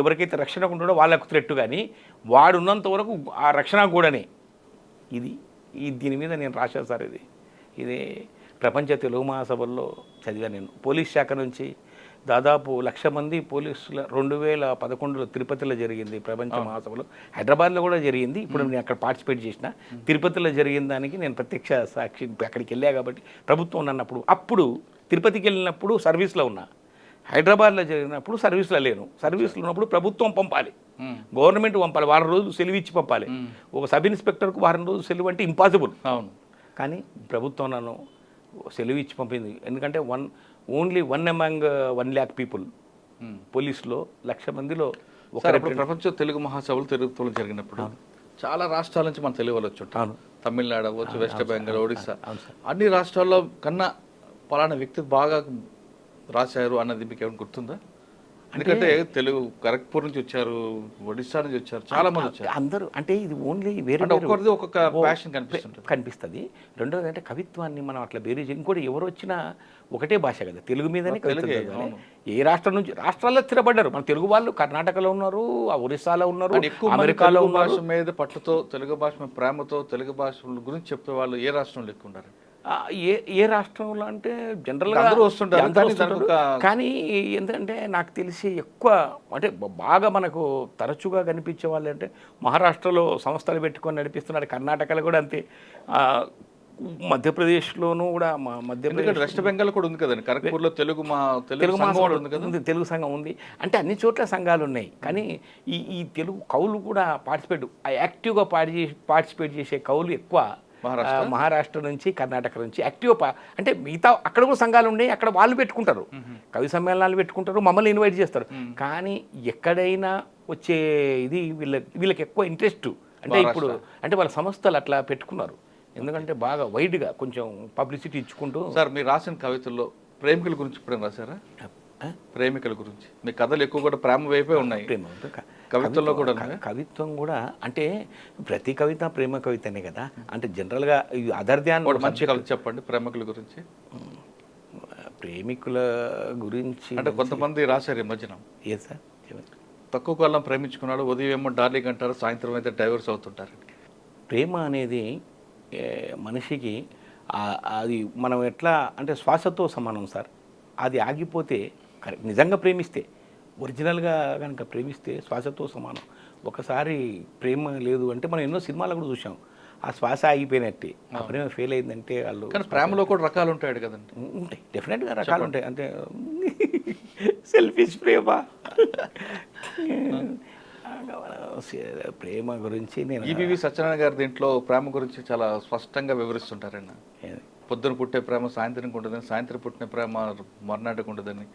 ఎవరికైతే రక్షణ ఉంటాడో వాళ్ళకు థ్రెట్. కానీ వాడు ఉన్నంత వరకు ఆ రక్షణ కూడానే. దీని మీద నేను రాశాను సార్. ఇది ప్రపంచ తెలుగు మహాసభల్లో చదివా నేను. పోలీస్ శాఖ నుంచి దాదాపు 1,00,000 మంది పోలీసుల 2011లో తిరుపతిలో జరిగింది ప్రపంచ మహాసభలో. హైదరాబాద్లో కూడా జరిగింది. ఇప్పుడు నేను అక్కడ పార్టిసిపేట్ చేసిన. తిరుపతిలో జరిగిన దానికి నేను ప్రత్యక్ష సాక్షి. అక్కడికి వెళ్ళా కాబట్టి ప్రభుత్వం ఉన్నప్పుడు. అప్పుడు తిరుపతికి వెళ్ళినప్పుడు సర్వీస్లో ఉన్నా. హైదరాబాద్లో జరిగినప్పుడు సర్వీస్లో లేను. సర్వీస్లో ఉన్నప్పుడు ప్రభుత్వం పంపాలి, గవర్నమెంట్ పంపాలి. వారం రోజులు సెలవు ఇచ్చి పంపాలి. ఒక సబ్ ఇన్స్పెక్టర్కు వారం రోజులు సెలవు అంటే ఇంపాసిబుల్. అవును. కానీ ప్రభుత్వం నన్ను సెలవు ఇచ్చి పంపింది. ఎందుకంటే ఓన్లీ 1 among 1,00,000 పీపుల్. పోలీసులో 1,00,000 మందిలో ప్రపంచ తెలుగు మహాసభలు తిరుపతిలో జరిగినప్పుడు చాలా రాష్ట్రాల నుంచి మన తెలుగు వాళ్ళు వచ్చి తమిళనాడు అవ్వచ్చు, వెస్ట్ బెంగాల్, ఒడిస్సా, అన్ని రాష్ట్రాల్లో కన్నా పలానా వ్యక్తి బాగా రాశారు అన్నది మీకు ఏమైనా గుర్తుందా? ఎందుకంటే తెలుగు ఖరగ్పూర్ నుంచి వచ్చారు, ఒడిస్సా నుంచి వచ్చారు, చాలా మంది వచ్చారు. అందరూ అంటే ఇది ఓన్లీ వేరే ఒక్కొక్క ప్యాషన్ కనిపిస్తుంది. రెండోది అంటే కవిత్వాన్ని మనం అట్లా వేరే. ఇంకోటి ఎవరు వచ్చినా ఒకటే భాష కదా, తెలుగు మీదనే. ఏ రాష్ట్రం నుంచి రాష్ట్రాల్లో స్థిరపడ్డారు మన తెలుగు వాళ్ళు. కర్ణాటకలో ఉన్నారు, ఒరిస్సాలో ఉన్నారు, అమెరికాలో భాష మీద పట్టుతో, తెలుగు భాష మీద ప్రేమతో, తెలుగు భాష గురించి చెప్పే వాళ్ళు ఏ రాష్ట్రంలో ఎక్కువ ఉన్నారు? ఏ రాష్ట్రంలో అంటే జనరల్గా అందరూ వస్తుంటారు. కానీ ఎందుకంటే నాకు తెలిసి ఎక్కువ అంటే బాగా మనకు తరచుగా కనిపించే వాళ్ళు అంటే మహారాష్ట్రలో సంస్థలు పెట్టుకొని నడిపిస్తున్నారు. కర్ణాటకలో కూడా అంతే. మధ్యప్రదేశ్లోనూ కూడా మధ్యప్రదేశ్, వెస్ట్ బెంగాల్ కూడా ఉంది కదండి. ఖరగ్పూర్లో తెలుగు తెలుగు సంఘం ఉంది. అంటే అన్ని చోట్ల సంఘాలు ఉన్నాయి. కానీ ఈ తెలుగు కవులు కూడా యాక్టివ్గా పార్టిసిపేట్ చేసే కవులు ఎక్కువ మహారాష్ట్ర నుంచి, కర్ణాటక నుంచి యాక్టివ్గా. అంటే మిగతా అక్కడ కూడా సంఘాలు ఉన్నాయి, అక్కడ వాళ్ళు పెట్టుకుంటారు, కవి సమ్మేళనాలు పెట్టుకుంటారు, మమ్మల్ని ఇన్వైట్ చేస్తారు. కానీ ఎక్కడైనా వచ్చే వీళ్ళకి ఎక్కువ ఇంట్రెస్ట్ అంటే ఇప్పుడు అంటే వాళ్ళ సంస్థలు అట్లా పెట్టుకున్నారు. ఎందుకంటే బాగా వైడ్గా కొంచెం పబ్లిసిటీ ఇచ్చుకుంటూ. సార్ మీరు రాసిన కవితల్లో ప్రేమికుల గురించి ఎప్పుడైనా రాశారా? ప్రేమికుల గురించి మీ కథలు ఎక్కువ కూడా ప్రేమ వైపే ఉన్నాయి. కవిత్వంలో కూడా కవిత్వం కూడా అంటే ప్రతి కవిత ప్రేమ కవితనే కదా. అంటే జనరల్గా అదర్ దాన్ మంచి కవిత చెప్పండి ప్రేమికుల గురించి. ప్రేమికుల గురించి అంటే కొంతమంది రాశారు ఈ మధ్యన. ఏ సార్? తక్కువ కాలం ప్రేమించుకున్నాడు, ఉదయం ఏమో డార్లింగ్ అంటారు, సాయంత్రం అయితే డైవర్స్ అవుతుంటారు. ప్రేమ అనేది మనిషికి అది మనం ఎట్లా అంటే శ్వాసతో సమానం సార్. అది ఆగిపోతే నిజంగా ప్రేమిస్తే, ఒరిజినల్గా కనుక ప్రేమిస్తే శ్వాసతో సమానం. ఒకసారి ప్రేమ లేదు అంటే మనం ఎన్నో సినిమాలు కూడా చూసాం, ఆ శ్వాస ఆగిపోయినట్టే. ఆ ప్రేమ ఫెయిల్ అయిందంటే వాళ్ళు. కానీ ప్రేమలో కూడా రకాలు ఉంటాయి కదండి. ఉంటాయి, డెఫినెట్గా రకాలు ఉంటాయి. అంటే సెల్ఫిష్ ప్రేమ, ప్రేమ గురించి నేను ఈబీవి సత్యనారాయణ గారి దీంట్లో ప్రేమ గురించి చాలా స్పష్టంగా వివరిస్తుంటారండి. పొద్దున పుట్టే ప్రేమ సాయంత్రం ఉంటుందని, సాయంత్రం పుట్టిన ప్రేమ మర్నాటికి ఉంటుందని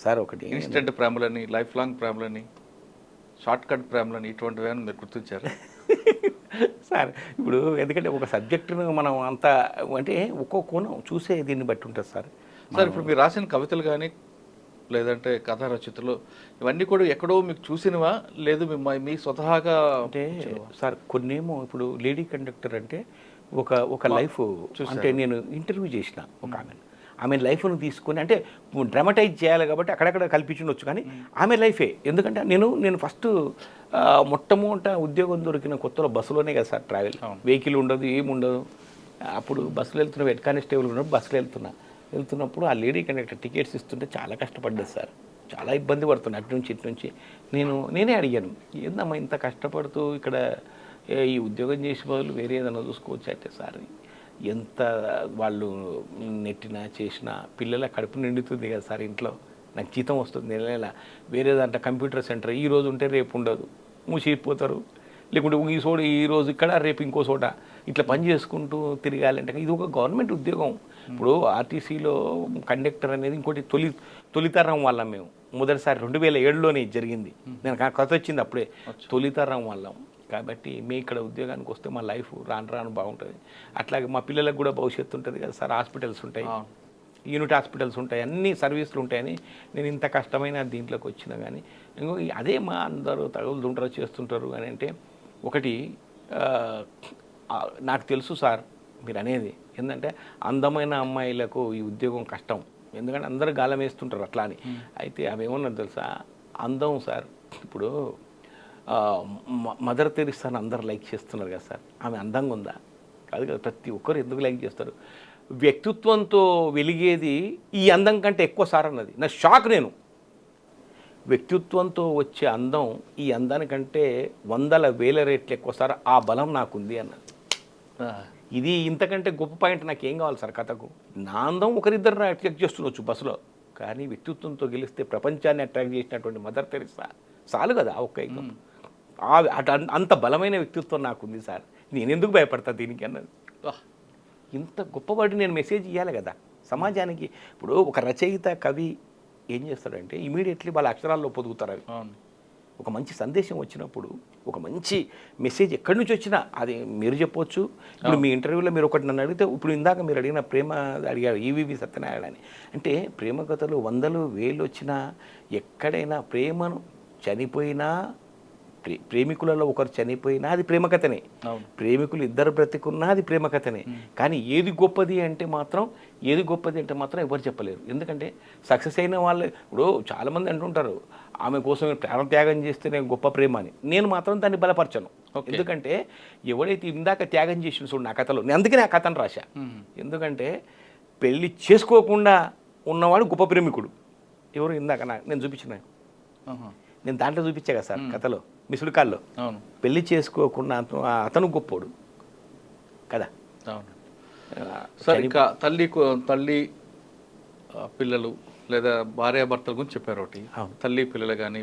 సార్. ఒకటి ఇన్స్టెంట్ ప్రేమలని, లైఫ్ లాంగ్ ప్రేమలని, షార్ట్ కట్ ప్రేమలని, ఇటువంటివి ఏమైనా మీరు గుర్తించారు సార్? ఇప్పుడు ఎందుకంటే ఒక సబ్జెక్టును మనం అంతా అంటే ఒక్కో కోణం చూసే దీన్ని బట్టి ఉంటుంది సార్. సార్ ఇప్పుడు మీరు రాసిన కవితలు కానీ లేదంటే కథా రచయితలు ఇవన్నీ కూడా ఎక్కడో మీకు చూసినవా, లేదు మీ స్వతహాగా? అంటే సార్ కొన్నేమో ఇప్పుడు లేడీ కండక్టర్ అంటే ఒక లైఫ్ అంటే నేను ఇంటర్వ్యూ చేసిన ఒక ఆమె లైఫ్ను తీసుకొని అంటే డ్రామటైజ్ చేయాలి కాబట్టి అక్కడక్కడ కల్పించుండొచ్చు కానీ ఆమె లైఫే. ఎందుకంటే నేను ఫస్ట్ మొట్టమొదట ఉద్యోగం దొరికిన కొత్తలో బస్సులోనే కదా సార్ ట్రావెల్, వెహికల్ ఉండదు, ఏముండదు. అప్పుడు బస్సులో వెళ్తున్నా, హెడ్ కానిస్టేబుల్ ఉన్నప్పుడు బస్సులో వెళ్తున్నప్పుడు ఆ లేడీ కండక్టర్ టికెట్స్ ఇస్తుంటే చాలా కష్టపడ్డది సార్, చాలా ఇబ్బంది పడుతుంది అటు నుంచి ఇటు నుంచి. నేనే అడిగాను, ఏందమ్మా ఇంత కష్టపడుతూ ఇక్కడ ఈ ఉద్యోగం చేసే బదులు వేరే ఏదైనా చూసుకోవచ్చు అంటే, సార్ ఎంత వాళ్ళు నెట్టినా చేసినా పిల్లల కడుపు నిండుతుంది కదా సార్, ఇంట్లో నాకు జీతం వస్తుంది నెల నెల. వేరే దాంట్లో కంప్యూటర్ సెంటర్ ఈ రోజు ఉంటే రేపు ఉండదు, మూసిపోతారు. లేకుంటే ఈ రోజు ఇక్కడ రేపు ఇంకో చోట ఇట్లా పని చేసుకుంటూ తిరగాలంటే ఇది ఒక గవర్నమెంట్ ఉద్యోగం. ఇప్పుడు ఆర్టీసీలో కండక్టర్ అనేది ఇంకోటి తొలితరం వాళ్ళం మేము. మొదటిసారి 2007లోనే జరిగింది, నేను కథ వచ్చింది అప్పుడే, తొలితరం వాళ్ళం. కాబట్టి మేము ఇక్కడ ఉద్యోగానికి వస్తే మా లైఫ్ రాను బాగుంటుంది. అట్లాగే మా పిల్లలకు కూడా భవిష్యత్తు ఉంటుంది కదా సార్, హాస్పిటల్స్ ఉంటాయి, యూనిట్ హాస్పిటల్స్ ఉంటాయి, అన్ని సర్వీసులు ఉంటాయని నేను ఇంత కష్టమైన దీంట్లోకి వచ్చినా. కానీ ఇంకో అదే మా అందరూ తగులుతుంటారు చేస్తుంటారు అని అంటే, ఒకటి నాకు తెలుసు సార్ మీరు అనేది ఏంటంటే అందమైన అమ్మాయిలకు ఈ ఉద్యోగం కష్టం, ఎందుకంటే అందరూ గాలం వేస్తుంటారు అట్లా అని. అయితే అవి ఏమన్నది తెలుసా, అందం సార్. ఇప్పుడు మదర్ తెరిసాని అందరు లైక్ చేస్తున్నారు కదా సార్, ఆమె అందంగా ఉందా? కాదు కదా, ప్రతి ఒక్కరు ఎందుకు లైక్ చేస్తారు? వ్యక్తిత్వంతో వెలిగేది ఈ అందం కంటే ఎక్కువ సార్ అన్నది నా షాక్. నేను వ్యక్తిత్వంతో వచ్చే అందం ఈ అందానికంటే 100,000 రెట్లు ఎక్కువ సార్, ఆ బలం నాకుంది అన్నది. ఇది ఇంతకంటే గొప్ప పాయింట్ నాకేం కావాలి సార్ కథకు? నా అందం ఒకరిద్దరు అట్రాక్ట్ చేస్తుండొచ్చు బస్సులో, కానీ వ్యక్తిత్వంతో గెలిస్తే ప్రపంచాన్ని అట్రాక్ట్ చేసినటువంటి మదర్ తెరిసా చాలు కదా ఆ ఒక్క యుగం. అంత బలమైన వ్యక్తిత్వం నాకుంది సార్, నేను ఎందుకు భయపడతా దీనికి అన్నది. ఇంత గొప్పవాడి నేను మెసేజ్ ఇవ్వాలి కదా సమాజానికి. ఇప్పుడు ఒక రచయిత కవి ఏం చేస్తాడంటే ఇమీడియట్లీ వాళ్ళ అక్షరాల్లో పొదుగుతారు అవి. ఒక మంచి సందేశం వచ్చినప్పుడు, ఒక మంచి మెసేజ్ ఎక్కడి నుంచి వచ్చినా అది మీరు చెప్పొచ్చు. ఇప్పుడు మీ ఇంటర్వ్యూలో మీరు ఒకటి నన్ను అడిగితే, ఇప్పుడు ఇందాక మీరు అడిగిన ప్రేమ అడిగారు ఈవీవి సత్యనారాయణ అని. అంటే ప్రేమ కథలు 100,000 వచ్చినా ఎక్కడైనా ప్రేమను చనిపోయినా, ప్రేమికులలో ఒకరు చనిపోయినా అది ప్రేమ కథనే, ప్రేమికులు ఇద్దరు బ్రతికున్నా అది ప్రేమ కథనే. కానీ ఏది గొప్పది అంటే మాత్రం ఎవరు చెప్పలేరు. ఎందుకంటే సక్సెస్ అయిన వాళ్ళు, ఇప్పుడు చాలామంది అంటుంటారు ఆమె కోసం ప్రాణత్యాగం చేస్తేనే గొప్ప ప్రేమ అని. నేను మాత్రం దాన్ని బలపరచను. ఎందుకంటే ఎవడైతే ఇందాక త్యాగం చేసిన చూడు నా కథలో, నేను అందుకనే ఆ కథను రాశా. ఎందుకంటే పెళ్ళి చేసుకోకుండా ఉన్నవాడు గొప్ప ప్రేమికుడు. ఎవరు ఇందాక నేను చూపించిన, నేను దాంట్లో చూపించా కదా సార్ కథలో, మిస్డ్ కాల్లో. పెళ్లి చేసుకోకుండా అతను గొప్పోడు కదా. సార్ ఇంకా తల్లి పిల్లలు లేదా భార్యాభర్తల గురించి చెప్పారు ఒకటి, తల్లి పిల్లలు కానీ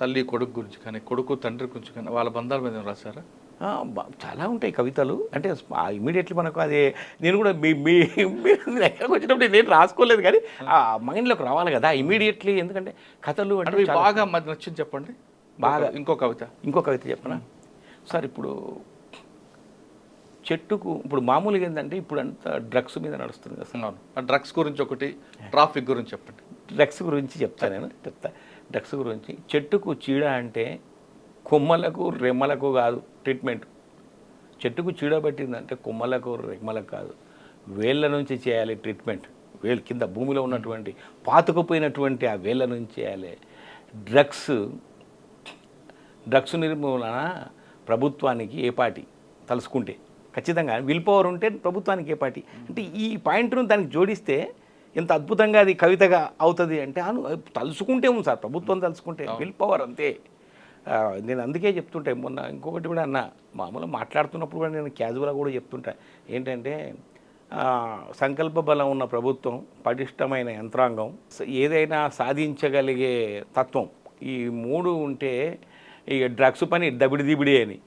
తల్లి కొడుకు గురించి కానీ కొడుకు తండ్రి గురించి కానీ వాళ్ళ బంధాల మీద రాశారా? చాలా ఉంటాయి కవితలు. అంటే ఇమీడియట్లీ మనకు అదే, నేను కూడా ఎక్కడికి వచ్చినప్పుడు నేను రాసుకోలేదు కానీ ఆ మైండ్లోకి రావాలి కదా ఇమీడియట్లీ. ఎందుకంటే కథలు అంటే బాగా మధ్య నచ్చింది చెప్పండి. బాగా ఇంకో కవిత చెప్పనా సార్? ఇప్పుడు చెట్టుకు, ఇప్పుడు మామూలుగా ఏంటంటే ఇప్పుడు అంతా డ్రగ్స్ మీద నడుస్తుంది కదా సార్. ఆ డ్రగ్స్ గురించి ఒకటి, ట్రాఫిక్ గురించి చెప్పండి. డ్రగ్స్ గురించి చెప్తా. డ్రగ్స్ గురించి, చెట్టుకు చీడ అంటే కొమ్మలకు రెమ్మలకు కాదు ట్రీట్మెంట్. చెట్టుకు చీడ పట్టిందంటే కొమ్మలకు రెమ్మలకు కాదు, వేళ్ళ నుంచి చేయాలి ట్రీట్మెంట్. వేలు కింద భూమిలో ఉన్నటువంటి పాతుకుపోయినటువంటి ఆ వేళ్ళ నుంచి చేయాలి. డ్రగ్స్ నిర్మూలన ప్రభుత్వానికి ఏ పార్టీ తలుసుకుంటే ఖచ్చితంగా విల్ పవర్ ఉంటే ప్రభుత్వానికి ఏ పార్టీ అంటే ఈ పాయింట్ను దానికి జోడిస్తే ఎంత అద్భుతంగా అది కవితగా అవుతుంది అంటే తలుసుకుంటే ఉంది సార్, ప్రభుత్వం తలుసుకుంటే విల్ పవర్ అంతే. నేను అందుకే చెప్తుంటా, మొన్న ఇంకొకటి కూడా అన్న, మామూలుగా మాట్లాడుతున్నప్పుడు కూడా నేను క్యాజువల్గా కూడా చెప్తుంటా ఏంటంటే, సంకల్ప బలం ఉన్న ప్రభుత్వం, పటిష్టమైన యంత్రాంగం, ఏదైనా సాధించగలిగే తత్వం, ఈ మూడు ఉంటే ఇక డ్రగ్స్ పని దబిడిదిబిడి అని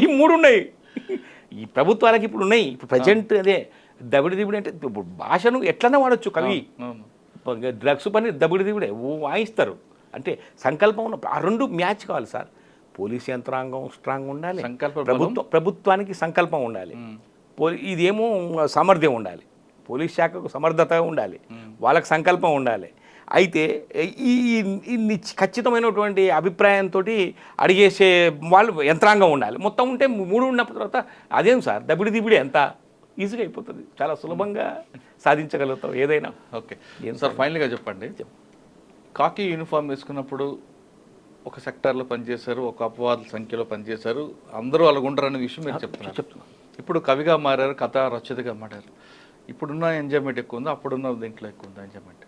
ఈ మూడు ఉన్నాయి ఈ ప్రభుత్వాలకి ఇప్పుడు ఉన్నాయి. ఇప్పుడు ప్రజెంట్ అదే దబిడిదిబిడి అంటే ఇప్పుడు భాషను ఎట్లనే వాడచ్చు కవి. డ్రగ్స్ పని దబిడిదిబిడే వాయిస్తారు. అంటే సంకల్పం ఉన్న ఆ రెండు మ్యాచ్ కావాలి సార్. పోలీస్ యంత్రాంగం స్ట్రాంగ్ ఉండాలి, ప్రభుత్వానికి సంకల్పం ఉండాలి, ఇదేమో సామర్థ్యం ఉండాలి, పోలీస్ శాఖకు సమర్థత ఉండాలి, వాళ్ళకి సంకల్పం ఉండాలి. అయితే ఈ ఇన్ని ఖచ్చితమైనటువంటి అభిప్రాయంతో అడిగేసే వాళ్ళు యంత్రాంగం ఉండాలి. మొత్తం ఉంటే 3 ఉన్న తర్వాత అదేం సార్ దబిడి దిబిడి ఎంత ఈజీగా అయిపోతుంది, చాలా సులభంగా సాధించగలుగుతాం ఏదైనా. ఓకే సార్, ఫైనల్గా చెప్పండి, కాకి యూనిఫామ్ వేసుకున్నప్పుడు ఒక సెక్టార్లో పనిచేశారు, ఒక అపవాదుల సంఖ్యలో పనిచేశారు, అందరూ అలాగుంటారనే విషయం మీరు చెప్తున్నారు. ఇప్పుడు కవిగా మారారు, కథ రచయితగా మారారు. ఇప్పుడున్న ఎంజాయ్మెంట్ ఎక్కువ ఉందా, అప్పుడున్న దీంట్లో ఎక్కువ ఉందా ఎంజాయ్మెంట్?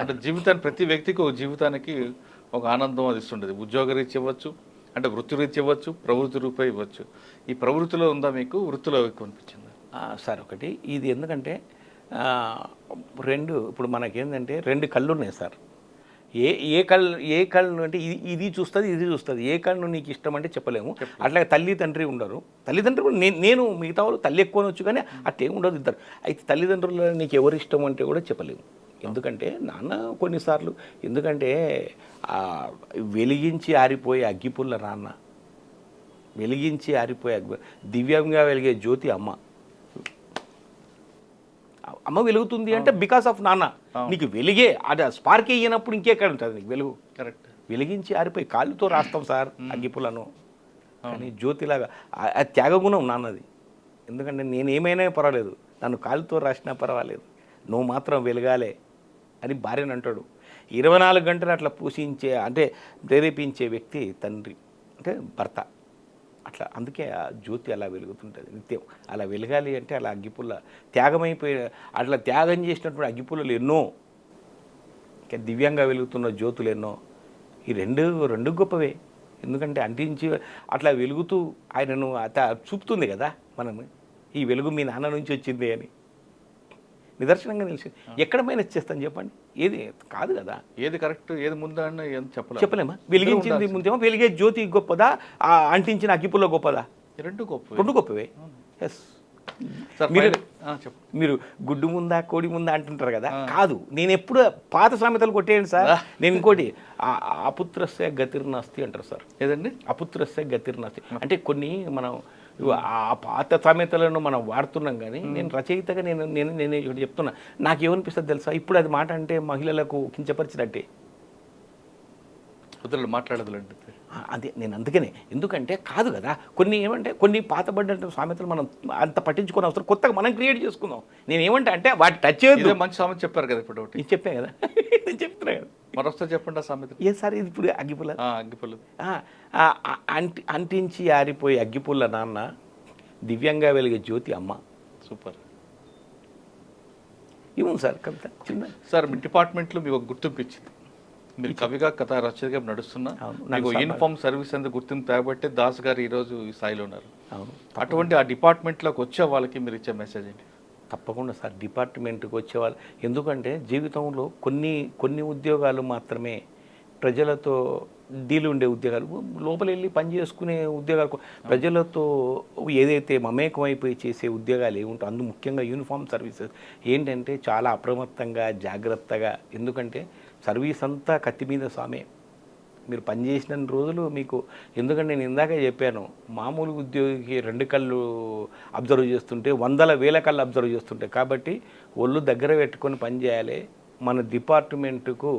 అంటే జీవితాన్ని, ప్రతి వ్యక్తికి ఒక జీవితానికి ఒక ఆనందం అది ఇస్తుండేది. ఉద్యోగరీత్యా ఇవ్వచ్చు, అంటే వృత్తిరీత్యా ఇవ్వచ్చు, ప్రవృత్తి రూపే ఇవ్వచ్చు. ఈ ప్రవృత్తిలో ఉందా మీకు, వృత్తిలో ఎక్కువ అనిపించిందా? సార్ ఒకటి ఇది ఎందుకంటే ఇప్పుడు మనకేంటంటే 2 కళ్ళు ఉన్నాయి సార్. ఏ కళ్ళు అంటే ఇది చూస్తుంది, ఇది చూస్తుంది. ఏ కళ్ళు నీకు ఇష్టం అంటే చెప్పలేము. అట్లాగే తల్లి తండ్రి ఉండరు. తల్లిదండ్రులు కూడా నేను మిగతా వాళ్ళు తల్లి ఎక్కువ అనొచ్చు, కానీ అట్టే ఉండదు ఇద్దరు. అయితే తల్లిదండ్రులు నీకు ఎవరు ఇష్టం అంటే కూడా చెప్పలేము. ఎందుకంటే నాన్న కొన్నిసార్లు, ఎందుకంటే వెలిగించి ఆరిపోయే అగ్గిపుల్ల నాన్న, వెలిగించి ఆరిపోయే దివ్యంగా వెలిగే జ్యోతి అమ్మ. అమ్మ వెలుగుతుంది అంటే బికాస్ ఆఫ్ నాన్న. నీకు వెలిగే అది స్పార్క్ అయ్యినప్పుడు ఇంకెక్కడ ఉంటుంది నీకు వెలుగు? కరెక్ట్. వెలిగించి ఆరిపోయి కాళ్ళతో రాస్తాం సార్ అగ్గిపుల్లను, కానీ జ్యోతిలాగా ఆ త్యాగగుణం నాన్నది. ఎందుకంటే నేను ఏమైనా పర్వాలేదు, నన్ను కాళ్ళతో రాసినా పర్వాలేదు, నువ్వు మాత్రం వెలగాలే అని భార్యను అంటాడు. 24 గంటలు అట్లా పూజించే అంటే ప్రేరేపించే వ్యక్తి తండ్రి, అంటే భర్త. అట్లా అందుకే ఆ జ్యోతి అలా వెలుగుతుంటుంది నిత్యం. అలా వెలగాలి అంటే అలా అగ్గిపుల్ల త్యాగమైపోయి, అట్లా త్యాగం చేసినటువంటి అగ్గిపుల్లలు ఎన్నో, ఇంకా దివ్యంగా వెలుగుతున్న జ్యోతులు ఎన్నో. ఈ రెండు గొప్పవే. ఎందుకంటే అంటించి అట్లా వెలుగుతూ ఆయనను చూపుతుంది కదా మనం, ఈ వెలుగు మీ నాన్న నుంచి వచ్చింది అని నిదర్శనంగా నిలిచింది. ఎక్కడ మైనస్ చేస్తాను చెప్పండి? ఏది కాదు కదా. ఏది కరెక్ట్, ఏది ముందా అని చెప్పలేమా? వెలిగించింది ముందేమో వెలిగే జ్యోతి గొప్పదా, అంటించిన అగ్గిపుల్ల గొప్పదా? రెండు గొప్పవే. ఎస్. మీరు గుడ్డు ముందా కోడి ముందా అంటుంటారు కదా, కాదు. నేను ఎప్పుడు పాత సామెతలు కొట్టేయండి సార్. నేను ఇంకోటి అపుత్రస్య గతిర్నాస్తి అంటారు సార్. ఏదండి అపుత్రస్య గతిర్నాస్తి అంటే కొన్ని మనం ఆ పాత సామెతలను మనం వాడుతున్నాం, కానీ నేను రచయితగా నేను చెప్తున్నా. నాకు ఏమనిపిస్తుంది తెలుసా, ఇప్పుడు అది మాట అంటే మహిళలకు కించపరిచినట్టే. మాట్లాడదులండి అదే నేను అందుకనే, ఎందుకంటే కాదు కదా, కొన్ని ఏమంటే కొన్ని పాతబడ్డ సామెతలు మనం అంత పట్టించుకుని అవసరం, కొత్తగా మనం క్రియేట్ చేసుకుందాం. నేను ఏమంటే అంటే వాటి టచ్ చేయదు. మంచి సామెత చెప్పారు కదా ఇప్పుడు, నేను చెప్పాను కదా, నేను చెప్తున్నా కదా. మరొకసారి చెప్పండి ఆ సామెత. ఏ సార్ ఇది ఇప్పుడు అగ్గిపుల్ల అంటించి ఆరిపోయి అగ్గిపుల్ల నాన్న, దివ్యంగా వెలిగే జ్యోతి అమ్మ. సూపర్. ఏముంది సార్ కవిత చిన్న సార్, మీ డిపార్ట్మెంట్లో మీకు ఒక గుర్తింపు ఇచ్చింది. మీరు కవిగా కథ రచయితగా నడుస్తున్నా, మీకు యూనిఫామ్ సర్వీస్ అంతా గుర్తింపు తేబట్టే దాస్ గారు ఈరోజు ఈ స్థాయిలో ఉన్నారు. అటువంటి ఆ డిపార్ట్మెంట్లోకి వచ్చే వాళ్ళకి మీరు ఇచ్చే మెసేజ్ ఏంటి? తప్పకుండా సార్, డిపార్ట్మెంట్కి వచ్చేవాళ్ళు, ఎందుకంటే జీవితంలో కొన్ని ఉద్యోగాలు మాత్రమే ప్రజలతో డీల్ ఉండే ఉద్యోగాలు, లోపల వెళ్ళి పని చేసుకునే ఉద్యోగాలు, ప్రజలతో ఏదైతే మమేకం అయిపోయి చేసే ఉద్యోగాలు ఏముంటాయి, అందు ముఖ్యంగా యూనిఫామ్ సర్వీసెస్ ఏంటంటే చాలా అప్రమత్తంగా జాగ్రత్తగా. ఎందుకంటే సర్వీస్ అంతా కత్తి మీద సామే. మీరు పనిచేసిన రోజులు మీకు, ఎందుకంటే నేను ఇందాక చెప్పాను, మామూలు ఉద్యోగికి 2 కళ్ళు అబ్జర్వ్ చేస్తుంటే 100,000 కళ్ళు అబ్జర్వ్ చేస్తుంటాయి. కాబట్టి ఒళ్ళు దగ్గర పెట్టుకొని పనిచేయాలి. మన డిపార్ట్మెంటుకు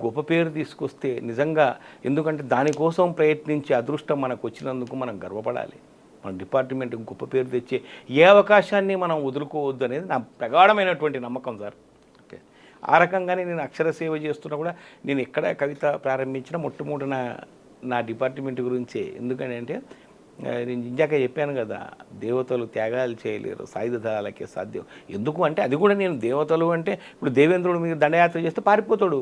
గొప్ప పేరు తీసుకొస్తే నిజంగా, ఎందుకంటే దానికోసం ప్రయత్నించే అదృష్టం మనకు వచ్చినందుకు మనం గర్వపడాలి. మన డిపార్ట్మెంట్కి గొప్ప పేరు తెచ్చే ఏ అవకాశాన్ని మనం వదులుకోవద్దు అనేది నా ప్రగాఢమైనటువంటి నమ్మకం సార్. ఓకే, ఆ రకంగానే నేను అక్షర సేవ చేస్తున్నా కూడా, నేను ఎక్కడ కవిత ప్రారంభించిన మొట్టమొదటి నా డిపార్ట్మెంట్ గురించే. ఎందుకంటే నేను ఇందాక చెప్పాను కదా, దేవతలు త్యాగాలు చేయలేరు, సాయుధ దళాలకే సాధ్యం. ఎందుకు అంటే అది కూడా నేను దేవతలు అంటే, ఇప్పుడు దేవేంద్రుడు మీద దండయాత్ర చేస్తే పారిపోతాడు,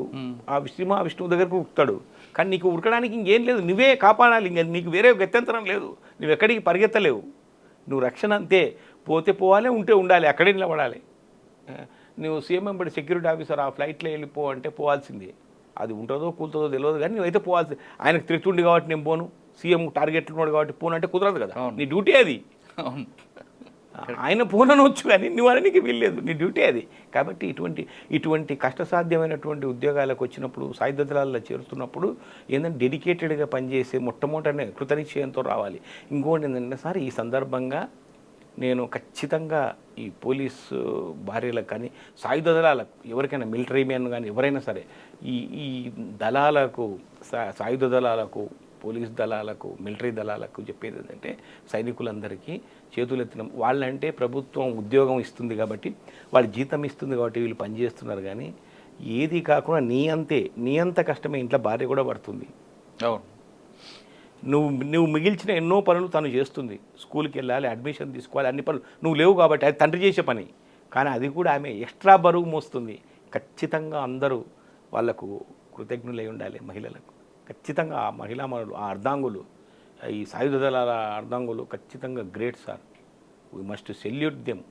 ఆ విష్ణువు దగ్గరకు ఉరుకుతాడు. కానీ నీకు ఉరకడానికి ఇంకేం లేదు, నువ్వే కాపాడాలి. ఇంకా నీకు వేరే గత్యంతరం లేదు, నువ్వు ఎక్కడికి పరిగెత్తలేవు. నువ్వు రక్షణ అంతే, పోతే పోవాలి, ఉంటే ఉండాలి, అక్కడే నిలబడాలి. నువ్వు సీఎం వెంబడి సెక్యూరిటీ ఆఫీసర్ ఆ ఫ్లైట్లో వెళ్ళిపో అంటే పోవాల్సిందే. అది ఉంటుందో కూలుతుందో తెలియదు, కానీ నువ్వైతే పోవాల్సింది. ఆయనకు తిరుగుతుండి కాబట్టి నేను పోను, సీఎం టార్గెట్లు ఉన్నాడు కాబట్టి పోను అంటే కుదరదు కదా, నీ డ్యూటీ అది. ఆయన పోననొచ్చు కానీ నువ్వు అనడానికి వీల్లేదు, నీ డ్యూటీ అది. కాబట్టి ఇటువంటి కష్టసాధ్యమైనటువంటి ఉద్యోగాలకు వచ్చినప్పుడు, సాయుధ దళాల్లో చేరుతున్నప్పుడు ఏంటంటే డెడికేటెడ్గా పనిచేసే మొట్టమొదటనే కృతనిశ్చయంతో రావాలి. ఇంకోటి ఏంటంటే సార్, ఈ సందర్భంగా నేను ఖచ్చితంగా ఈ పోలీసు భార్యలకు కానీ సాయుధ దళాలకు ఎవరికైనా మిలిటరీ మ్యాన్ కానీ ఎవరైనా సరే ఈ దళాలకు సాయుధ దళాలకు పోలీస్ దళాలకు మిలిటరీ దళాలకు చెప్పేది ఏంటంటే సైనికులందరికీ చేతులెత్తిన వాళ్ళంటే ప్రభుత్వం ఉద్యోగం ఇస్తుంది కాబట్టి వాళ్ళ జీతం ఇస్తుంది కాబట్టి వీళ్ళు పనిచేస్తున్నారు కానీ ఏది కాకుండా నీ అంత కష్టమే ఇంట్లో భార్య కూడా పడుతుంది. అవును. నువ్వు మిగిల్చిన ఎన్నో పనులు తను చేస్తుంది. స్కూల్కి వెళ్ళాలి, అడ్మిషన్ తీసుకోవాలి, అన్ని పనులు నువ్వు లేవు కాబట్టి అది తండ్రి చేసే పని. కానీ అది కూడా ఆమె ఎక్స్ట్రా బరువు మోస్తుంది. ఖచ్చితంగా అందరూ వాళ్లకు కృతజ్ఞులై ఉండాలి. మహిళలకు ఖచ్చితంగా ఆ మహిళామణులు, ఆ అర్ధాంగులు, ఈ సాయుధ దళాల అర్ధాంగులు ఖచ్చితంగా great sir. We must salute them.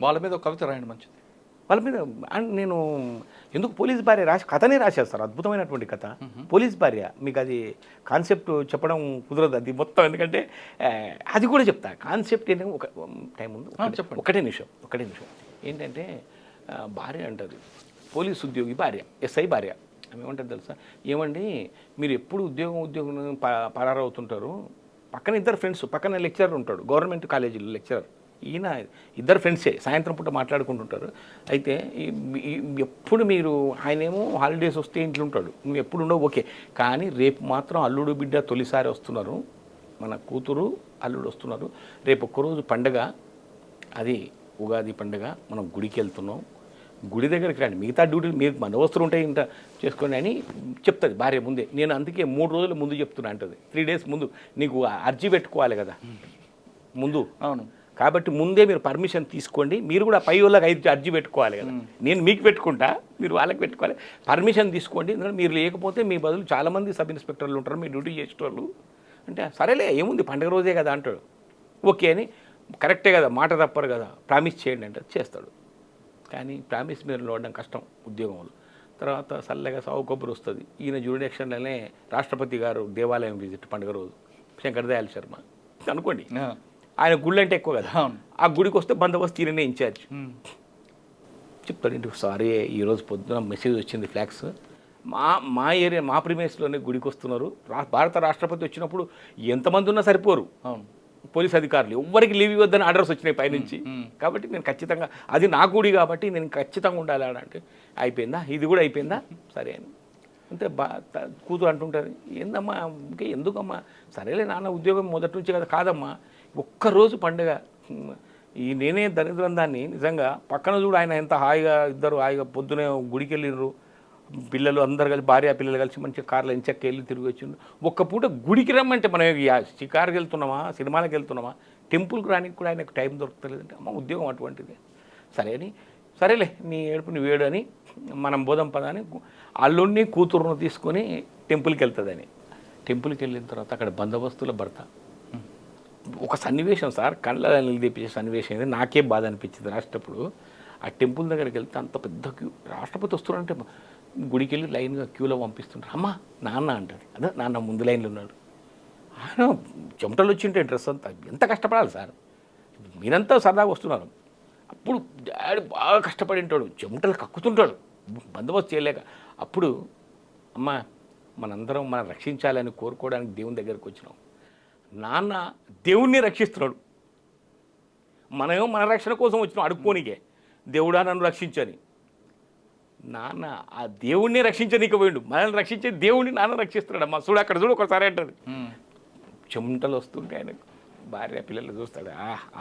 వాళ్ళ మీద ఒక కవిత రాయండి మంచిది. వాళ్ళ మీద నేను ఎందుకు పోలీస్ భార్య కథనే రాశాను సార్. అద్భుతమైనటువంటి కథ పోలీస్ భార్య. మీకు అది కాన్సెప్ట్ చెప్పడం కుదరదు అది మొత్తం, ఎందుకంటే అది కూడా చెప్తా. కాన్సెప్ట్ ఏంటంటే ఒక టైం ఉంది, చెప్పండి. ఒకటే నిమిషం ఏంటంటే భార్య అంటది, పోలీస్ ఉద్యోగి భార్య, ఎస్ఐ భార్య. ఆమె ఏమంటుంది తెలుసా, ఏమండి మీరు ఎప్పుడు ఉద్యోగం పరారవుతుంటారు, పక్కన ఇద్దరు ఫ్రెండ్స్, పక్కన లెక్చరర్ ఉంటాడు, గవర్నమెంట్ కాలేజీలో లెక్చరర్, ఈయన ఇద్దరు ఫ్రెండ్సే సాయంత్రం పూట మాట్లాడుకుంటుంటారు. అయితే ఎప్పుడు మీరు ఆయనేమో హాలిడేస్ వస్తే ఇంట్లో ఉంటాడు, నువ్వు ఎప్పుడు ఉండవు ఓకే, కానీ రేపు మాత్రం అల్లుడు బిడ్డ తొలిసారి వస్తున్నారు, మన కూతురు అల్లుడు వస్తున్నారు, రేపు ఒక్కరోజు పండగ, అది ఉగాది పండగ, మనం గుడికి వెళ్తున్నాం, గుడి దగ్గరికి రండి, మిగతా డ్యూటీలు మీరు మన వస్తువులు ఉంటాయి ఇంత చేసుకోండి అని చెప్తుంది భార్య ముందే. నేను అందుకే 3 రోజుల ముందు చెప్తున్నా అంటది, 3 డేస్ ముందు నీకు అర్జీ పెట్టుకోవాలి కదా ముందు. అవును. కాబట్టి ముందే మీరు పర్మిషన్ తీసుకోండి, మీరు కూడా పై వాళ్ళకి 5 అర్జీ పెట్టుకోవాలి కదా, నేను మీకు పెట్టుకుంటా, మీరు వాళ్ళకి పెట్టుకోవాలి, పర్మిషన్ తీసుకోండి, ఎందుకంటే మీరు లేకపోతే మీ బదులు చాలామంది సబ్ ఇన్స్పెక్టర్లు ఉంటారు మీ డ్యూటీ చేసేటోళ్ళు. అంటే సరేలే ఏముంది పండుగ రోజే కదా అంటాడు. ఓకే అని, కరెక్టే కదా, మాట తప్పరు కదా, ప్రామిస్ చేయండి అంటే చేస్తాడు. కానీ ప్రామిస్ మీరు లోడడం కష్టం ఉద్యోగంలో. తర్వాత చల్లగా సాగు కొబ్బరి వస్తుంది. ఈయన జ్యూరిడిక్షన్లోనే రాష్ట్రపతి గారు దేవాలయం విజిట్ పండుగ రోజు, శంకర్ దయాళ్ శర్మ అనుకోండి, ఆయన గుళ్ళు అంటే ఎక్కువ కదా, ఆ గుడికి వస్తే బందోబస్తు ఈయననే ఇన్ఛార్జ్. చెప్తాడు ఇంటికి, సారీ ఈరోజు పొద్దున మెసేజ్ వచ్చింది ఫ్లాగ్స్, మా ఏరియా మా ప్రిమేస్లోనే గుడికి వస్తున్నారు, భారత రాష్ట్రపతి వచ్చినప్పుడు ఎంతమంది ఉన్నా సరిపోరు పోలీస్ అధికారులు, ఎవ్వరికి లీవ్ ఇవ్వద్దని ఆర్డర్స్ వచ్చినాయి పైనుంచి. కాబట్టి నేను ఖచ్చితంగా, అది నా గుడి కాబట్టి నేను ఖచ్చితంగా ఉండాలి అంటే, అయిపోయిందా ఇది కూడా అయిపోయిందా, సరే అని అంతే. కూతురు అంటుంటుంది, ఏందమ్మా ఇంకా ఎందుకమ్మా, సరేలే నాన్న ఉద్యోగం మొదటి నుంచి కదా, కాదమ్మా ఒక్కరోజు పండుగ, నేనే దరిద్రం దాన్ని నిజంగా, పక్కన చూడు ఆయన ఎంత హాయిగా, ఇద్దరు హాయిగా పొద్దునే గుడికి వెళ్ళిర్రు, పిల్లలు అందరు కలిసి, భార్య పిల్లలు కలిసి మంచిగా కార్లో ఎంచక్క వెళ్ళి తిరిగి వచ్చిండ్రు. ఒక్క పూట గుడికి రమ్మంటే మనం షికారుకి వెళ్తున్నామా, సినిమాలకు వెళ్తున్నామా, టెంపుల్కి రానికి కూడా ఆయనకు టైం దొరుకుతలేదంటే, అమ్మ ఉద్యోగం అటువంటిది. సరే అని, సరేలే నీ ఏడుపు నీ వేడు అని మనం బోధం పదాన్ని అల్లుడిని కూతురును తీసుకొని టెంపుల్కి వెళ్తుందని. టెంపుల్కి వెళ్ళిన తర్వాత అక్కడ బందోబస్తుల భర్త, ఒక సన్నివేశం సార్, కళ్ళ నీళ్ళు తెప్పించే సన్నివేశం ఇది, నాకే బాధ అనిపించింది రాసేటప్పుడు. ఆ టెంపుల్ దగ్గరికి వెళ్తే అంత పెద్ద క్యూ, రాష్ట్రపతి వస్తున్నారంటే గుడికి వెళ్ళి లైన్గా క్యూలో పంపిస్తుంటారు. అమ్మ నాన్న అంటారు, అదే నాన్న ముందు లైన్లో ఉన్నాడు, ఆయన చెమటలు వచ్చింటే డ్రెస్ అంతా, ఎంత కష్టపడాలి సార్, మీరంతా సరదాగా వస్తున్నారు, అప్పుడు డాడీ బాగా కష్టపడి ఉంటాడు, చెమటలు కక్కుతుంటాడు బందోబస్తు చేయలేక. అప్పుడు అమ్మ మనందరం మనం రక్షించాలని కోరుకోవడానికి దేవుని దగ్గరికి వచ్చినాం, నాన్న దేవుణ్ణి రక్షిస్తున్నాడు, మనమేమో మన రక్షణ కోసం వచ్చినాం అడుక్కోనికే, దేవుడా నన్ను రక్షించని, నాన్న ఆ దేవుణ్ణి రక్షించనీకి పోయిండు, మనల్ని రక్షించే దేవుణ్ణి నాన్న రక్షిస్తున్నాడు. అమ్మ చూడు అక్కడ చూడు ఒకసారి అంటది, చెమటలు వస్తుంటే ఆయనకు, భార్య పిల్లలు చూస్తాడు,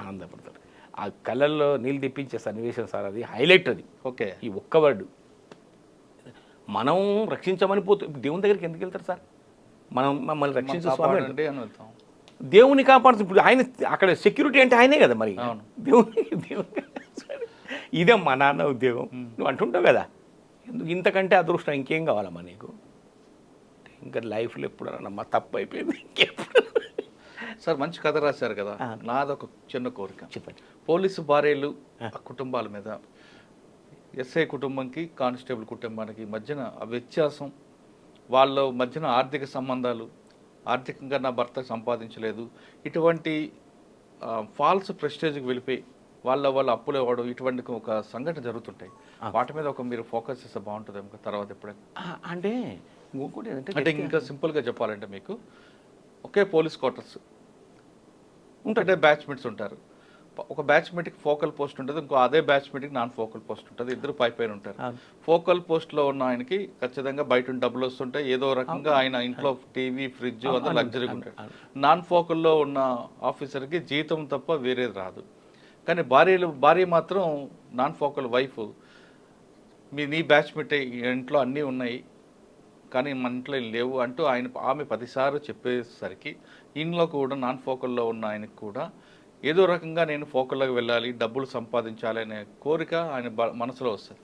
ఆనందపడతాడు. ఆ కళ్ళల్లో నీళ్ళు తెప్పించే సన్నివేశం సార్, అది హైలైట్. అది ఓకే, ఈ ఒక్క వర్డు మనం రక్షించమని పోతే దేవుని దగ్గరికి ఎందుకు వెళ్తారు సార్, మనం మమ్మల్ని రక్షించే స్వామి అంటే దేవుని కాపాడుతుంది. ఇప్పుడు ఆయన అక్కడ సెక్యూరిటీ అంటే ఆయనే కదా మరి, దేవుని ఇదే మా నాన్న ఉద్యోగం నువ్వు అంటుంటావు కదా, ఇంతకంటే అదృష్టం ఇంకేం కావాలమ్మా నీకు, ఇంకా లైఫ్లో ఎప్పుడన్నా తప్పు అయిపోయింది ఇంకెప్పుడు. సార్ మంచి కథ రాశారు కదా, నాదొక చిన్న కోరిక చెప్పండి. పోలీసు భార్యలు కుటుంబాల మీద, ఎస్ఐ కుటుంబంకి కానిస్టేబుల్ కుటుంబానికి మధ్యన ఆ వ్యత్యాసం, వాళ్ళ మధ్యన ఆర్థిక సంబంధాలు, ఆర్థికంగా నా భర్త సంపాదించలేదు, ఇటువంటి ఫాల్స్ ప్రెస్టేజ్కి వెళ్ళిపోయి వాళ్ళ అప్పులు ఇవ్వడం, ఇటువంటి ఒక సంఘటన జరుగుతుంటాయి. వాటి మీద ఒక మీరు ఫోకస్ చేస్తే బాగుంటుంది ఇంకా తర్వాత ఎప్పుడైనా. అంటే ఇంకొకటి అంటే ఇంకా సింపుల్గా చెప్పాలంటే, మీకు ఒకే పోలీస్ క్వార్టర్స్ ఉంటే బ్యాచ్మెంట్స్ ఉంటారు, ఒక బ్యాచ్మేట్కి ఫోకల్ పోస్ట్ ఉంటుంది, ఇంకో అదే బ్యాచ్మేట్కి నాన్ ఫోకల్ పోస్ట్ ఉంటుంది, ఇద్దరు పైన ఉంటారు. ఫోకల్ పోస్ట్లో ఉన్న ఆయనకి ఖచ్చితంగా బయట డబ్బులు వస్తుంటాయి, ఏదో రకంగా ఆయన ఇంట్లో టీవీ ఫ్రిడ్జ్ అంతా లగ్జరీగా ఉంటాడు. నాన్ ఫోకల్లో ఉన్న ఆఫీసర్కి జీతం తప్ప వేరేది రాదు. కానీ భార్య మాత్రం నాన్ ఫోకల్ వైఫ్, నీ బ్యాచ్మేట్ ఇంట్లో అన్నీ ఉన్నాయి కానీ మన ఇంట్లో లేవు అంటూ ఆమె 10 సార్లు చెప్పేసరికి ఇంట్లో కూడా నాన్ ఫోకల్లో ఉన్న ఆయనకు కూడా ఏదో రకంగా నేను ఫోకల్లోకి వెళ్ళాలి, డబ్బులు సంపాదించాలి అనే కోరిక ఆయన మనసులో వస్తుంది.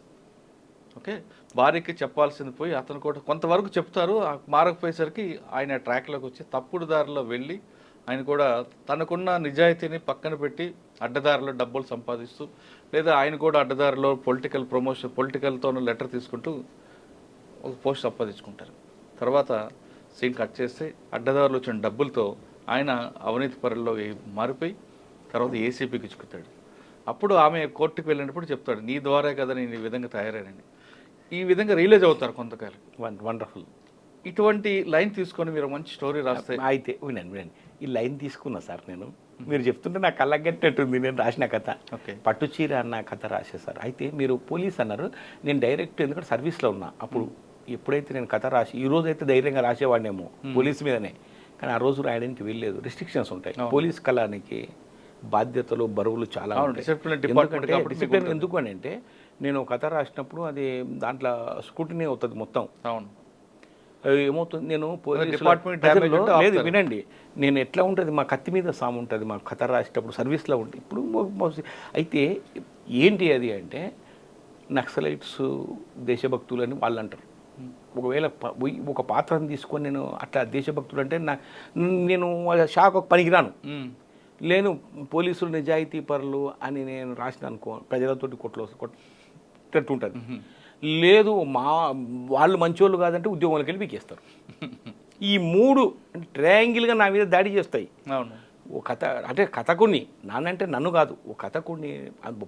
ఓకే, భార్యకి చెప్పాల్సింది పోయి అతను కూడా కొంతవరకు చెప్తారు, మారకపోయేసరికి ఆయన ట్రాక్లోకి వచ్చి తప్పుడు దారిలో వెళ్ళి ఆయన కూడా తనకున్న నిజాయితీని పక్కన పెట్టి అడ్డదారిలో డబ్బులు సంపాదిస్తూ, లేదా ఆయన కూడా అడ్డదారిలో పొలిటికల్తో లెటర్ తీసుకుంటూ ఒక పోస్ట్ సంపాదించుకుంటారు. తర్వాత సీన్ కట్ చేస్తే అడ్డదారులు వచ్చిన డబ్బులతో ఆయన అవినీతి పరుల్లో మారిపోయి తర్వాత ఏసీపీకి ఇచ్చుకుంటాడు. అప్పుడు ఆమె కోర్టుకు వెళ్ళినప్పుడు చెప్తాడు, నీ ద్వారా కదా నేను ఈ విధంగా తయారైనని. ఈ విధంగా రియలైజ్ అవుతారు కొంతకాలం. వండర్ఫుల్. ఇటువంటి లైన్ తీసుకొని మీరు మంచి స్టోరీ రాస్తే. అయితే వినండి, ఈ లైన్ తీసుకున్నా సార్ నేను, మీరు చెప్తుంటే నాకు కళ్ళగట్టినట్టుంది. నేను రాసిన కథ పట్టుచీర అన్న కథ రాసేసారు. అయితే మీరు పోలీస్ అన్నారు, నేను డైరెక్ట్ ఎందుకంటే సర్వీస్లో ఉన్నా అప్పుడు. ఎప్పుడైతే నేను కథ రాసి ఈ రోజు అయితే ధైర్యంగా రాసేవాడినేమో పోలీస్ మీదనే, కానీ ఆ రోజు రాయడానికి వెళ్ళలేదు. రిస్ట్రిక్షన్స్ ఉంటాయి పోలీస్ కళానికి, బాధ్యతలు బరువులు చాలా ఉంటాయి. డిసిప్లిన్ ఎందుకు అని అంటే నేను కథ రాసినప్పుడు అది దాంట్లో స్కూటినీ అవుతుంది మొత్తం. అవును, ఏమవుతుంది, నేను లేదు వినండి, నేను ఎట్లా ఉంటుంది, మా కత్తి మీద సాము ఉంటుంది మా కథ రాసేటప్పుడు సర్వీస్లో ఉంటుంది. ఇప్పుడు అయితే ఏంటి అది అంటే నక్సలైట్స్ దేశభక్తులు అని వాళ్ళు అంటారు. ఒకవేళ ఒక పాత్రను తీసుకొని నేను అట్లా దేశభక్తులు అంటే నేను షాక్ పనికిరాను. నేను పోలీసులు నిజాయితీ పరులు అని నేను రాసిన అనుకో ప్రజలతోటి కొట్టుంటుంది. లేదు వాళ్ళు మంచోళ్ళు కాదంటే ఉద్యోగంలోకి వెళ్ళి పీకేస్తారు. ఈ 3 ట్రయాంగిల్గా నా మీద దాడి చేస్తాయి. అవును, ఓ కథ అంటే కథకుని నానంటే నన్ను కాదు, ఓ కథకుని,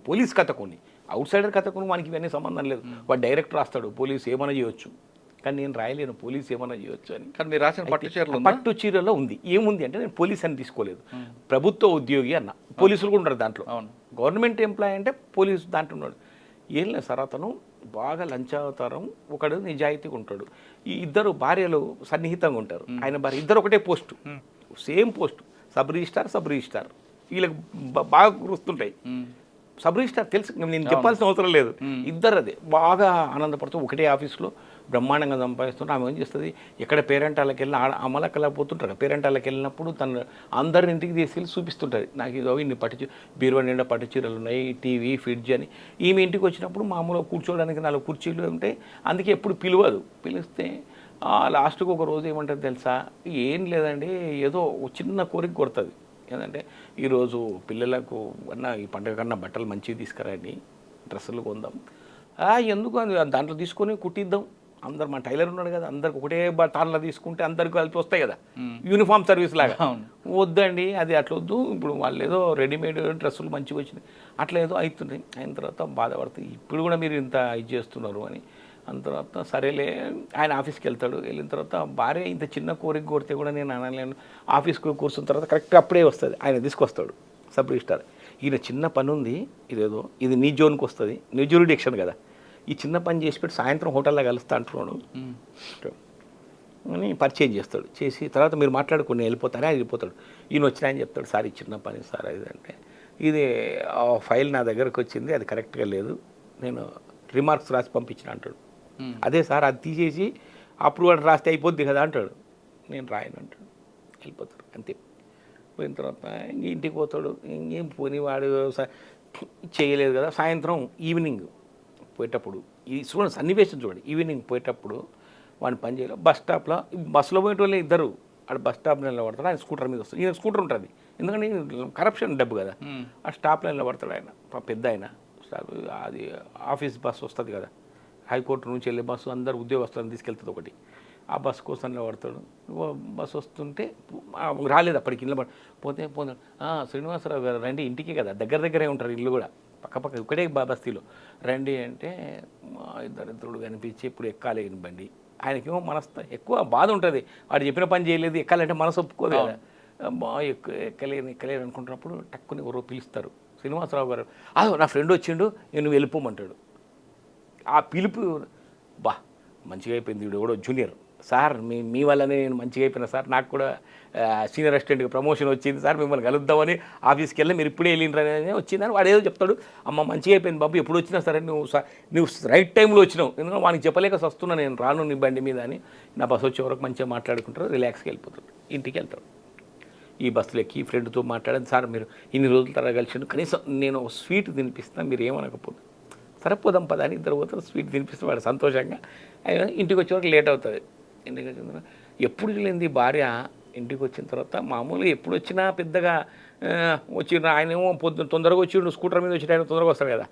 పోలీస్ కథకుని, అవుట్ సైడర్ కథకుని, మనకి ఇవన్నీ సంబంధం లేదు. వాడు డైరెక్ట్ రాస్తాడు పోలీసు ఏమైనా చేయొచ్చు, కానీ నేను రాయలేను పోలీసు ఏమైనా చేయొచ్చు అని. కానీ మీరు రాసిన పట్టు చీరలో ఉంది. ఏముంది అంటే నేను పోలీస్ అని తీసుకోలేదు, ప్రభుత్వ ఉద్యోగి అన్న. పోలీసులు కూడా ఉంటారు దాంట్లో, గవర్నమెంట్ ఎంప్లాయీ అంటే పోలీసు దాంట్లో ఉన్నాడు. ఏం లేదు సార్, అతను బాగా లంచావతారం, ఒకడు నిజాయితీగా ఉంటాడు. ఈ ఇద్దరు భార్యలు సన్నిహితంగా ఉంటారు. ఆయన భార్య ఇద్దరు ఒకటే post, same post, sub registrar. వీళ్ళకి బాగా గుర్తుంటాయి. సబ్ రిజిస్టార్ తెలుసు, నేను చెప్పాల్సిన అవసరం లేదు. ఇద్దరు అదే బాగా ఆనందపడుతూ ఒకటే ఆఫీస్లో బ్రహ్మాండంగా సంపాదిస్తుంటే ఆమె ఏం చేస్తుంది, ఎక్కడ పేరెంటాలకు వెళ్ళిన అమలకలేకపోతుంటారు. పేరెంటాలకు వెళ్ళినప్పుడు తను అందరిని ఇంటికి తీసుకెళ్ళి చూపిస్తుంటుంది, నాకు ఇదో ఇన్ని బీరువా నిండా పట్టు చీరలు ఉన్నాయి, టీవీ ఫ్రిడ్జ్ అని. ఈమె ఇంటికి వచ్చినప్పుడు మామూలుగా కూర్చోవడానికి 4 కుర్చీలు ఉంటాయి, అందుకే ఎప్పుడు పిలిస్తే లాస్ట్కి ఒక రోజు ఏమంటుంది తెలుసా, ఏం లేదండి ఏదో చిన్న కోరిక కొడుతుంది. ఏంటంటే ఈరోజు పిల్లలకు ఈ పండుగ కన్నా బట్టలు మంచివి తీసుకురండి, డ్రెస్సులు కొందాం. ఎందుకు దాంట్లో తీసుకొని కుట్టిద్దాం, అందరు మా టైలర్ ఉన్నాడు కదా, అందరికి ఒకటే తాళ్ళ తీసుకుంటే అందరికి కలిపి వస్తాయి కదా, యూనిఫామ్ సర్వీస్ లాగా. వద్దండి అది అట్లా వద్దు, ఇప్పుడు వాళ్ళు ఏదో రెడీమేడ్ డ్రెస్సులు మంచిగా వచ్చినాయి అట్లా ఏదో అవుతున్నాయి. అయిన తర్వాత బాధపడుతుంది, ఇప్పుడు కూడా మీరు ఇంత ఇది చేస్తున్నారు అని. అంత తర్వాత సరేలే ఆయన ఆఫీస్కి వెళ్తాడు. వెళ్ళిన తర్వాత భార్య ఇంత చిన్న కోరిక కొడితే కూడా నేను అనలేను. ఆఫీస్కి కూర్చున్న తర్వాత కరెక్ట్ అప్పుడే వస్తుంది, ఆయన తీసుకొస్తాడు సబ్ రిజిస్టార్. ఈయన చిన్న పని ఉంది, ఇది నీ జోన్కి వస్తుంది, నీ జ్యూరిడిక్షన్ కదా, ఈ చిన్న పని చేసి పెట్టి సాయంత్రం హోటల్లో కలుస్తా అంటున్నాడు అని పరిచయం చేస్తాడు. చేసి తర్వాత మీరు మాట్లాడుకుని వెళ్ళిపోతారా, వెళ్ళిపోతాడు. ఈయన వచ్చినా అని చెప్తాడు, సార్ ఈ చిన్న పని సార్ ఇది అంటే, ఇది ఫైల్ నా దగ్గరకు వచ్చింది, అది కరెక్ట్గా లేదు, నేను రిమార్క్స్ రాసి పంపించిన అంటాడు. అదే సార్ అది తీసేసి అప్రూవల్ రాస్తే అయిపోద్ది కదా అంటాడు. నేను రాయను అంటాడు, వెళ్ళిపోతాడు. అంతే. పోయిన తర్వాత ఇంటికి పోతాడు. ఇంకేం పోని వాడు చేయలేదు కదా. సాయంత్రం ఈవినింగ్ పోయేటప్పుడు ఈ చూడండి సన్నివేశం చూడండి, ఈవినింగ్ పోయేటప్పుడు వాడిని పని చేయలేదు. బస్ స్టాప్లో బస్సులో పోయేటోళ్ళే ఇద్దరు, ఆడ బస్ స్టాప్లో నిలబడతాడు, ఆయన స్కూటర్ మీద వస్తాడు. ఈయన స్కూటర్ ఉంటుంది, ఎందుకంటే కరప్షన్ డబ్బు కదా. ఆ స్టాప్లో నిలబడతాడు ఆయన, పెద్ద ఆయన. అది ఆఫీస్ బస్సు వస్తుంది కదా, హైకోర్టు నుంచి వెళ్ళే బస్సు, అందరు ఉద్యోగస్తులను తీసుకెళ్తుంది ఒకటి. ఆ బస్సు కోసం నిలబడతాడు. బస్సు వస్తుంటే రాలేదు, అప్పటికి పోతే శ్రీనివాసరావు గారు రండి, ఇంటికి కదా, దగ్గరే ఉంటారు ఇల్లు కూడా, పక్క ఒకటే బస్తీలో రండి అంటే ఇద్దరు కనిపించి ఇప్పుడు ఎక్కాలి బండి. ఆయనకేమో ఎక్కువ బాధ ఉంటుంది, వాడు చెప్పిన పని చేయలేదు, ఎక్కాలంటే మనసు ఒప్పుకోదు కదా. ఎక్కలేను అనుకుంటున్నప్పుడు టక్కుని ఎవరో పిలుస్తారు, శ్రీనివాసరావు గారు అదో నా ఫ్రెండ్ వచ్చిండు నేను వెళ్ళిపోమంటాడు. ఆ పిలుపు బా మంచిగా అయిపోయింది. వీడు కూడా జూనియర్ సార్, మీ వల్లనే నేను మంచిగా అయిపోయినా సార్, నాకు కూడా సీనియర్ అసిస్టెంట్గా ప్రమోషన్ వచ్చింది సార్, మిమ్మల్ని కలుద్దామని ఆఫీస్కి వెళ్ళి మీరు ఇప్పుడే వెళ్ళిండ్రని వచ్చిందని వాడు ఏదో చెప్తాడు. అమ్మ మంచిగా అయిపోయింది బాబు, ఎప్పుడు వచ్చినా సరే నువ్వు రైట్ టైంలో వచ్చినావు, ఎందుకంటే వానికి చెప్పలేక వస్తున్నా నేను రాను నీ బండి మీద అని. నా బస్సు వచ్చే వరకు మంచిగా మాట్లాడుకుంటారు, రిలాక్స్గా వెళ్ళిపోతాడు, ఇంటికి వెళ్తాడు. ఈ బస్సులు ఎక్కి ఫ్రెండ్తో మాట్లాడేది సార్ మీరు ఇన్ని రోజుల తర్వాత కలిసిండు, కనీసం నేను స్వీట్ తినిపిస్తాను మీరు ఏమనకపోతే సరిపోదాం పదా అని ఇద్దరు పోతారు. స్వీట్ తినిపిస్తే వాడు సంతోషంగా ఇంటికి వచ్చేవరకు లేట్ అవుతుంది. ఇంటికి వచ్చిన తర్వాత ఎప్పుడు లేనిది భార్య ఇంటికి వచ్చిన తర్వాత మామూలుగా ఎప్పుడు వచ్చినా పెద్దగా వచ్చిన ఆయనేమో పొద్దున్న తొందరగా వచ్చిండు, స్కూటర్ మీద వచ్చి ఆయన తొందరగా వస్తాడు కదా,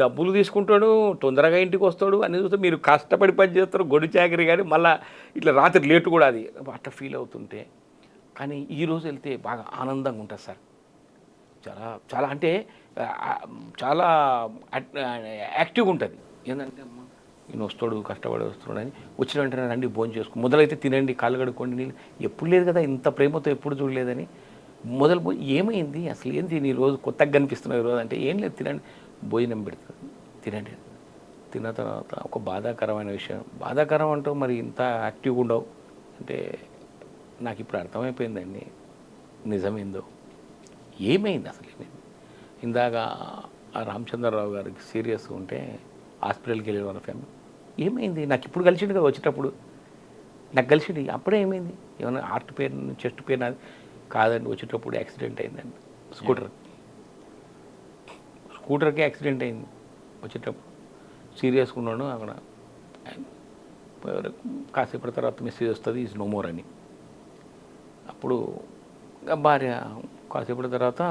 డబ్బులు తీసుకుంటాడు, తొందరగా ఇంటికి వస్తాడు అన్ని చూస్తే మీరు కష్టపడి పని చేస్తారు గొడ్డు చాకరీ, కానీ మళ్ళీ ఇట్లా రాత్రి లేటు కూడా అది అట్లా ఫీల్ అవుతుంటే. కానీ ఈరోజు వెళ్తే బాగా ఆనందంగా ఉంటుంది సార్. చాలా చాలా అంటే చాలా యాక్టివ్గా ఉంటుంది. ఏంటంటే అమ్మ నేను వస్తాడు కష్టపడి వస్తున్నాడు అని వచ్చిన వెంటనే రండి భోజనం చేసుకో, మొదలైతే తినండి కాళ్ళు కడుక్కోండి నీళ్ళు, ఎప్పుడు లేదు కదా ఇంత ప్రేమతో ఎప్పుడు చూడలేదని మొదలు ఏమైంది అసలు ఏంది నీ రోజు కొత్తగా కనిపిస్తున్నావు ఈరోజు అంటే ఏం లేదు తినండి భోజనం పెడుతుంది తినండి. తిన్న తర్వాత ఒక బాధాకరమైన విషయం, బాధాకరం అంటూ మరి ఇంత యాక్టివ్గా ఉండవు అంటే నాకు ఇప్పుడు అర్థమైపోయిందండి నిజమేందో. ఏమైంది అసలు ఏమైంది? ఇందాక ఆ రామచంద్రరావు గారికి సీరియస్గా ఉంటే హాస్పిటల్కి వెళ్ళిన వాళ్ళ ఫ్యామిలీ ఏమైంది నాకు ఇప్పుడు కలిసిండు కదా వచ్చేటప్పుడు నాకు కలిసిండు అప్పుడే ఏమైంది ఏమైనా హార్ట్ పెయిన్ చెస్ట్ పెయిన్ అది కాదండి వచ్చేటప్పుడు యాక్సిడెంట్ అయిందండి స్కూటర్కి యాక్సిడెంట్ అయింది వచ్చేటప్పుడు సీరియస్గా ఉన్నాడు అక్కడ. కాసేపటి తర్వాత మెసేజ్ వస్తుంది ఈజ్ నో మోర్ అని. అప్పుడు భార్య కాసేపటి తర్వాత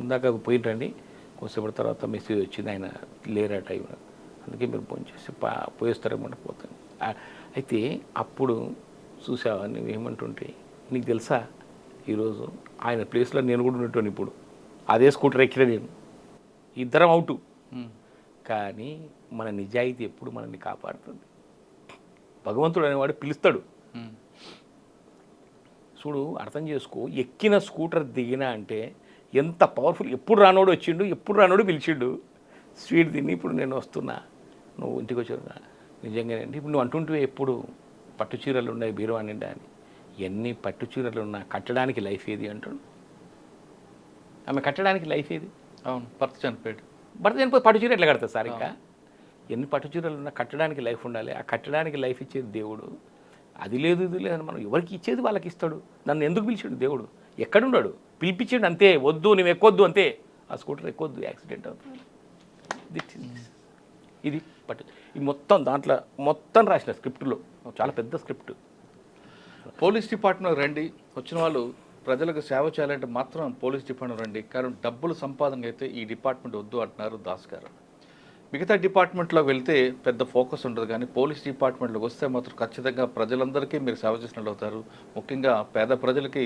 ఇందాక పోయింటండి కాసేపటి తర్వాత మెసేజ్ వచ్చింది ఆయన లేరా టైం, అందుకే మీరు ఫోన్ చేసి పోయేస్తారేమంటే పోతాను. అయితే అప్పుడు చూసావా నువ్వు ఏమంటుంటే నీకు తెలుసా ఈరోజు ఆయన ప్లేస్లో నేను కూడా ఉన్నట్టు ఇప్పుడు అదే స్కూటర్ ఎక్కిన నేను ఇద్దరం అవుటు. కానీ మన నిజాయితీ ఎప్పుడు మనల్ని కాపాడుతుంది. భగవంతుడు అనేవాడు పిలుస్తాడు చూడు అర్థం చేసుకో. ఎక్కిన స్కూటర్ దిగినా అంటే ఎంత పవర్ఫుల్. ఎప్పుడు రానోడు వచ్చిండు, ఎప్పుడు రానోడు పిలిచిండు, స్వీట్ తిని ఇప్పుడు నేను వస్తున్నా నువ్వు ఇంటికి వచ్చా నిజంగానే అండి. ఇప్పుడు నువ్వు అంటుంటే ఎప్పుడు పట్టు చీరలు ఉన్నాయి బీరువా నిండా అని, ఎన్ని పట్టు చీరలు ఉన్నా కట్టడానికి లైఫ్ ఏది అంటాడు. ఆమె కట్టడానికి లైఫ్ ఏది? అవును, భర్త చనిపోయాడు. భర్త చనిపోయి పట్టు చీర ఎట్లా కడతారు సార్? ఇంకా ఎన్ని పట్టు చీరలు ఉన్నా కట్టడానికి లైఫ్ ఉండాలి. ఆ కట్టడానికి లైఫ్ ఇచ్చేది దేవుడు. అది లేదు ఇది లేదని మనం ఎవరికి ఇచ్చేది వాళ్ళకి ఇస్తాడు. నన్ను ఎందుకు పిలిచాడు దేవుడు? ఎక్కడున్నాడు? పిలిపించాడు అంతే, వద్దు నువ్వు ఎక్కొద్దు అంతే, ఆ స్కూటర్ ఎక్కొద్దు యాక్సిడెంట్ అవుతుంది. ఇది బట్ ఇది మొత్తం దాంట్లో మొత్తం రాసిన స్క్రిప్ట్లో చాలా పెద్ద స్క్రిప్ట్. పోలీస్ డిపార్ట్మెంట్ రండి, వచ్చిన వాళ్ళు ప్రజలకు సేవ చేయాలంటే మాత్రం పోలీస్ డిపార్ట్మెంట్ రండి, కానీ డబ్బులు సంపాదన అయితే ఈ డిపార్ట్మెంట్ వద్దు అంటున్నారు దాస్ గారు. మిగతా డిపార్ట్మెంట్లో వెళ్తే పెద్ద ఫోకస్ ఉండదు, కానీ పోలీస్ డిపార్ట్మెంట్లోకి వస్తే మాత్రం ఖచ్చితంగా ప్రజలందరికీ మీరు సేవ చేసినట్టు అవుతారు. ముఖ్యంగా పేద ప్రజలకి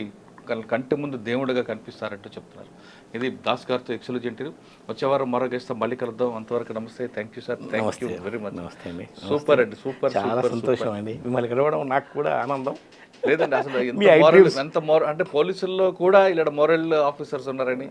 కంటి ముందు దేవుడిగా కనిపిస్తారంటూ చెప్తున్నారు. ఇది దాస్ గారితో ఎక్సలెంట్ ఇంటర్వ్యూ. వచ్చేవారం మరో గెస్ట్ మళ్ళీ కలుద్దాం. అంతవరకు నమస్తే. Thank you sir. Thank you very much. నమస్తే అండి. సూపర్ అండి, సూపర్. చాలా సంతోషం అండి మిమ్మల్ని కలవడం, నాకు కూడా ఆనందం. లేదండి అసలు ఎంత అంటే పోలీసుల్లో కూడా ఇలా మోరల్ ఆఫీసర్స్ ఉన్నారని